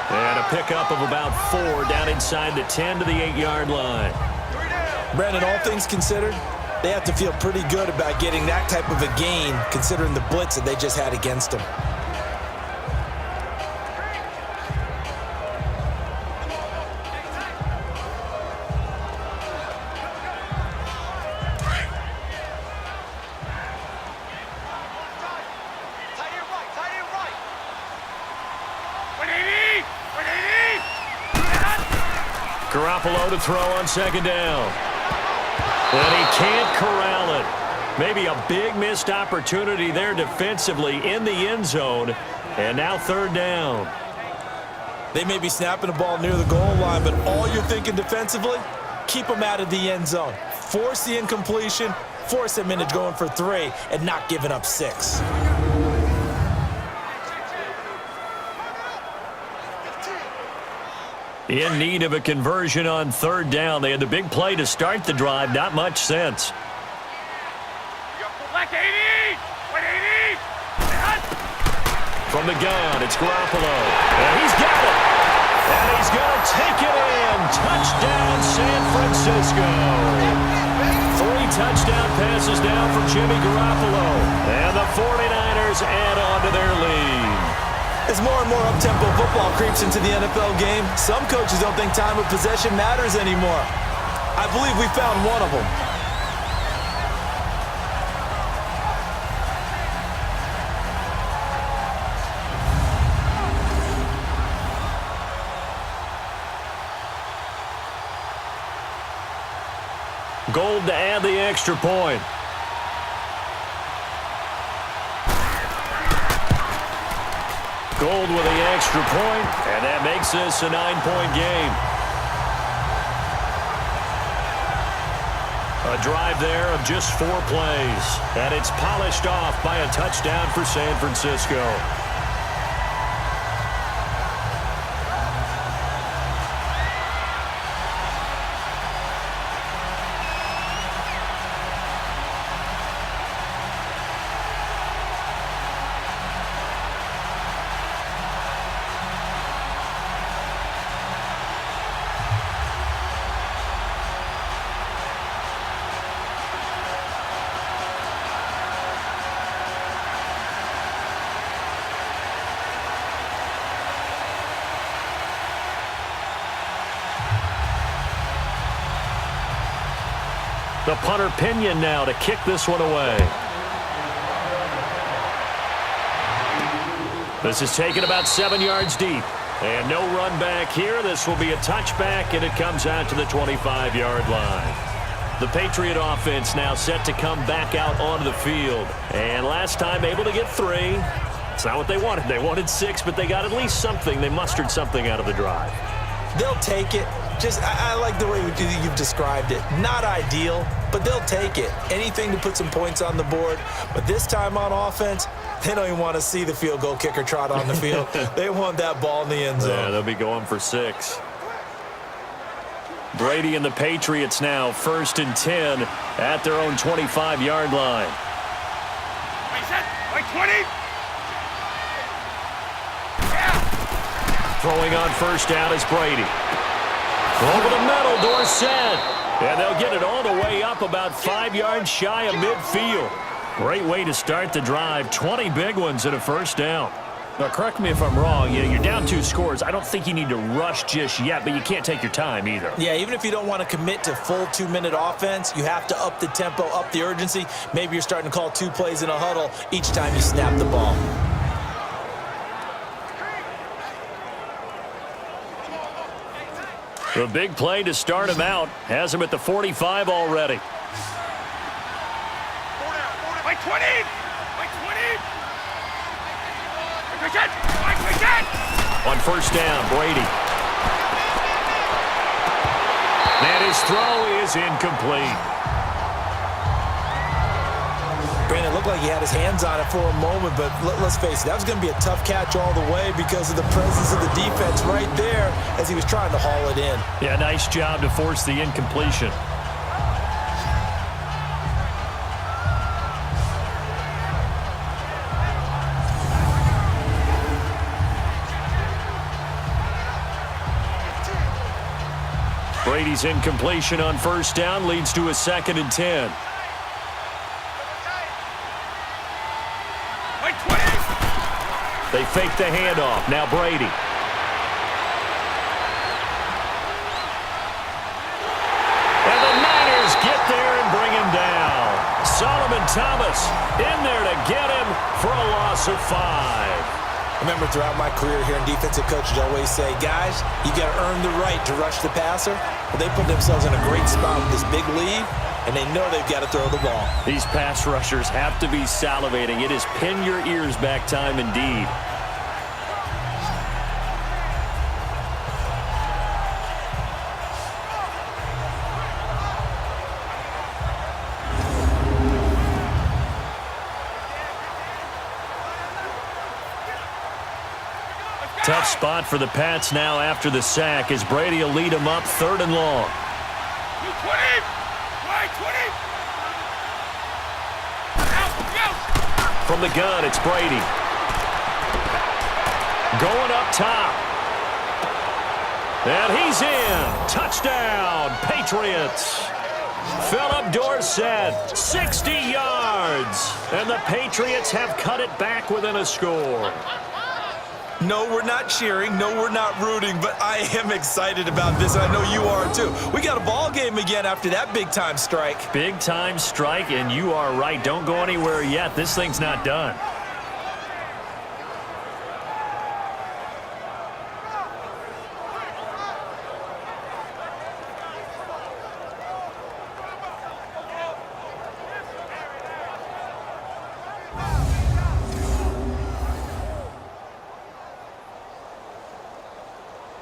And a pickup of about 4 down inside the 10 to the 8-yard line. Brandon, all things considered, they have to feel pretty good about getting that type of a gain considering the blitz that they just had against them. Garoppolo to throw on 2nd down. And he can't corral it. Maybe a big missed opportunity there defensively in the end zone. And now 3rd down. They may be snapping the ball near the goal line, but all you're thinking defensively, keep them out of the end zone. Force the incompletion, force them into going for 3, and not giving up 6. In need of a conversion on 3rd down. They had the big play to start the drive. Not much sense. Black 80! 180! From the gun, it's Garoppolo. And he's got it. And he's going to take it in. Touchdown, San Francisco. 3 touchdown passes now for Jimmy Garoppolo. And the 49ers add on to their lead. As more and more up-tempo football creeps into the NFL game, some coaches don't think time of possession matters anymore. I believe we found one of them. Gold to add the extra point. Gold with the extra point, and that makes this a 9-point game. A drive there of just 4 plays, and it's polished off by a touchdown for San Francisco. The punter Pinion now to kick this one away. This is taken about 7 yards deep. And no run back here. This will be a touchback, and it comes out to the 25-yard line. The Patriot offense now set to come back out onto the field. And last time able to get 3. It's not what they wanted. They wanted 6, but they got at least something. They mustered something out of the drive. They'll take it. I like the way you've described it. Not ideal, but they'll take it. Anything to put some points on the board. But this time on offense, they don't even want to see the field goal kicker trot on the field. They want that ball in the end zone. Yeah, they'll be going for 6. Brady and the Patriots now 1st and 10 at their own 25-yard line. Like 20. Throwing on 1st down is Brady. Over the middle, Dorsett. And they'll get it all the way up about 5 yards shy of midfield. Great way to start the drive. 20 big ones at a 1st down. Now, correct me if I'm wrong. You're down 2 scores. I don't think you need to rush just yet, but you can't take your time either. Yeah, even if you don't want to commit to full 2-minute offense, you have to up the tempo, up the urgency. Maybe you're starting to call 2 plays in a huddle each time you snap the ball. The big play to start him out has him at the 45 already. Like 20. Like 20. On 1st down, Brady. And his throw is incomplete. Brandon, it looked like he had his hands on it for a moment, but let's face it, that was going to be a tough catch all the way because of the presence of the defense right there as he was trying to haul it in. Yeah, nice job to force the incompletion. Brady's incompletion on 1st down leads to a 2nd and 10. They fake the handoff. Now Brady. And the Niners get there and bring him down. Solomon Thomas in there to get him for a loss of 5. I remember throughout my career here in defensive coaches always say, guys, you got to earn the right to rush the passer. But they put themselves in a great spot with this big lead, and they know they've got to throw the ball. These pass rushers have to be salivating. It is pin your ears back time indeed. Tough spot for the Pats now after the sack as Brady will lead them up 3rd and long. 20. From the gun, it's Brady. Going up top. And he's in. Touchdown, Patriots. Philip Dorsett, 60 yards. And the Patriots have cut it back within a score. No, we're not cheering. No, we're not rooting, but I am excited about this. I know you are too. We got a ball game again after that big-time strike. Big-time strike, and you are right. Don't go anywhere yet. This thing's not done.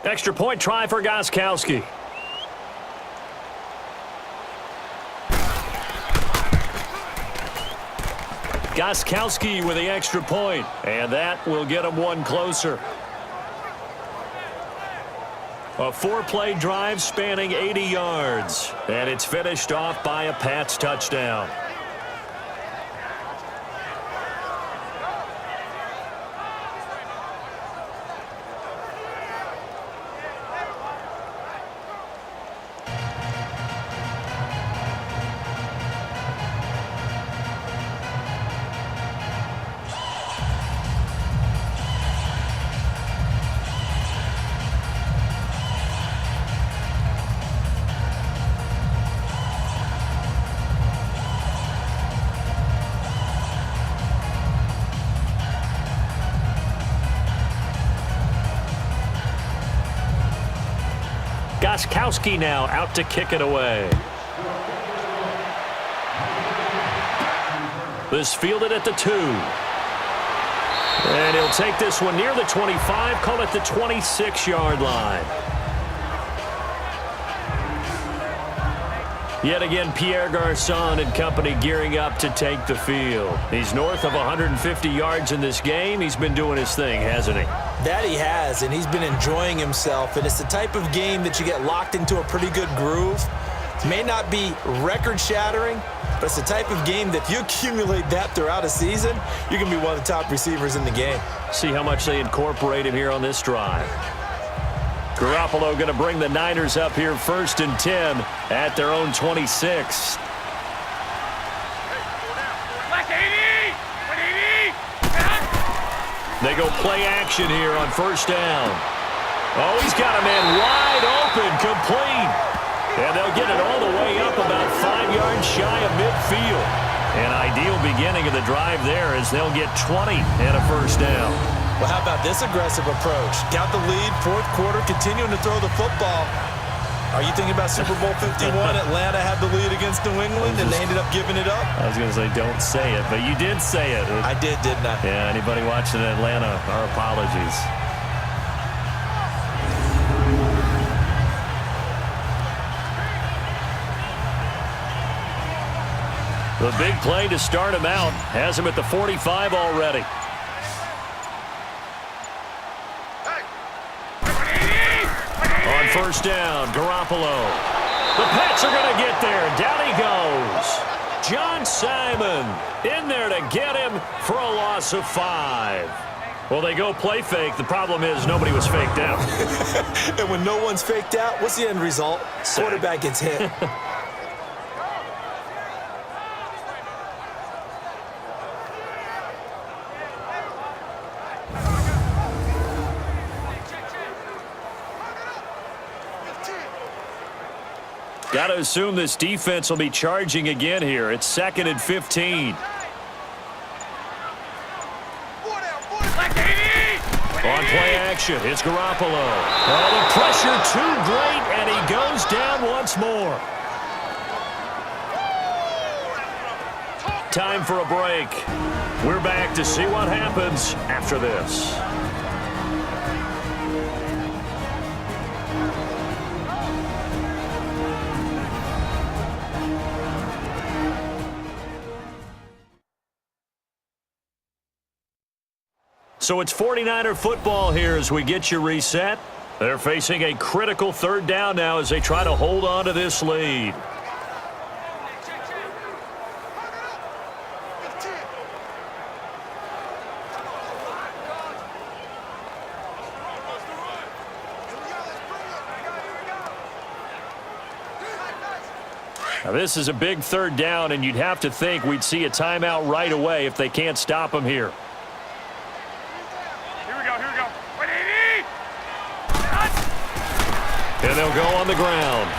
Extra point try for Gostkowski. Gostkowski with the extra point, and that will get him one closer. A 4-play drive spanning 80 yards, and it's finished off by a Pats touchdown. Gostkowski now out to kick it away. This fielded at the 2. And he'll take this one near the 25, call it the 26-yard line. Yet again, Pierre Garçon and company gearing up to take the field. He's north of 150 yards in this game. He's been doing his thing, hasn't he? That he has, and he's been enjoying himself. And it's the type of game that you get locked into a pretty good groove. It may not be record-shattering, but it's the type of game that if you accumulate that throughout a season, you can be one of the top receivers in the game. See how much they incorporate him here on this drive. Garoppolo going to bring the Niners up here 1st and 10 at their own 26. They go play action here on 1st down. Oh, he's got a man wide open, complete. And they'll get it all the way up about 5 yards shy of midfield. An ideal beginning of the drive there as they'll get 20 and a 1st down. Well, how about this aggressive approach? Got the lead, 4th quarter, continuing to throw the football. Are you thinking about Super Bowl 51? Atlanta had the lead against New England, and they ended up giving it up? I was going to say, don't say it, but you did say it. I did, didn't I? Yeah, anybody watching Atlanta, our apologies. The big play to start him out has him at the 45 already. On 1st down, Garoppolo. The Pats are going to get there. Down he goes. John Simon in there to get him for a loss of 5. Well, they go play fake. The problem is nobody was faked out. And when no one's faked out, what's the end result? Sack. Quarterback gets hit. Got to assume this defense will be charging again here. It's 2nd and 15. On play action, it's Garoppolo. Oh, the pressure too great, and he goes down once more. Time for a break. We're back to see what happens after this. So it's 49er football here as we get you reset. They're facing a critical 3rd down now as they try to hold on to this lead. Now this is a big 3rd down, and you'd have to think we'd see a timeout right away if they can't stop him here. And they'll go on the ground.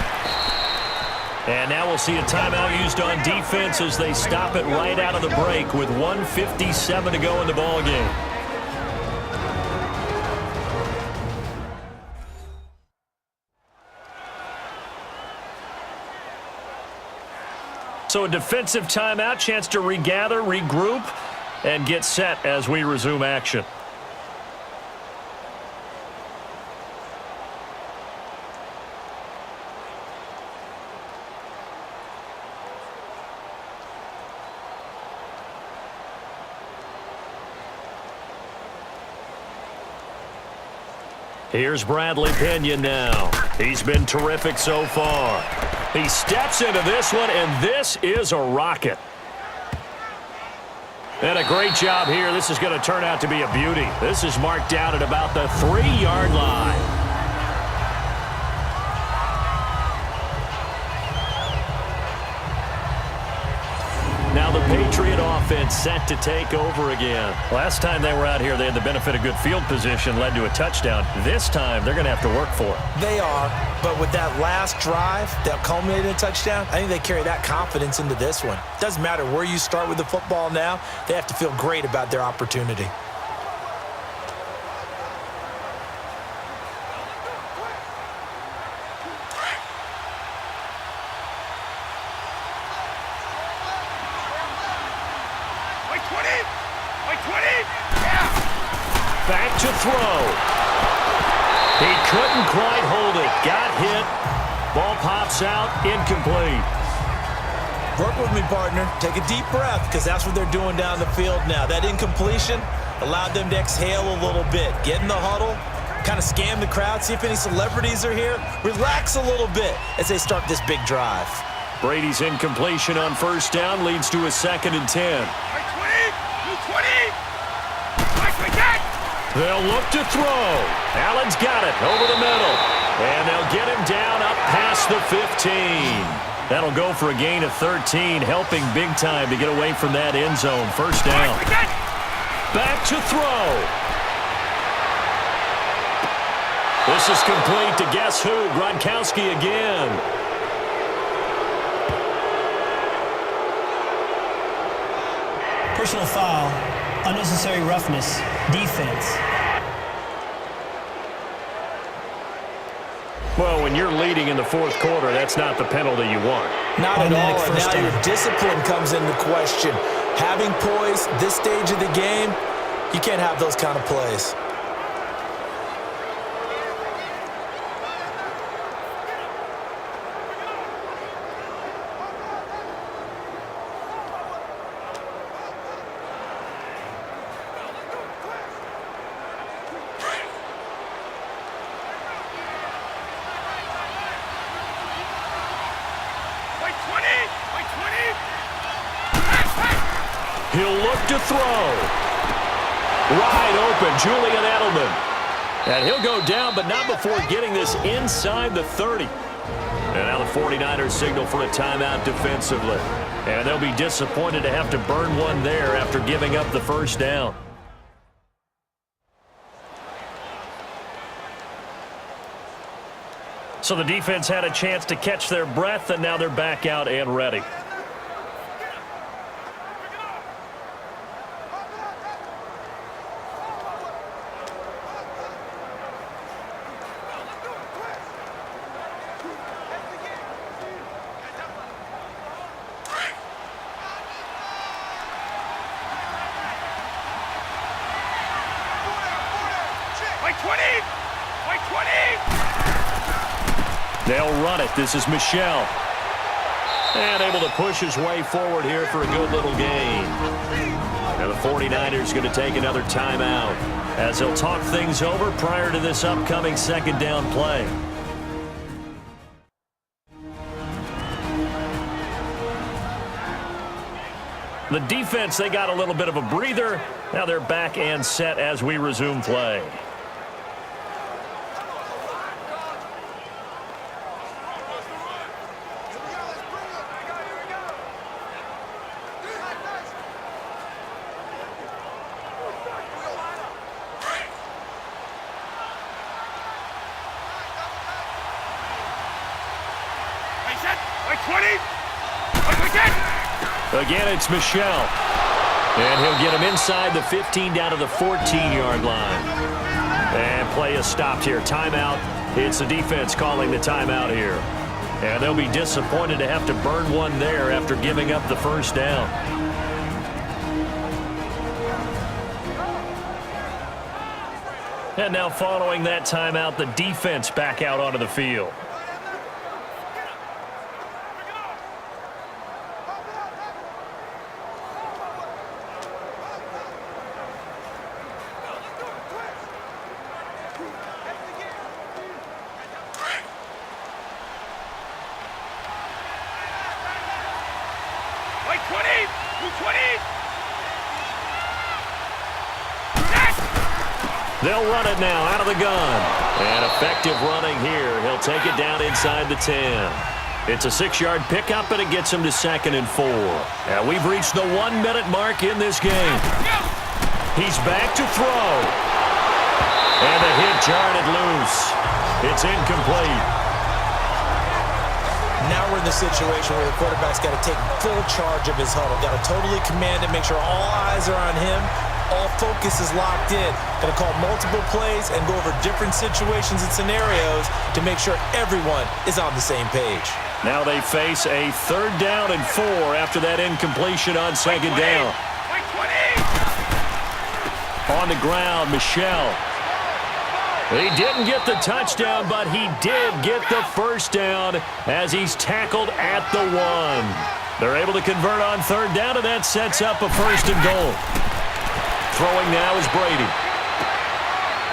And now we'll see a timeout used on defense as they stop it right out of the break with 1:57 to go in the ballgame. So a defensive timeout, chance to regather, regroup, and get set as we resume action. Here's Bradley Pinion now. He's been terrific so far. He steps into this one, and this is a rocket. And a great job here. This is going to turn out to be a beauty. This is marked out at about the 3-yard line. Now the Patriot offense set to take over again. Last time they were out here, they had the benefit of good field position, led to a touchdown. This time, they're going to have to work for it. They are, but with that last drive that culminated in a touchdown, I think they carry that confidence into this one. Doesn't matter where you start with the football now, they have to feel great about their opportunity. to throw. He couldn't quite hold it. Got hit. Ball pops out. Incomplete. Work with me, partner. Take a deep breath, because that's what they're doing down the field now. That incompletion allowed them to exhale a little bit. Get in the huddle, kind of scan the crowd, see if any celebrities are here. Relax a little bit as they start this big drive. Brady's incompletion on first down leads to a 2nd and 10. They'll look to throw. Allen's got it over the middle. And they'll get him down up past the 15. That'll go for a gain of 13, helping big time to get away from that end zone. First down. Back to throw. This is complete to guess who? Gronkowski again. Personal foul, unnecessary roughness, defense. Well, when you're leading in the fourth quarter, that's not the penalty you want. Not at all, and first now down. your discipline comes into question. Having poise this stage of the game, you can't have those kind of plays. He'll look to throw. Wide open, Julian Edelman. And he'll go down, but not before getting this inside the 30. And now the 49ers signal for a timeout defensively. And they'll be disappointed to have to burn one there after giving up the first down. So the defense had a chance to catch their breath, and now they're back out and ready. They'll run it. This is Michel. And able to push his way forward here for a good little gain. Now the 49ers going to take another timeout as they'll talk things over prior to this upcoming second down play. The defense, they got a little bit of a breather. Now they're back and set as we resume play. Again, it's Michel. And he'll get him inside the 15 down to the 14-yard line. And play is stopped here. Timeout. It's the defense calling the timeout here. And they'll be disappointed to have to burn one there after giving up the first down. And now following that timeout, the defense back out onto the field. They'll run it now out of the gun. And effective running here. He'll take it down inside the 10. It's a 6-yard pickup, and it gets him to 2nd and 4. And we've reached the 1-minute mark in this game. He's back to throw. And the hit jarred it loose. It's incomplete. Now we're in the situation where the quarterback's got to take full charge of his huddle. Got to totally command it, make sure all eyes are on him. All focus is locked in. Got to call multiple plays and go over different situations and scenarios to make sure everyone is on the same page. Now they face a 3rd down and 4 after that incompletion on 2nd down. On the ground, Michel. He didn't get the touchdown, but he did get the first down as he's tackled at the 1. They're able to convert on third down, and that sets up a first and goal. Throwing now is Brady.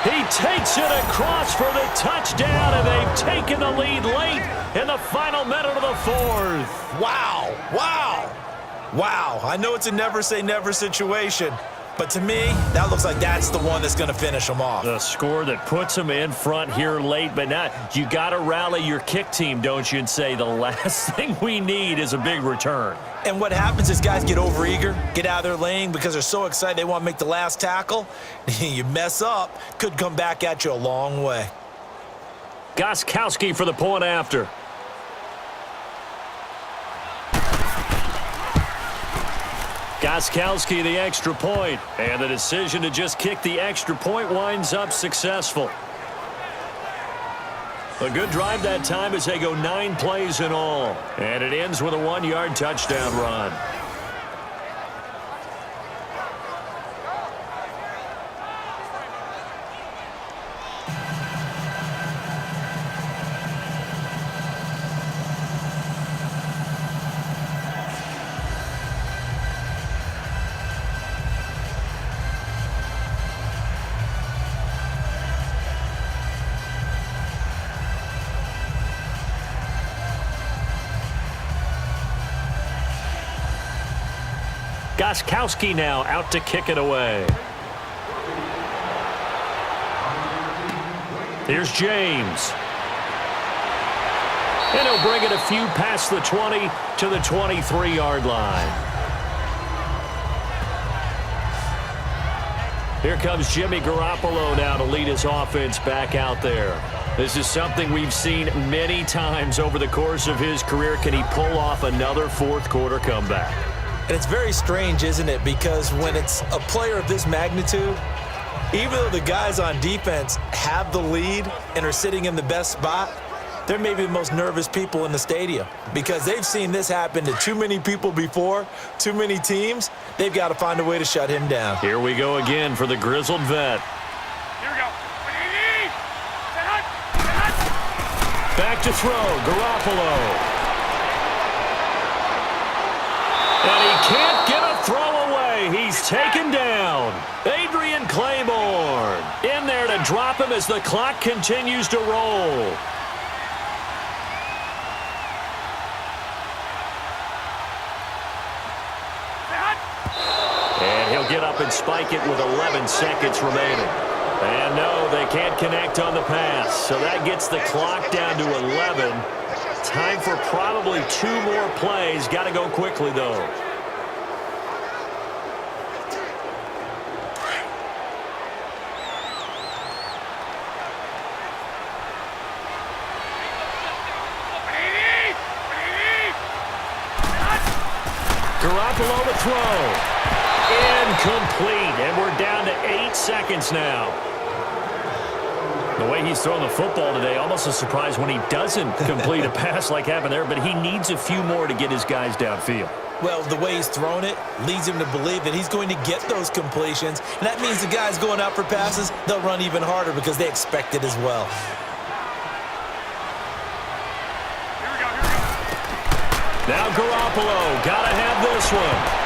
He takes it across for the touchdown, and they've taken the lead late in the final minute of the 4th. Wow, wow, wow. I know it's a never-say-never situation, but to me, that looks like that's the one that's going to finish them off. The score that puts them in front here late, but now you got to rally your kick team, don't you, and say the last thing we need is a big return. And what happens is guys get overeager, get out of their lane because they're so excited they want to make the last tackle. You mess up, could come back at you a long way. Gostkowski for the point after. Gostkowski the extra point, and the decision to just kick the extra point winds up successful. A good drive that time as they go 9 plays in all, and it ends with a 1-yard touchdown run. Gostkowski now out to kick it away. Here's James. And he'll bring it a few past the 20 to the 23-yard line. Here comes Jimmy Garoppolo now to lead his offense back out there. This is something we've seen many times over the course of his career. Can he pull off another fourth-quarter comeback? And it's very strange, isn't it? Because when it's a player of this magnitude, even though the guys on defense have the lead and are sitting in the best spot, they're maybe the most nervous people in the stadium because they've seen this happen to too many people before, too many teams. They've got to find a way to shut him down. Here we go again for the grizzled vet. Here we go. Back to throw, Garoppolo. And he can't get a throw away. He's taken down. Adrian Claiborne in there to drop him as the clock continues to roll. And he'll get up and spike it with 11 seconds remaining. And no, they can't connect on the pass. So that gets the clock down to 11. Time for probably 2 more plays. Got to go quickly, though. Garoppolo to throw. Incomplete, and we're down to 8 seconds now. The way he's throwing the football today, almost a surprise when he doesn't complete a pass like happened there, but he needs a few more to get his guys downfield. Well, the way he's thrown it leads him to believe that he's going to get those completions, and that means the guys going out for passes, they'll run even harder because they expect it as well. Now Garoppolo, gotta have this one.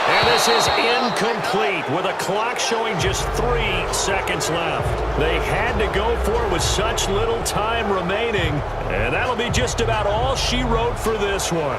And this is incomplete with a clock showing just 3 seconds left. They had to go for it with such little time remaining, and that'll be just about all she wrote for this one.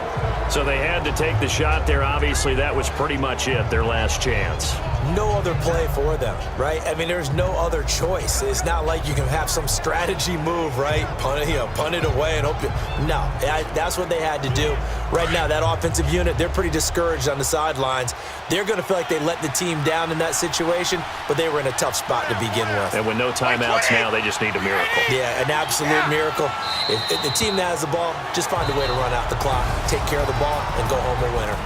So they had to take the shot there. Obviously, that was pretty much it, their last chance. No other play for them, right? I mean, there's no other choice. It's not like you can have some strategy move, right? Punt it away and hope you... No, that's what they had to do. Right now, that offensive unit, they're pretty discouraged on the sidelines. They're going to feel like they let the team down in that situation, but they were in a tough spot to begin with. And with no timeouts now, they just need a miracle. Yeah, an absolute miracle. If the team that has the ball, just find a way to run out the clock, take care of the ball, and go home a winner.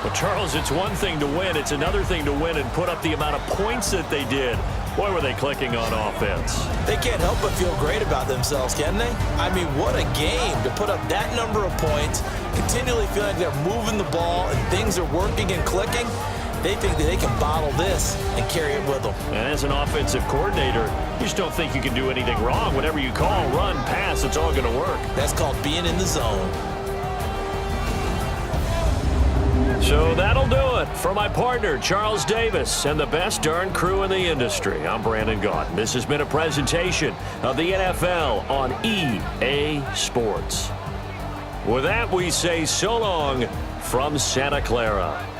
Well, Charles, it's one thing to win. It's another thing to win and put up the amount of points that they did. Boy, were they clicking on offense. They can't help but feel great about themselves, can they? I mean, what a game to put up that number of points, continually feeling like they're moving the ball and things are working and clicking. They think that they can bottle this and carry it with them. And as an offensive coordinator, you just don't think you can do anything wrong. Whatever you call, run, pass, it's all going to work. That's called being in the zone. So that'll do it. For my partner, Charles Davis, and the best darn crew in the industry, I'm Brandon Gaudin. This has been a presentation of the NFL on EA Sports. With that, we say so long from Santa Clara.